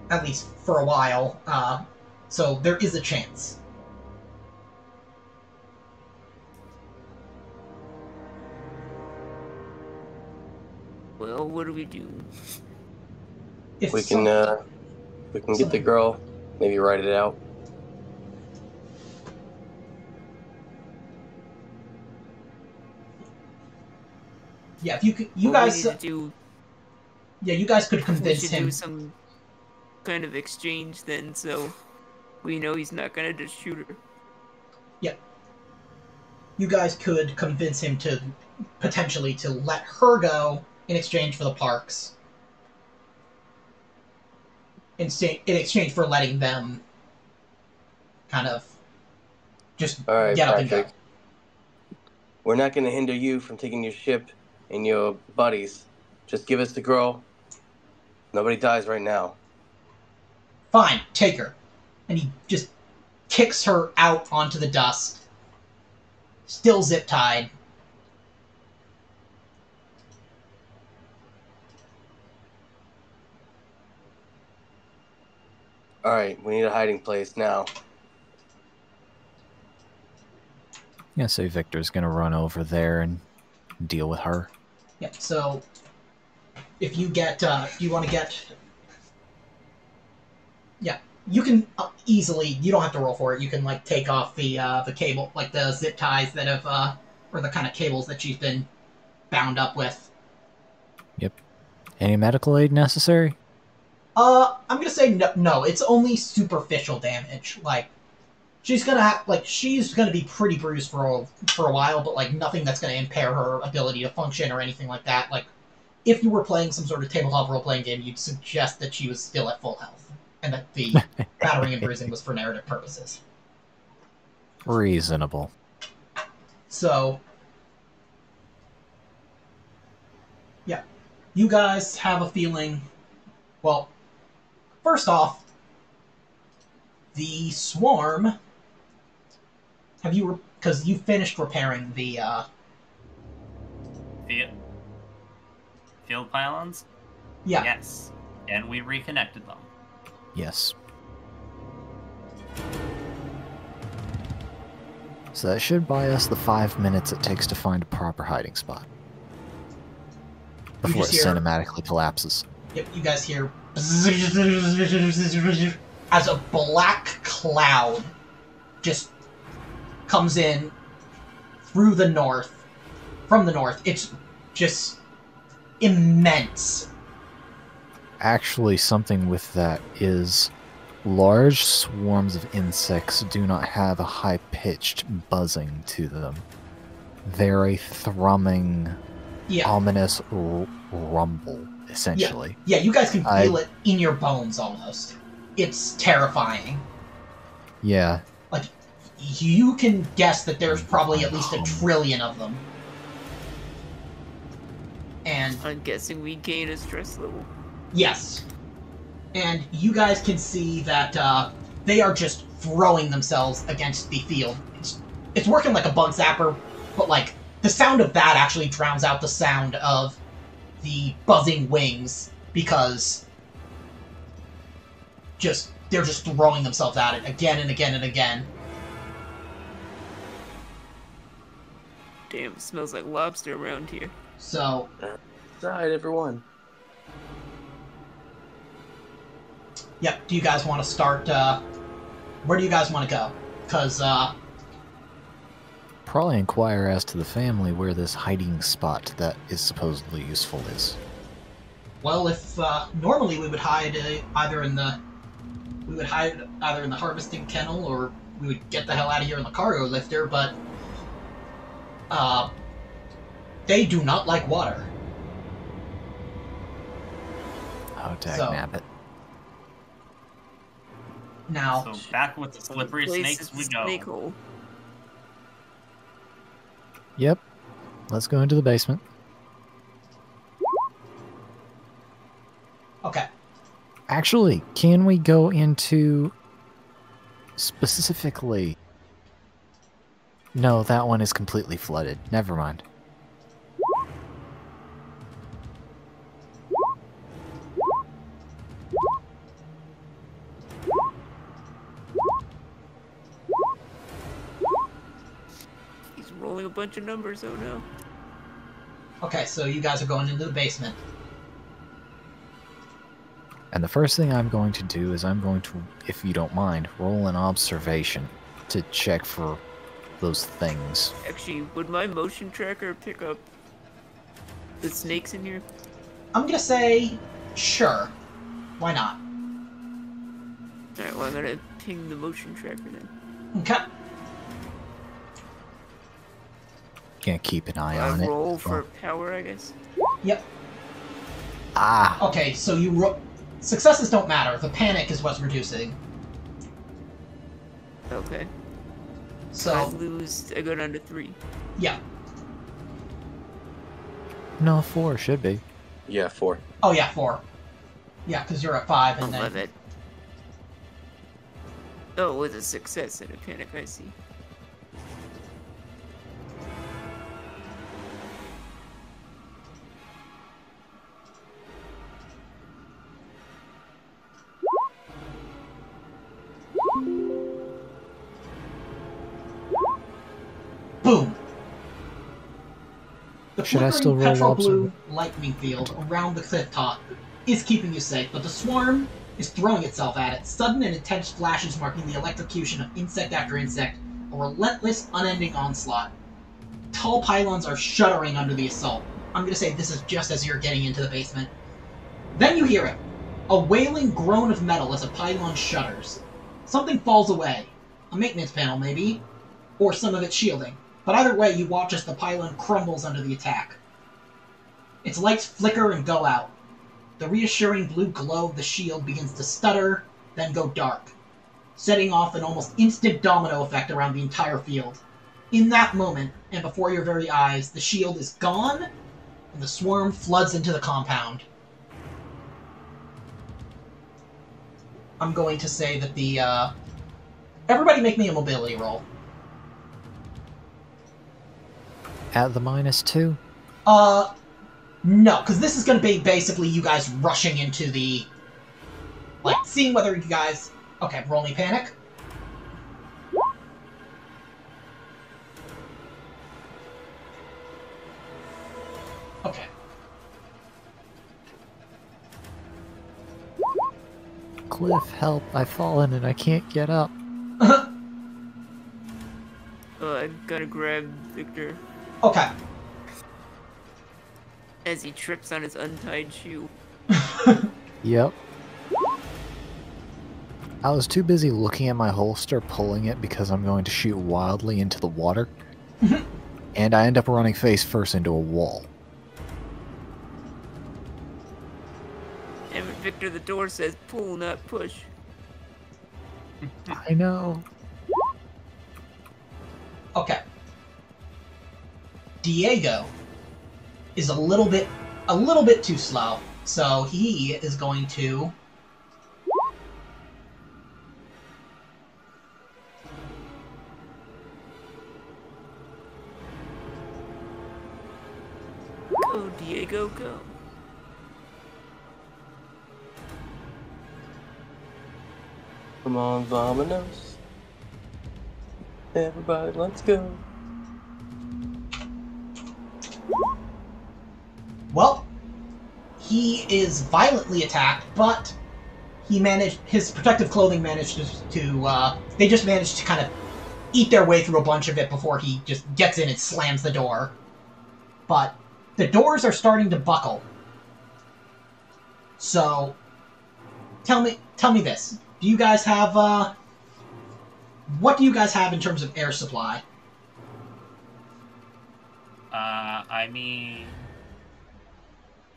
at least for a while. So there is a chance. Well, what do we do? If we can get the girl, maybe write it out. Yeah, if you could, you What guys. we need to do, yeah, you guys could convince we should him. do some kind of exchange then, so we know he's not gonna just shoot her. Yeah. You guys could convince him to potentially to let her go in exchange for the parks. In exchange for letting them kind of Just All right, get up and go. Patrick. We're not going to hinder you from taking your ship and your buddies. Just give us the girl. Nobody dies right now. Fine, take her. And he just kicks her out onto the dust. Still zip-tied. All right, we need a hiding place now. Yeah, so Victor's gonna run over there and deal with her. Yeah, so if you get, you want to get... Yeah, you can easily, you don't have to roll for it, you can, like, take off the cable, like the zip ties that have, or the kind of cables that she's been bound up with. Yep. Any medical aid necessary? I'm gonna say no, it's only superficial damage, like, she's gonna be pretty bruised for a while, but, like, nothing that's gonna impair her ability to function or anything like that. Like, if you were playing some sort of tabletop role-playing game, you'd suggest that she was still at full health, and that the battering and bruising was for narrative purposes. Reasonable. So, yeah. You guys have a feeling... Well, first off, the swarm... Have you... Because you finished repairing the, Field pylons? Yeah. Yes. And we reconnected them. Yes. So that should buy us the 5 minutes it takes to find a proper hiding spot. Before it just hear- cinematically collapses. Yep, you guys hear... As a black cloud just comes in through the north. From the north. It's just immense. Actually, something with that is large swarms of insects do not have a high-pitched buzzing to them. They're a thrumming, ominous rumble, essentially. Yeah, you guys can feel it in your bones almost. It's terrifying. Yeah. Like, you can guess that there's probably at least 1 trillion of them. And I'm guessing we gain a stress level. yes. And you guys can see that they are just throwing themselves against the field. It's working like a bug zapper, but, like, the sound of that actually drowns out the sound of the buzzing wings, because they're just throwing themselves at it again and again and again. Damn, it smells like lobster around here. So... Side, everyone. Yep, do you guys want to start, where do you guys want to go? Because, Probably inquire as to the family where this hiding spot that is supposedly useful is. well, if, normally we would hide either in the harvesting kennel, or we would get the hell out of here in the cargo lifter, but, they do not like water. Oh, So- dagnabbit. Now, So back with the slippery Place snakes is we the go. snake hole. Yep. Let's go into the basement. okay. Actually, can we go into specifically... No, that one is completely flooded. Never mind. He's rolling a bunch of numbers, oh no. Okay, so you guys are going into the basement. And the first thing I'm going to do is I'm going to, if you don't mind, roll an observation to check for those things. Actually, would my motion tracker pick up the snakes in here? I'm gonna say, sure. Why not? Alright, well I'm gonna ping the motion tracker then. Okay. Gonna keep an eye on I it. roll for power, I guess. Yep. Ah! Okay, so successes don't matter. The panic is what's reducing. Okay. So I So, lose. I go down to 3. yeah. No, 4 should be. Yeah, 4. Oh, yeah, 4. Yeah, because you're at 5, and Oh, my then... bad. Oh, it was a success and a panic. I see. Boom! The Should I flickering still roll petrol observe? blue lightning field around the cliff top is keeping you safe, but the swarm is throwing itself at it. Sudden and intense flashes marking the electrocution of insect after insect, a relentless, unending onslaught. Tall pylons are shuddering under the assault. I'm going to say this is just as you're getting into the basement. Then you hear it. A wailing groan of metal as a pylon shudders. Something falls away. A maintenance panel, maybe? Or some of its shielding. But either way, you watch as the pylon crumbles under the attack. Its lights flicker and go out. The reassuring blue glow of the shield begins to stutter, then go dark, setting off an almost instant domino effect around the entire field. In that moment, and before your very eyes, the shield is gone, and the swarm floods into the compound. I'm going to say that the, everybody make me a mobility roll. At the -2? No, because this is going to be basically you guys rushing into the... Like, seeing whether you guys... Okay, roll me panic. Okay. Cliff, help, I've fallen and I can't get up. I gotta grab Victor Okay. as he trips on his untied shoe. Yep. I was too busy looking at my holster, pulling it because I'm going to shoot wildly into the water. And I end up running face first into a wall. And Victor, the door says pull, not push. I know. Okay. Diego is a little bit too slow, so he is going to... Go, Diego, go. Come on, Vominos. Everybody, let's go. Well, he is violently attacked, but he managed... His protective clothing managed to they just managed to kind of eat their way through a bunch of it before he just gets in and slams the door. But the doors are starting to buckle. So, tell me this. Do you guys have, what do you guys have in terms of air supply? I mean,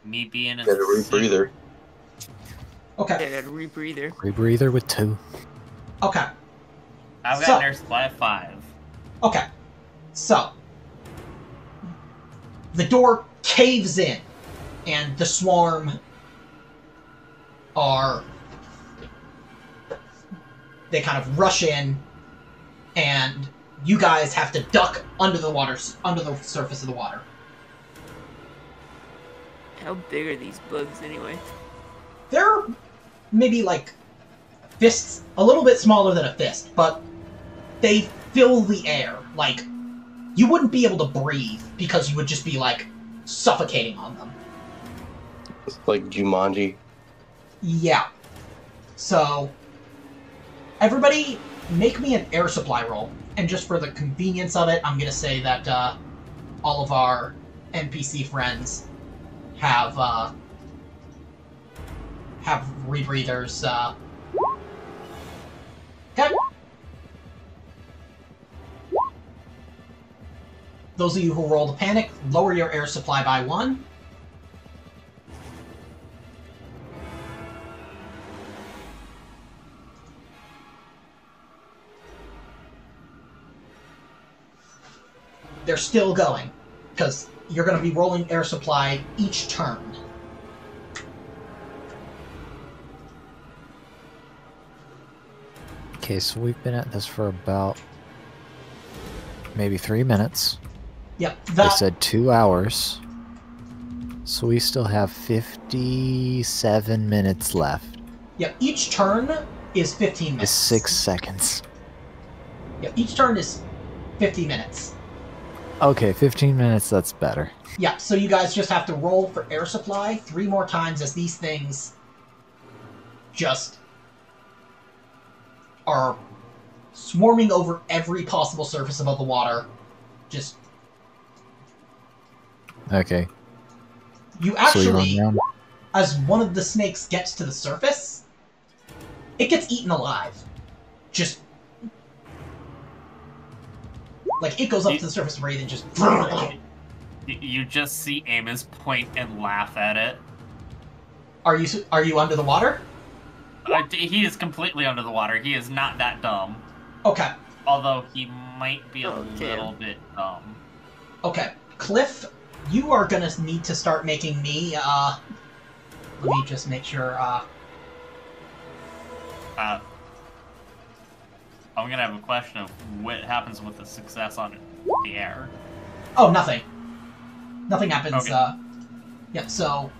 me being a Get a rebreather. Okay. Yeah, that rebreather. Rebreather with 2. Okay. I've got So- an air supply of 5. Okay. So, the door caves in, and the swarm are... They kind of rush in, and you guys have to duck under the surface of the water. How big are these bugs anyway? They're maybe like fists, a little bit smaller than a fist, but they fill the air. Like, you wouldn't be able to breathe because you would just be like suffocating on them. It's like Jumanji. Yeah. So, everybody make me an air supply roll. And just for the convenience of it, I'm going to say that all of our NPC friends have rebreathers. Okay. Those of you who rolled a panic, lower your air supply by 1. they're still going. Because you're going to be rolling air supply each turn. Okay, so we've been at this for about maybe 3 minutes. Yep, They said 2 hours. So we still have 57 minutes left. Yep, each turn is 15 minutes. It's 6 seconds. Yep, each turn is 50 minutes. Okay, 15 minutes, that's better. Yeah, so you guys just have to roll for air supply 3 more times as these things just are swarming over every possible surface above the water. Just... Okay. You actually, so you run down? as one of the snakes gets to the surface, it gets eaten alive. Just... like, it goes up to the surface breathe and just... You just see Amos point and laugh at it. Are you under the water? He is completely under the water. He is not that dumb. Okay. Although he might be a little bit dumb. Okay. Cliff, you are gonna need to start making me, let me just make sure, I'm gonna have a question of what happens with the success on the air. Oh, nothing. Nothing happens, Okay. Yeah, so...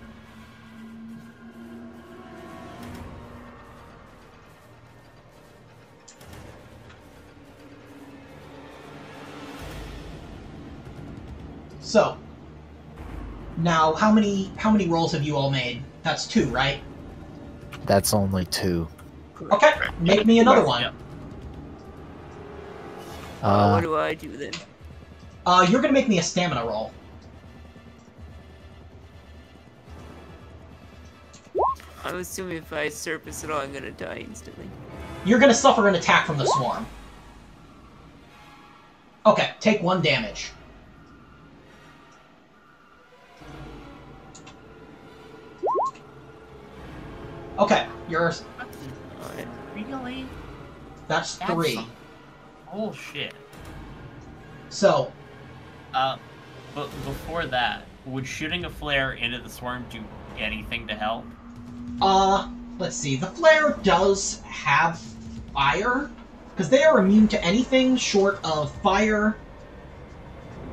So, now how many rolls have you all made? That's 2, right? That's only 2. Okay, make me another one. Yep. What do I do then? You're gonna make me a stamina roll. I'm assuming if I surface at all, I'm gonna die instantly. You're gonna suffer an attack from the swarm. Okay, take 1 damage. Okay, yours. Alright. Really? That's 3. some bullshit. So, But before that, would shooting a flare into the swarm do anything to help? let's see. The flare does have fire, because they are immune to anything short of fire.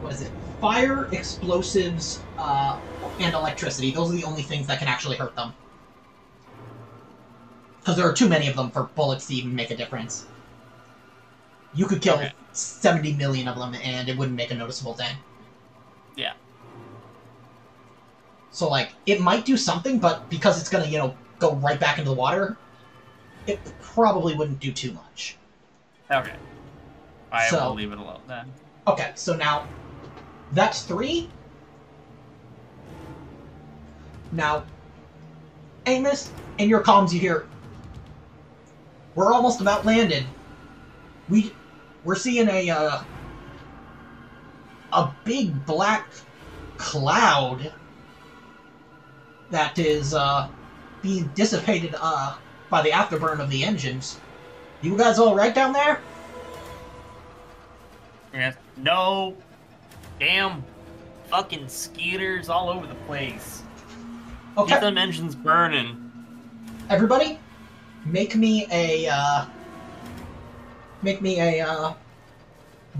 What is it? Fire, explosives, and electricity. Those are the only things that can actually hurt them. Because there are too many of them for bullets to even make a difference. You could kill 70 million of them, and it wouldn't make a noticeable dent. Yeah. So, like, it might do something, but because it's gonna, go right back into the water, it probably wouldn't do too much. Okay. I will leave it alone then. Okay, so now, that's 3. Now, Amos, in your comms you hear, we're almost about landed. We're seeing a big black cloud that is being dissipated by the afterburn of the engines. You guys all right down there? Yes. No. Damn fucking skeeters all over the place. Okay. Keep them engines burning. Everybody, make me a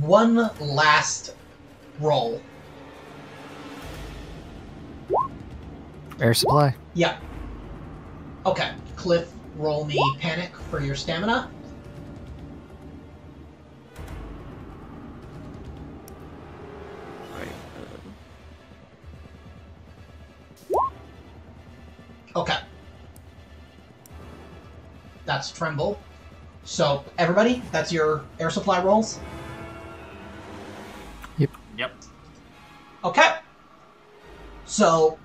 one last roll. Air supply? Yeah. Okay. Cliff, roll me panic for your stamina. Alright. Okay. That's tremble. So, everybody, that's your air supply rolls? Yep. Okay. So,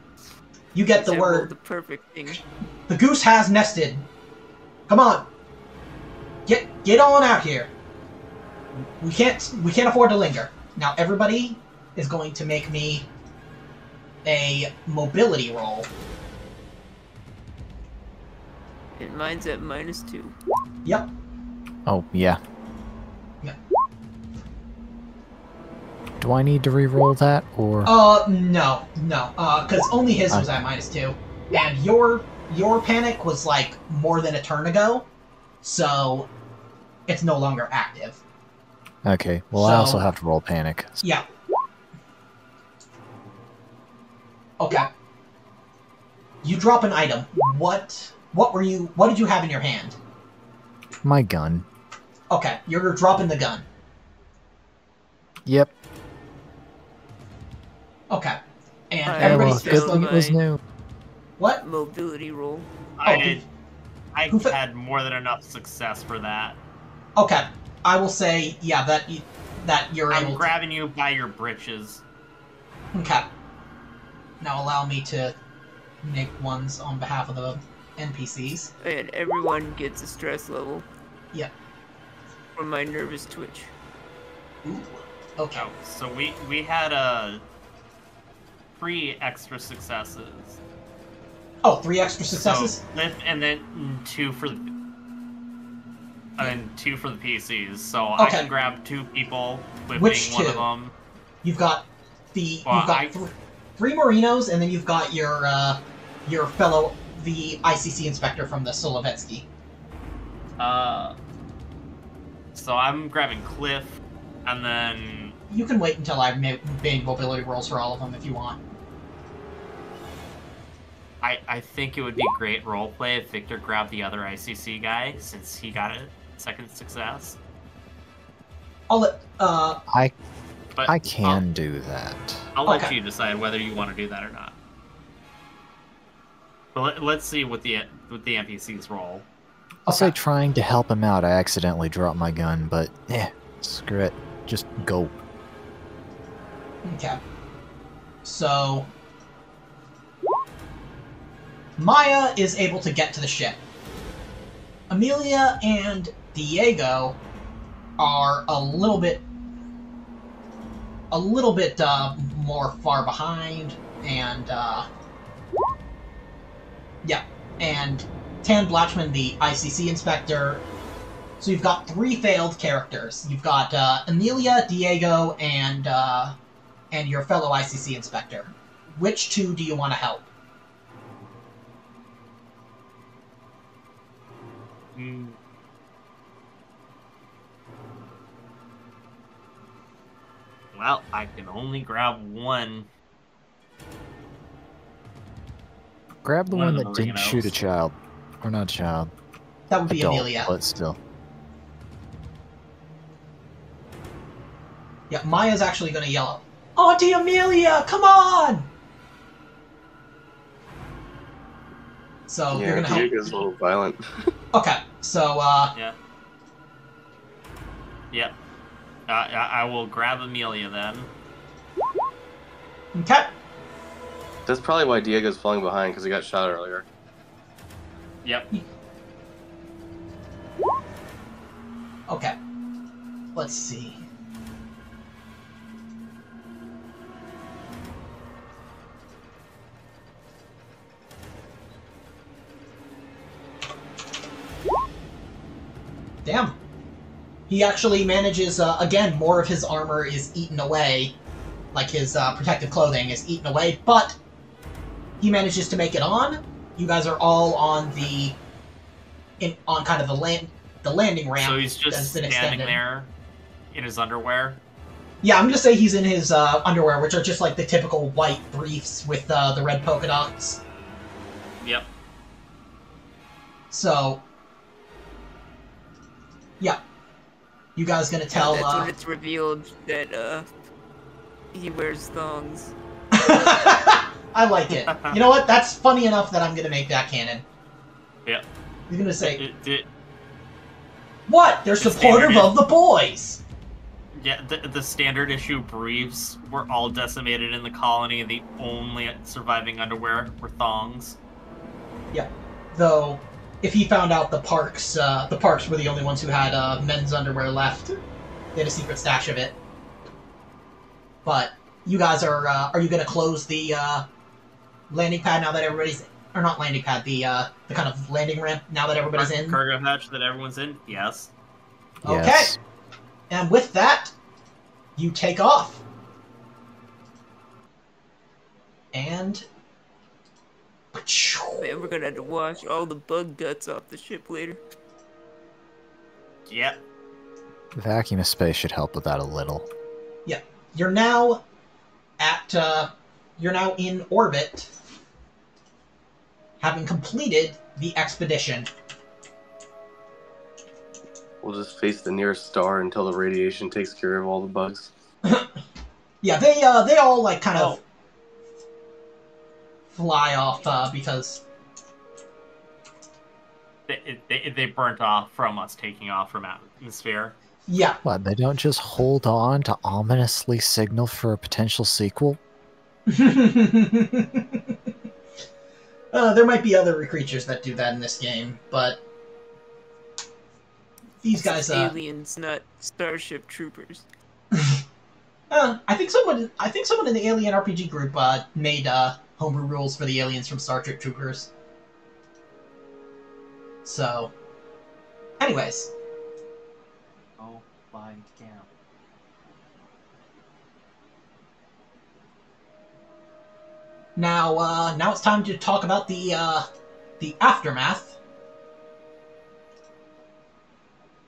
you get the I rolled word, the perfect thing. the goose has nested. Come on. Get on out here. We can't afford to linger. Now, everybody is going to make me a mobility roll. And mine's at -2. Yep. Oh, yeah. Yep. Do I need to re-roll that, or...? No. Because only his was at -2. And your panic was, like, more than a turn ago, so it's no longer active. Okay, well, I also have to roll panic. Yeah. Okay. You drop an item. What did you have in your hand? My gun. Okay, you're dropping the gun. Yep. Okay. And I everybody's good thing it was my- new. What? Mobility roll. I who fa- had more than enough success for that. Okay. I will say, yeah, that you're I'm able grabbing you by your britches. to... Okay. Now allow me to make ones on behalf of the NPCs. And everyone gets a stress level Yep. from my nervous twitch. Ooh. Okay. Oh, so we had 3 extra successes. Oh, 3 extra successes? So, and then 2 for the... And then 2 for the PCs. So I Okay. can grab 2 people with Which being one of 2? them. You've got three Morinos, and then you've got your fellow, the ICC inspector from the Solovetsky. So I'm grabbing Cliff, and then... You can wait until I've made mobility rolls for all of them if you want. I think it would be great roleplay if Victor grabbed the other ICC guy, since he got a second success. I'll let, But I can do that. I'll let Okay. you decide whether you want to do that or not. But let's see what the NPCs roll. I'll say Okay. trying to help him out, I accidentally dropped my gun, but screw it. Just go. Okay. So... Maya is able to get to the ship. Amelia and Diego are a little bit more far behind, and yeah, and Tan Blatchman, the ICC inspector. So you've got 3 failed characters. You've got Amelia, Diego, and your fellow ICC inspector. Which 2 do you want to help? Well, I can only grab one. Grab the One one of that the didn't shoot a Morinos. child. Or not a child. That would be Adult, Amelia. but still. Yeah, Maya's actually going to yell, "Auntie Amelia, come on!" So you're Yeah, going to help. Diego's a little violent. Okay, so Yeah. Yep. I will grab Amelia then. okay. That's probably why Diego's falling behind, because he got shot earlier. Yep. Okay. Let's see. Damn. He actually manages, again, more of his armor is eaten away. Like his protective clothing is eaten away, but he manages to make it on. You guys are all on on kind of the landing ramp. So he's that's just been standing extended. there in his underwear. Yeah, I'm gonna say he's in his underwear, which are just like the typical white briefs with the red polka dots. Yep. So, yeah, you guys gonna tell? That's when it's revealed that he wears thongs. I like it. You know what? That's funny enough that I'm gonna make that canon. Yep. You're gonna say, It, "What? They're It's supportive standard. of the boys." yeah, the standard issue briefs were all decimated in the colony, and the only surviving underwear were thongs. Yeah. Though, if he found out the parks were the only ones who had men's underwear left, they had a secret stash of it. But you guys are you gonna close the landing pad now that everybody's, or not landing pad, the kind of landing ramp now that everybody's in? Cargo hatch that everyone's in? Yes. Okay. Yes. And with that, you take off. and... Man, we're gonna have to wash all the bug guts off the ship later. Yep. Vacuum of space should help with that a little. Yeah. You're now at, you're now in orbit, having completed the expedition. We'll just face the nearest star until the radiation takes care of all the bugs. Yeah, they all, like, kind of fly off, because... They burnt off from us taking off from atmosphere. Yeah. What, they don't just hold on to ominously signal for a potential sequel? There might be other creatures that do that in this game, but these guys, aliens, not Starship Troopers. I think someone in the Alien RPG group made homebrew rules for the aliens from Star Trek Troopers. So, anyways, Oh my god. now it's time to talk about the aftermath,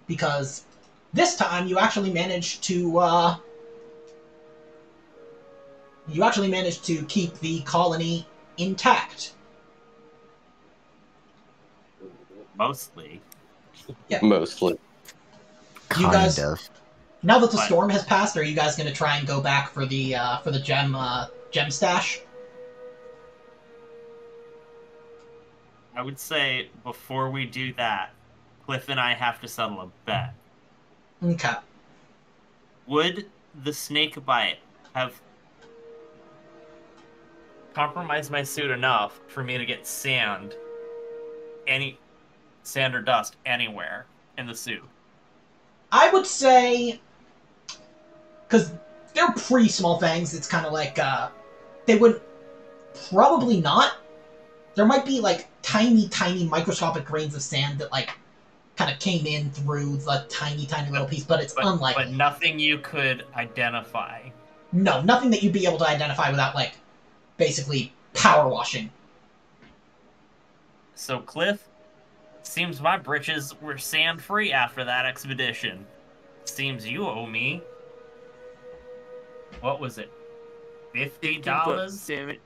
because this time you actually managed to keep the colony intact. Mostly. Yeah. Mostly. You guys, Kind of. now that the storm has passed, are you guys going to try and go back for the gem stash? I would say before we do that, Cliff and I have to settle a bet. Okay. Would the snake bite have compromised my suit enough for me to get sand or dust anywhere in the suit? I would say, because they're pretty small fangs, it's kind of like, they would probably not. There might be, like, tiny, tiny microscopic grains of sand that, like, kind of came in through the tiny, tiny little piece, but it's unlikely. But nothing you could identify. No, nothing that you'd be able to identify without, like, basically power washing. So, Cliff, seems my britches were sand-free after that expedition. Seems you owe me... What was it? $50? Damn it.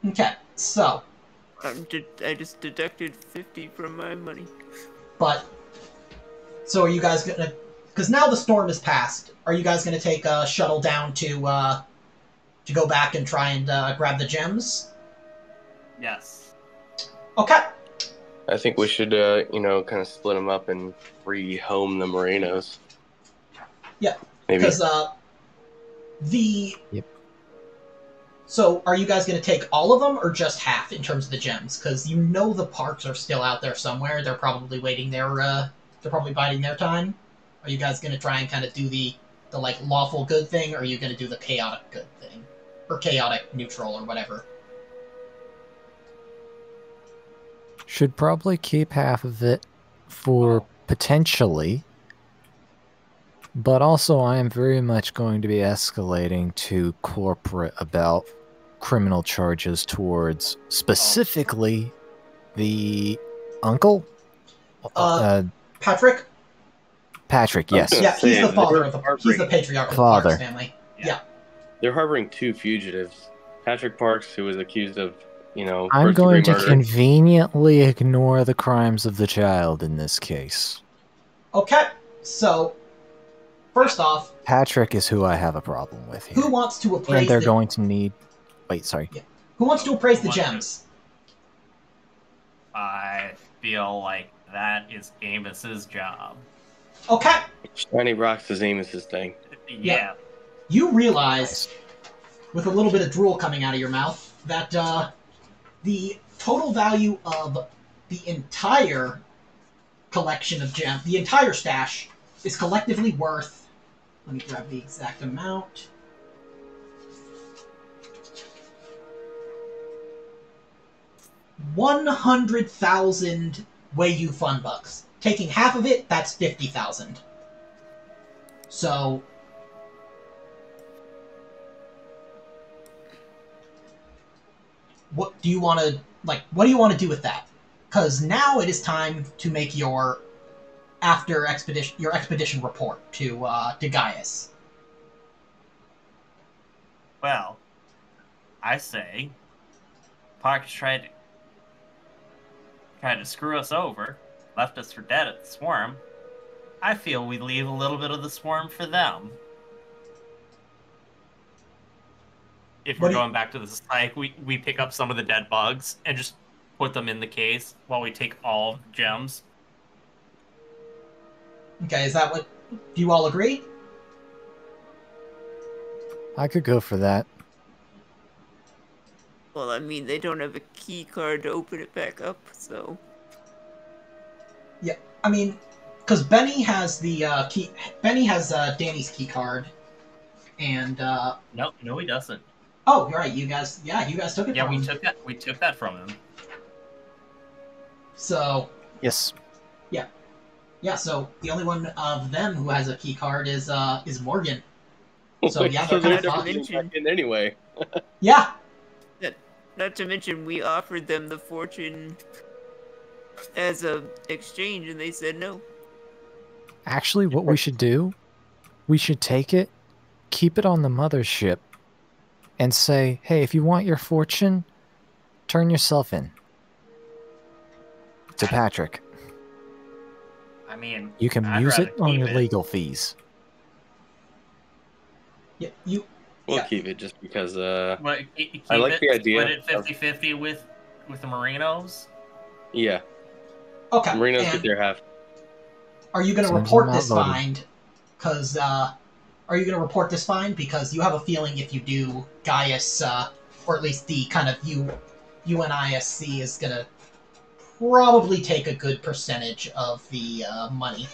Okay, so... I just deducted 50 from my money. But... So are you guys gonna... Because now the storm has passed. Are you guys gonna take a shuttle down to go back and try and grab the gems? Yes. Okay. I think we should, kind of split them up and rehome the Morinos. Yeah. Maybe. Because the... Yep. So are you guys going to take all of them or just half in terms of the gems? Because you know the parks are still out there somewhere. They're probably waiting their... they're probably biding their time. Are you guys going to try and kind of do the like, lawful good thing, or are you going to do the chaotic good thing? Or chaotic neutral, or whatever? Should probably keep half of it for potentially, but also I am very much going to be escalating to corporate about criminal charges towards specifically the uncle? Patrick? Patrick, yes. Yeah, he's the father of he's the patriarch of the Parks family. Yeah. They're harboring two fugitives. Patrick Parks, who was accused of, I'm going to murder. conveniently ignore the crimes of the child in this case. Okay, so, first off... Patrick is who I have a problem with here. Who wants to appraise and they're going to need... Wait, sorry. Yeah. Who wants to appraise the gems? I feel like that is Amos's job. Okay. Shiny Rocks is Amos's thing. Yeah. You realize, with a little bit of drool coming out of your mouth, that the total value of the entire collection of gems, the entire stash, is collectively worth... Let me grab the exact amount. $100,000 Wei Yu Fun Bucks. Taking half of it, that's 50,000. So, what do you want to What do you want to do with that? Because now it is time to make your expedition report to Gaius. Well, I say, Parks tried to screw us over, left us for dead at the swarm. I feel we leave a little bit of the swarm for them. If What we're do you, going back to the society, we pick up some of the dead bugs and just put them in the case while we take all the gems. okay, is that what? Do you all agree? I could go for that. Well, I mean, they don't have a key card to open it back up, so... Yeah, I mean, because Benny has the key. Benny has Danny's key card, and No, he doesn't. oh, you're right. You guys took it Yeah, from we him. took that. We took that from him. So Yes. yeah. So the only one of them who has a key card is Morgan. So yeah, so they're kind they're of never fucked. getting back in anyway. Yeah. Not to mention, we offered them the fortune as a exchange, and they said no. Actually, what we should do, we should take it, keep it on the mothership, and say, hey, if you want your fortune, turn yourself in to Patrick. I mean, You can I'd use rather it on keep your it. legal fees. Yeah. You. We'll Yeah. keep it just because But keep I like it, the idea split it of- 50-50 with the Marinos. yeah, Okay. Marinos And get their half. are you going to Seems report I'm this outvoted. find? Because are you going to report this find? Because you have a feeling if you do, Gaius, or at least the kind of UNISC is going to probably take a good percentage of the money.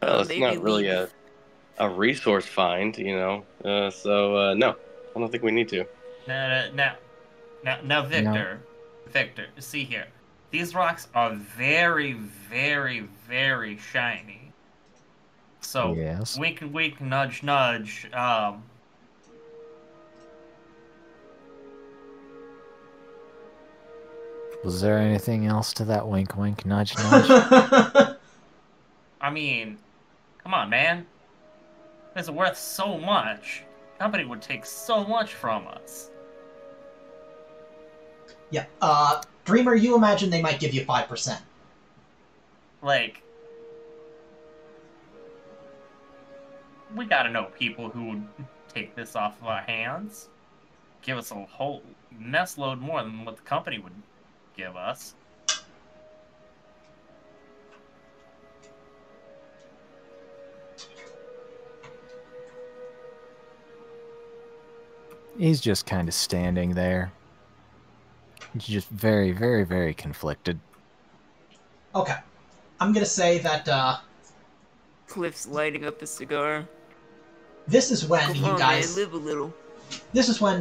Well, it's Maybe not really leave. a resource find, you know. So no, I don't think we need to. Now, Victor, see here. These rocks are very, very, very shiny. So Yes. wink, nudge, nudge. Was there anything else to that wink, wink, nudge, nudge? I mean, come on, man. It's worth so much. Company would take so much from us. Yeah. Dreamer, you imagine they might give you 5%. Like, we gotta know people who would take this off of our hands. Give us a whole mess load more than what the company would give us. He's just kind of standing there. He's just very, very, very conflicted. Okay. I'm going to say that Cliff's lighting up a cigar. this is when Come you on, guys... man, live a little. This is when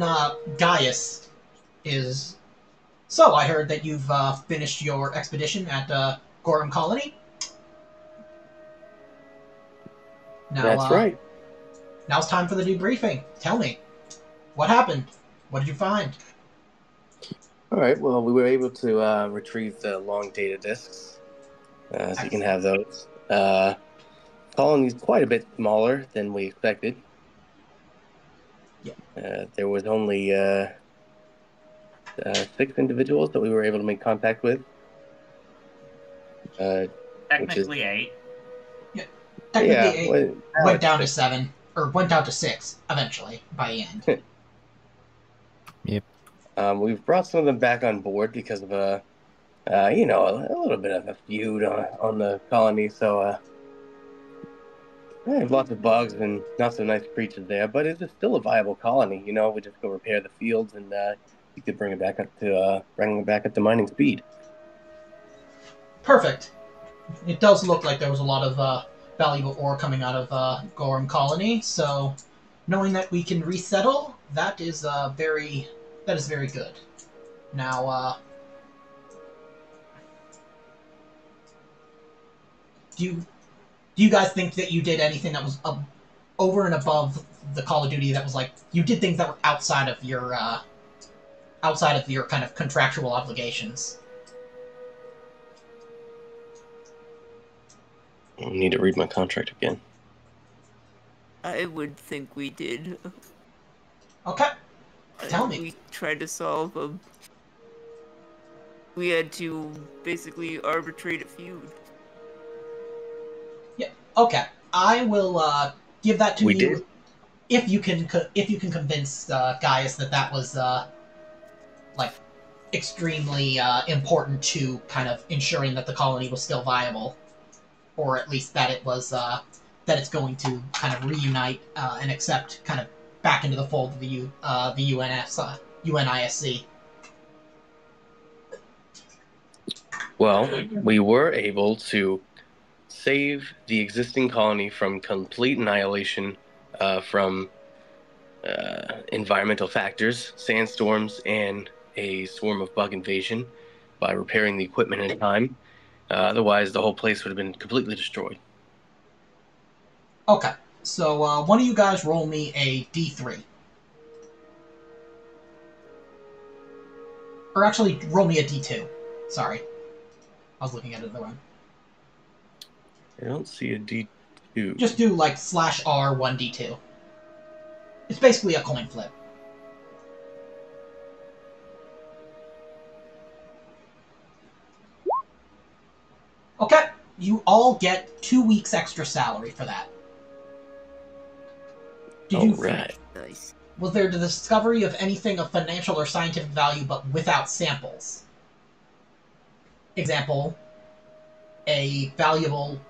Gaius is... So, I heard that you've finished your expedition at Gorham Colony? Now, That's right. Now it's time for the debriefing. Tell me, what happened? What did you find? All right. Well, we were able to retrieve the long data disks, so you can have those. Colony's quite a bit smaller than we expected. Yeah. There was only 6 individuals that we were able to make contact with. Technically 8. Technically, it went down to 7, or went down to 6 eventually by the end. Yep. We've brought some of them back on board because of a little bit of a feud on the colony. So there's lots of bugs and not so nice creatures there, but it's still a viable colony. You know, we just go repair the fields and you could bring it back up to mining speed. Perfect. It does look like there was a lot of valuable ore coming out of Gorham Colony, so knowing that we can resettle, that is very good. Now, do do you guys think that you did anything that was over and above the Call of Duty that was like you did things that were outside of your kind of contractual obligations? I need to read my contract again. I would think we did. Okay, tell me. We tried to solve a. We had to basically arbitrate a feud. Yeah. Okay, I will give that to We you did? if you can convince Gaius that that was like extremely important to kind of ensuring that the colony was still viable, or at least that it was that it's going to kind of reunite and accept kind of back into the fold of the UNISC. Well, we were able to save the existing colony from complete annihilation from environmental factors, sandstorms, and a swarm of bug invasion by repairing the equipment in time. Otherwise, the whole place would have been completely destroyed. Okay, so one of you guys roll me a d3. Or actually, roll me a d2. Sorry. I was looking at it the wrong. I don't see a D2. Just do like /R 1d2. It's basically a coin flip. Okay, you all get 2 weeks extra salary for that. Did you? Right. Nice. Was there the discovery of anything of financial or scientific value but without samples? Example, a valuable,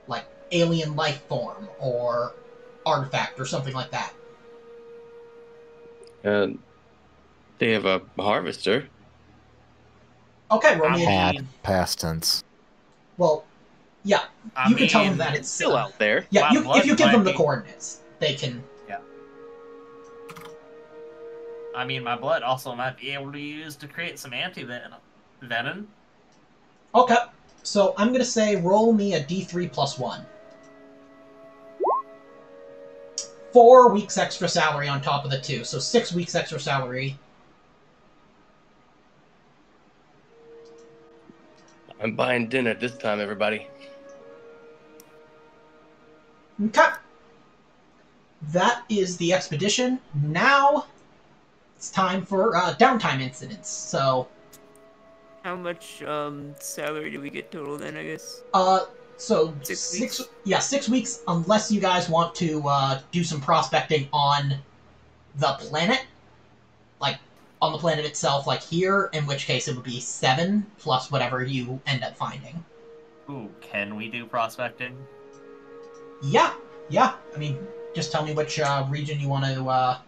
like, alien life form or artifact or something like that. They have a harvester. Okay, roll me a... Had past tense. Well, yeah, you can tell them that it's... still out there. Yeah, if you give them the be... coordinates, they can... Yeah. I mean, my blood also might be able to be used to create some anti-venom. Okay, so I'm going to say roll me a d3 plus 1. 4 weeks extra salary on top of the 2, so 6 weeks extra salary. I'm buying dinner this time, everybody. Okay. That is the expedition. Now it's time for downtime incidents. So, How much salary do we get total then, I guess? so 6 weeks? 6 weeks, unless you guys want to do some prospecting on the planet, like on the planet itself, like here, in which case it would be 7 plus whatever you end up finding. Ooh, can we do prospecting? Yeah. I mean, just tell me which region you want to.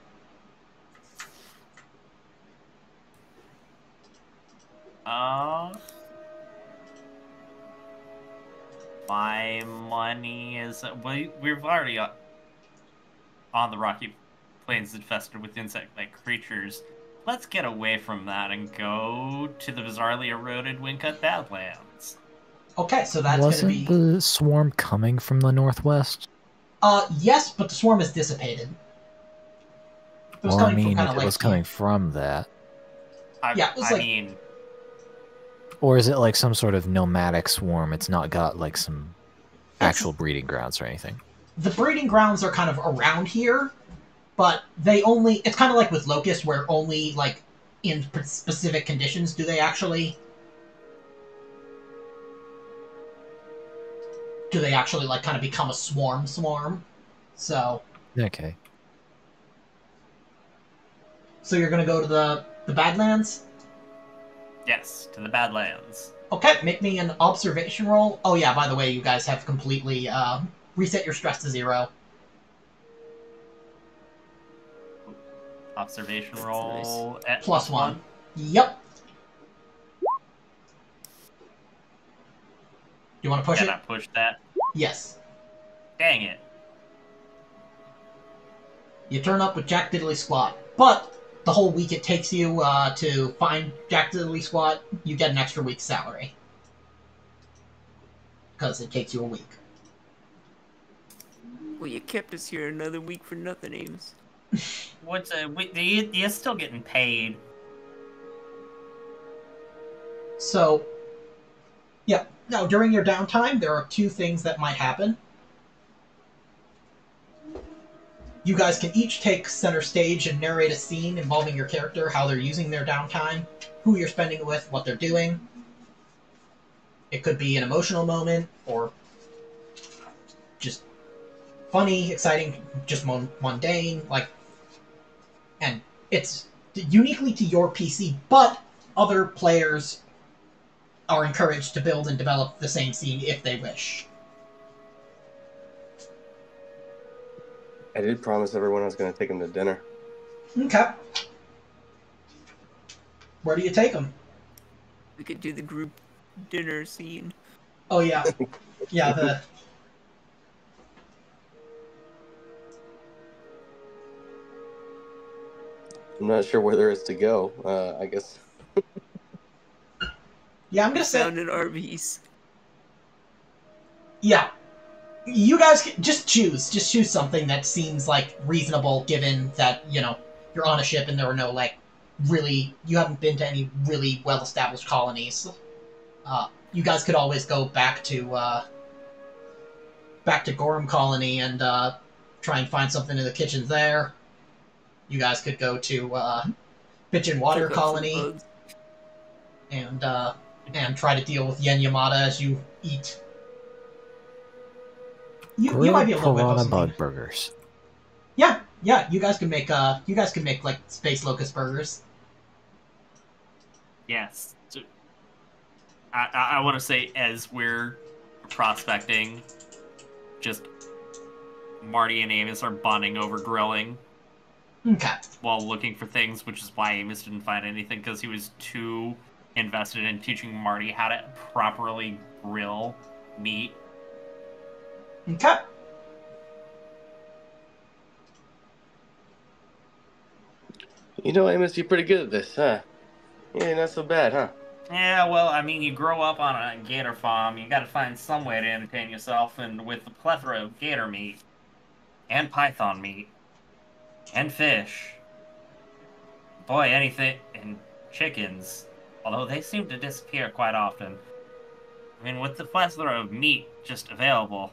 My money is... We've already on the rocky plains infested with insect-like creatures. Let's get away from that and go to the bizarrely eroded Windcut Badlands. Okay, so that's going to be... Wasn't the swarm coming from the northwest? Yes, but the swarm is dissipated. It was Well, I coming from mean, kind if of it like was coming from that. Yeah, it was I like- mean... Or is it like some sort of nomadic swarm? It's not got like some It's- actual breeding grounds or anything. the breeding grounds are kind of around here, but they only... It's kind of like with locusts, where only, like, in specific conditions do they actually... like, kind of become a swarm. So... Okay. So you're going to go to the Badlands? Yes, to the Badlands. Okay, make me an observation roll. Oh yeah, by the way, you guys have completely reset your stress to 0. Observation roll at Plus 1. Yep. Do you want to push Can it? I push that? Yes. Dang it. You turn up with Jack Diddley Squat, but the whole week it takes you to find Jack Diddley Squat, you get an extra week's salary. Because it takes you a week. Well, you kept us here another week for nothing, Ames. You're still getting paid. So, yeah. Now, during your downtime, there are two things that might happen. You guys can each take center stage and narrate a scene involving your character, how they're using their downtime, who you're spending it with, what they're doing. It could be an emotional moment, or just funny, exciting, just mundane, and it's uniquely to your PC, but other players are encouraged to build and develop the same scene if they wish. I did promise everyone I was going to take them to dinner. Okay. Where do you take them? We could do the group dinner scene. Oh, yeah. Yeah, I'm not sure where there is to go. I guess. Yeah, I'm going to say... Found an Arby's. Yeah. You guys can just choose. Just choose something that seems, reasonable, given that, you're on a ship and there were no, you haven't been to any really well-established colonies. You guys could always go back to Gorham Colony and try and find something in the kitchen there. You guys could go to Pitch and Water Colony and try to deal with Yen Yamada as you eat. You might be able to whip up something. Bug burgers. Yeah. You guys can make space locust burgers. Yes. So, I want to say, as we're prospecting, just Marty and Amos are bonding over grilling. Okay. While looking for things, which is why Amos didn't find anything, because he was too invested in teaching Marty how to properly grill meat. Okay. Amos, you're pretty good at this, huh? Yeah, not so bad, huh? Yeah, well, I mean, you grow up on a gator farm, you gotta find some way to entertain yourself, and with the plethora of gator meat, and python meat, and fish, boy, anything, and chickens, although they seem to disappear quite often. I mean, with the plethora of meat just available,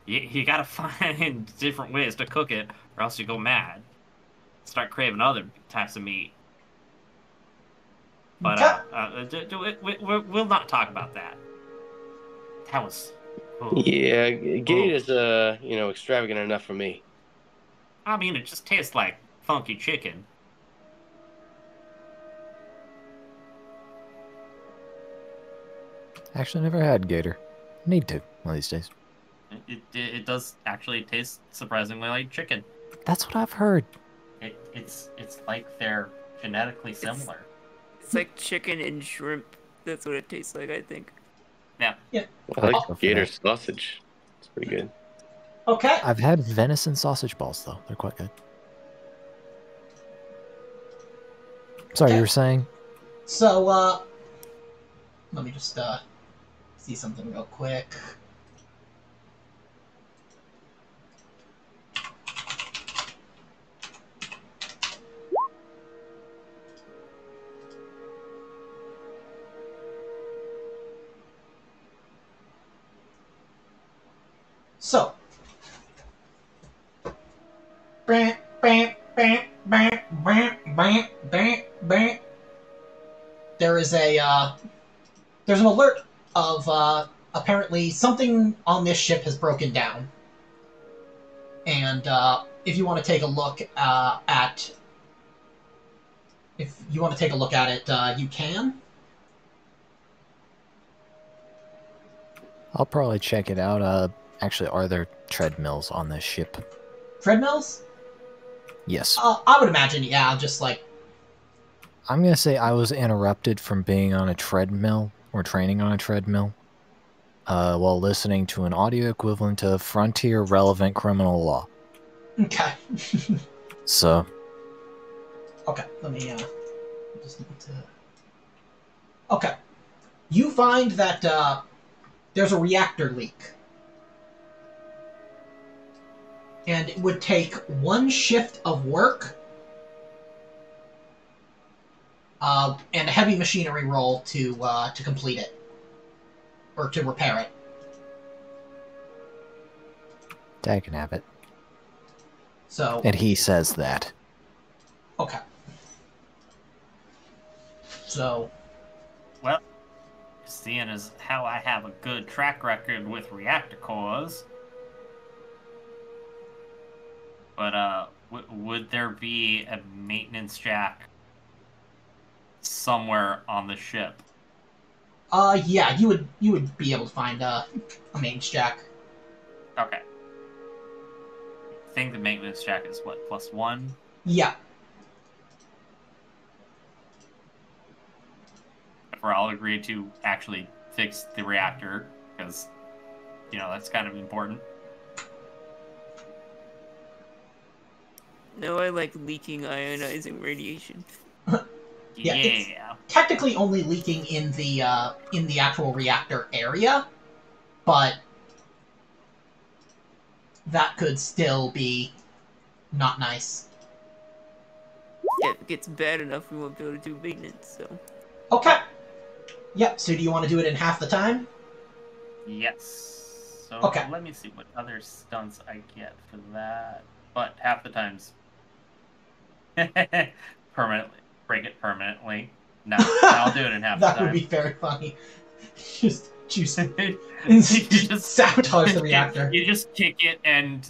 you gotta find different ways to cook it, or else you go mad. Start craving other types of meat. But we'll not talk about that. That was... Oh. Yeah, Gate is, extravagant enough for me. I mean, it just tastes like funky chicken. Actually, never had gator. Need to one of these days. It does actually taste surprisingly like chicken. That's what I've heard. It's like they're genetically similar. It's like chicken and shrimp. That's what it tastes like, I think. Yeah. I like gator sausage. It's pretty good. Okay. I've had venison sausage balls, though. They're quite good. Sorry, you were saying? So, let me just, see something real quick. So, there is there's an alert of apparently something on this ship has broken down, and if you want to take a look at it, you can. I'll probably check it out. Actually, are there treadmills on this ship? Treadmills? Yes. I would imagine, yeah, just I'm going to say I was interrupted from being on a treadmill, or training on a treadmill, while listening to an audio equivalent of Frontier Relevant Criminal Law. Okay. So. Okay, let me, just need to... Okay. You find that, there's a reactor leak. and it would take 1 shift of work and a heavy machinery roll to complete it or to repair it. Dad can have it. So And he says that. okay. So Well, seeing as how I have a good track record with reactor cores, but would there be a maintenance jack somewhere on the ship? yeah, you would be able to find a maintenance jack. Okay. I think the maintenance jack is what, +1? Yeah. If we're all agreed to actually fix the reactor, because, that's kind of important. No, I like leaking ionizing radiation. Yeah, it's Yeah. technically only leaking in the actual reactor area, but that could still be not nice. Yeah, if it gets bad enough, we won't be able to do maintenance, so... Okay. Yep, so do you want to do it in half the time? Yes. So Okay. let me see what other stunts I get for that. But half the times. Permanently. Break it permanently. No, I'll do it in half the That time. would be very funny. Just You just sabotage the reactor. You just kick it and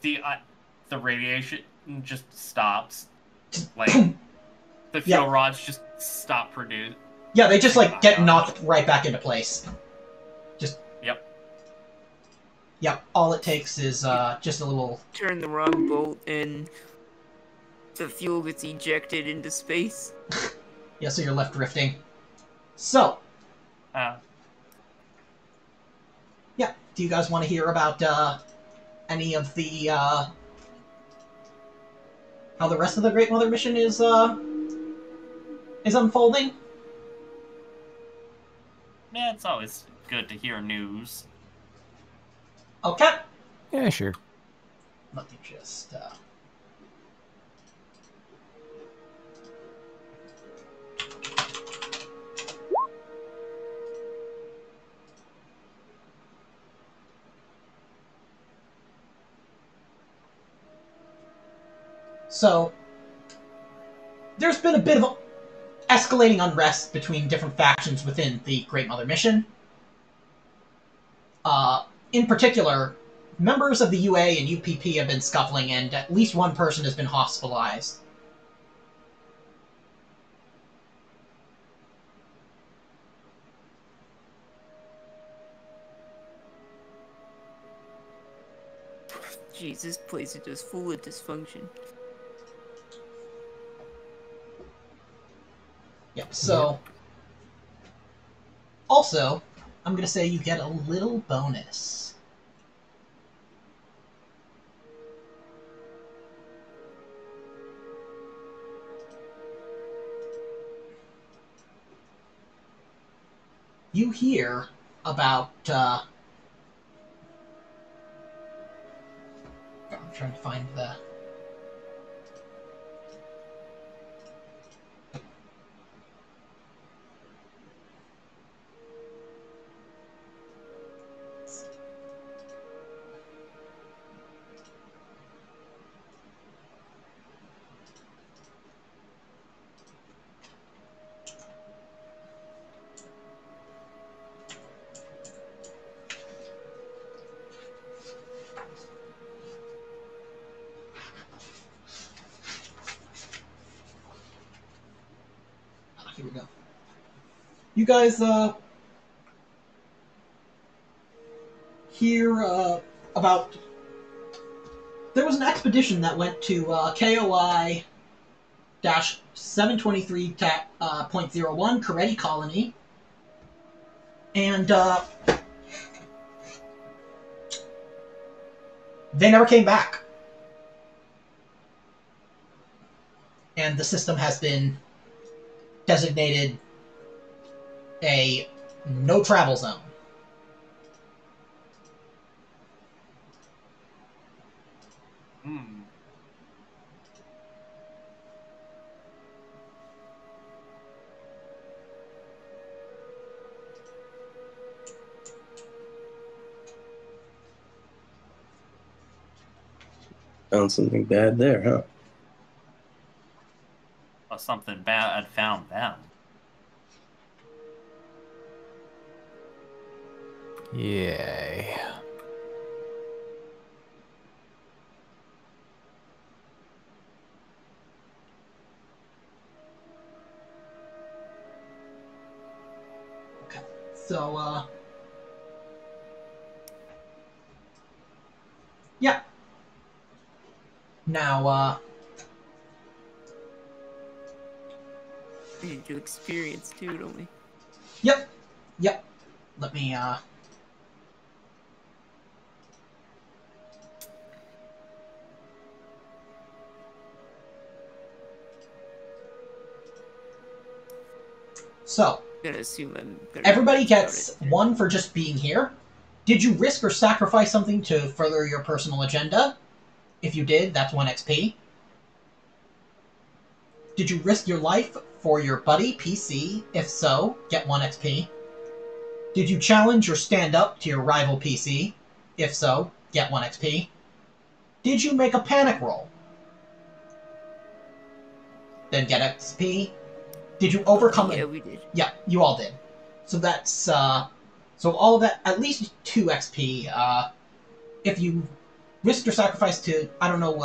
the radiation just stops. Like the fuel rods just stop producing. Yeah, they just like get knocked right back into place. Just Yep. All it takes is just a little. Turn the wrong bolt and the fuel gets ejected into space. Yeah, so you're left drifting. So. Yeah. Do you guys want to hear about any of the how the rest of the Great Mother mission is unfolding? Yeah, it's always good to hear news. Okay. Yeah, sure. Let me just. So, there's been a bit of escalating unrest between different factions within the Great Mother mission. In particular, members of the UA and UPP have been scuffling, and at least one person has been hospitalized. Jeez, this place is just full of dysfunction. Yep, so... Also, I'm going to say you get a little bonus. You hear about, I'm trying to find the... Here we go. You guys, hear, about... There was an expedition that went to, KOI-723.01, Coretti Colony, and, they never came back. And the system has been designated a no-travel zone. Found something bad there, huh? Or something bad had found them. Yay. Okay. So, yeah. Now, We need to experience too, don't we? yep. Yep. Let me, So, I'm gonna assume I'm gonna everybody max out gets at 10. 1 for just being here. Did you risk or sacrifice something to further your personal agenda? If you did, that's 1 XP. Did you risk your life for your buddy, PC? If so, get 1 XP. Did you challenge or stand up to your rival, PC? If so, get 1 XP. Did you make a panic roll? Then get XP. Did you overcome Yeah, a... we did. Yeah, you all did. So that's, so all of that, at least 2 XP. If you risked or sacrificed to, I don't know,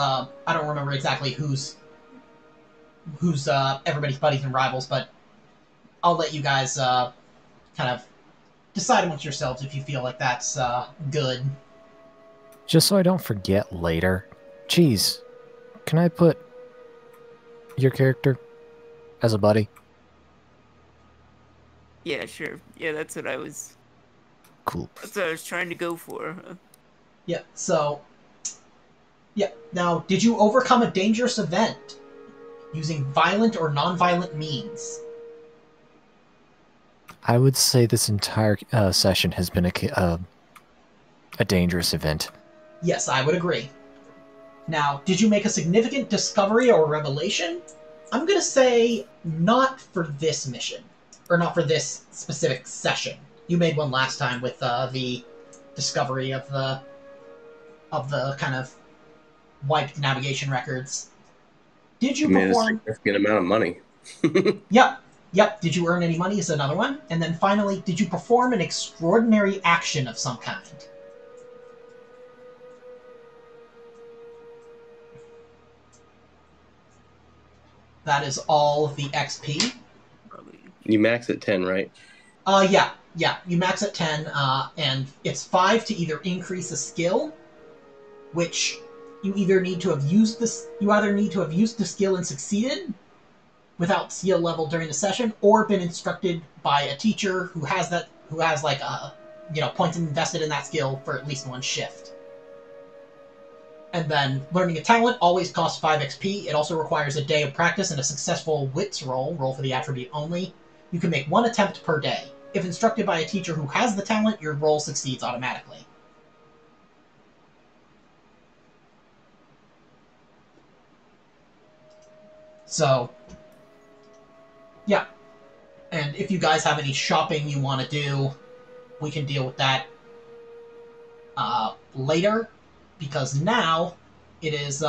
I don't remember exactly who's everybody's buddies and rivals, but I'll let you guys, kind of decide amongst yourselves if you feel like that's, good. Just so I don't forget later. Geez, can I put your character as a buddy? Yeah, sure. Yeah, that's what I was. Cool. That's what I was trying to go for. Yeah, so... Yeah, now, did you overcome a dangerous event using violent or non-violent means? I would say this entire session has been a dangerous event. Yes, I would agree. Now, did you make a significant discovery or revelation? I'm gonna say not for this mission, or not for this specific session. You made one last time with the discovery of the kind of wiped navigation records. Did you You made a perform? significant amount of money. Yep, yep. Did you earn any money? Is another one. And then finally, did you perform an extraordinary action of some kind? That is all of the XP. Probably. You max at 10, right? Yeah. You max at 10, and it's 5 to either increase a skill, which you either need to have used this. You either need to have used the skill and succeeded without skill level during the session, or been instructed by a teacher who has like points invested in that skill for at least 1 shift. And then learning a talent always costs 5 XP. It also requires a day of practice and a successful wits roll for the attribute only. You can make 1 attempt per day. If instructed by a teacher who has the talent, your roll succeeds automatically. So, yeah. And if you guys have any shopping you want to do, we can deal with that later. Because now, it is,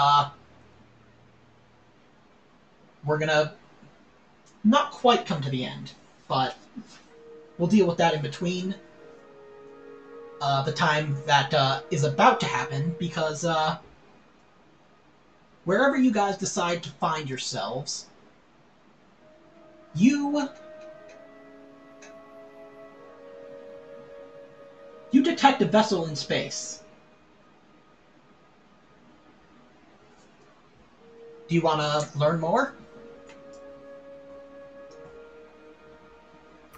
we're gonna not quite come to the end, but we'll deal with that in between the time that is about to happen, because wherever you guys decide to find yourselves, you detect a vessel in space. Do you want to learn more?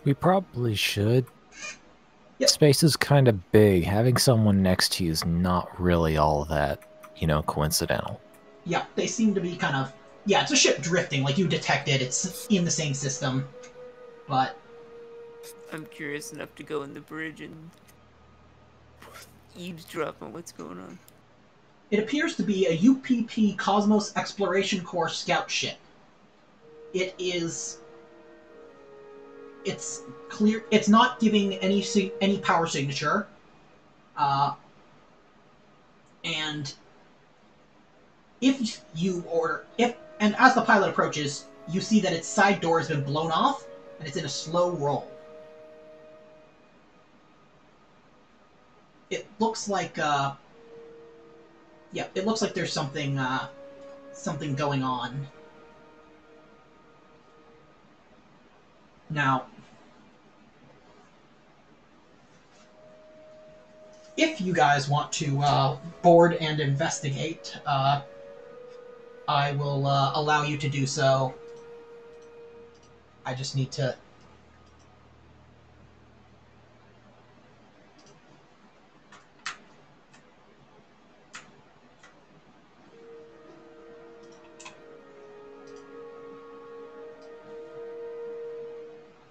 We probably should. Yep. Space is kind of big. Having someone next to you is not really all that, coincidental. Yeah, they seem to be kind of... Yeah, it's a ship drifting. Like, you detect it. It's in the same system. But... I'm curious enough to go in the bridge and eavesdrop on what's going on. It appears to be a UPP Cosmos Exploration Corps scout ship. It is... It's clear... It's not giving any power signature. And and as the pilot approaches, you see that its side door has been blown off, and it's in a slow roll. It looks like, it looks like there's something going on. Now, if you guys want to board and investigate, I will allow you to do so. I just need to...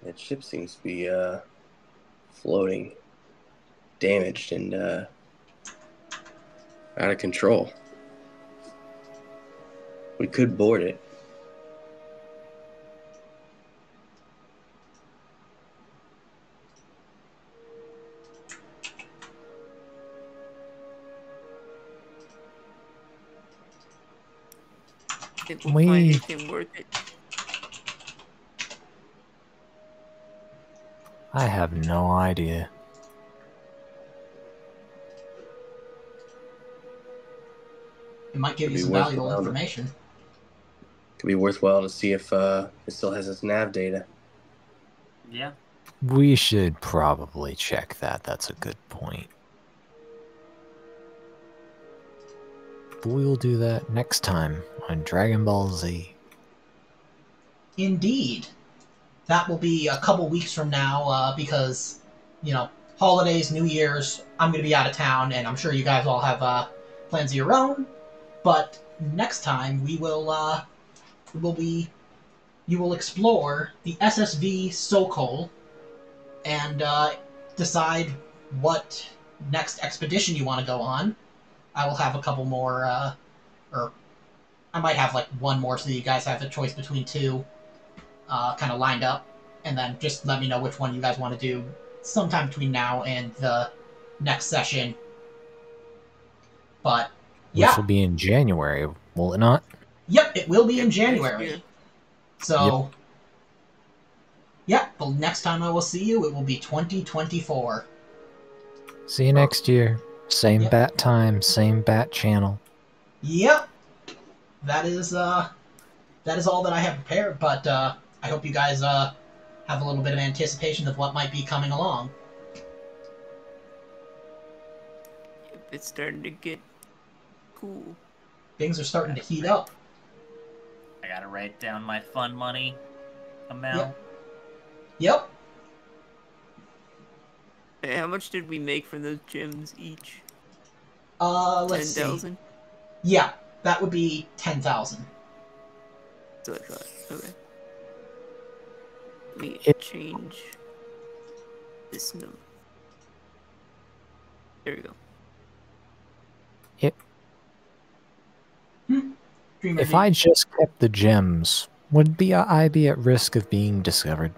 That ship seems to be floating, damaged, and out of control. We could board it. Think we'll find anything worth it. I have no idea. It might give you some valuable information. Could be worthwhile to see if it still has its nav data. Yeah. We should probably check that. That's a good point. We'll do that next time on Dragon Ball Z. Indeed. That will be a couple weeks from now, because, holidays, New Year's, I'm going to be out of town, and I'm sure you guys all have plans of your own. But next time, you will explore the SSV Sokol and decide what next expedition you want to go on. I will have a couple more, or I might have like one more so that you guys have a choice between two. Kind of lined up, and then just let me know which one you guys want to do sometime between now and the next session. But yeah, Which will be in January, will it not? Yep, it will be in January. So, the next time I will see you, it will be 2024. See you next year. Same bat time, same bat channel. Yep, that is all that I have prepared. But I hope you guys have a little bit of anticipation of what might be coming along. It's starting to get cool. Things are starting to heat up. I gotta write down my fun money amount. Yep. Hey, how much did we make from those gems each? Let's see. 10,000? Yeah, that would be 10,000. So I thought. Okay. Let me change this number. There we go. If I just kept the gems, would I be at risk of being discovered?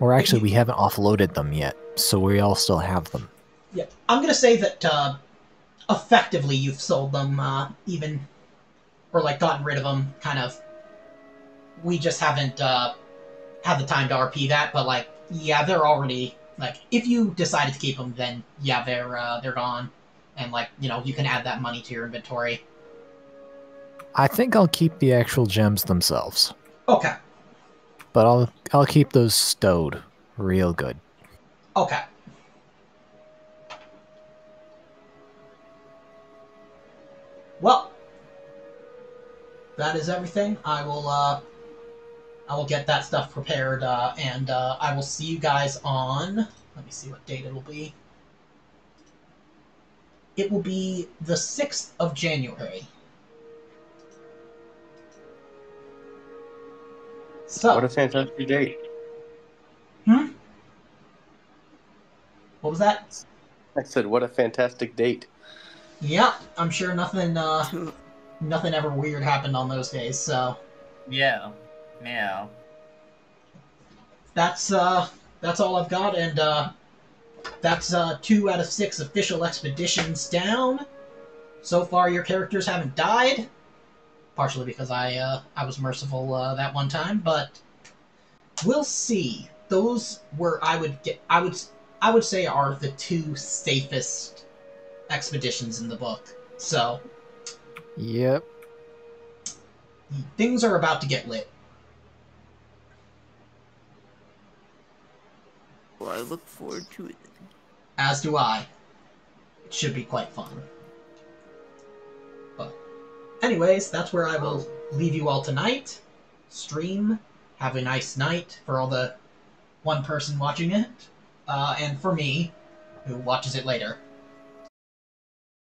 Or actually, we haven't offloaded them yet, so we all still have them. Yeah, I'm going to say that effectively you've sold them, or like gotten rid of them, kind of. We just haven't had the time to RP that, but like, yeah, they're already, like, if you decided to keep them, then yeah, they're gone. And like, you can add that money to your inventory. I think I'll keep the actual gems themselves. Okay. But I'll keep those stowed real good. Okay. Well, that is everything. I will get that stuff prepared, and I will see you guys on... Let me see what date it will be. It will be the 6th of January. So, What a fantastic date. What was that? I said, what a fantastic date. Yeah, I'm sure nothing ever weird happened on those days, so... Yeah. That's all I've got, and that's 2 out of 6 official expeditions down. So far, your characters haven't died, partially because I was merciful that one time, but we'll see. Those were I would say are the two safest expeditions in the book. So Yep. things are about to get lit. Well, I look forward to it then. As do I. It should be quite fun. But anyways, that's where I will leave you all tonight. Stream. Have a nice night for all the one person watching it. And for me, who watches it later.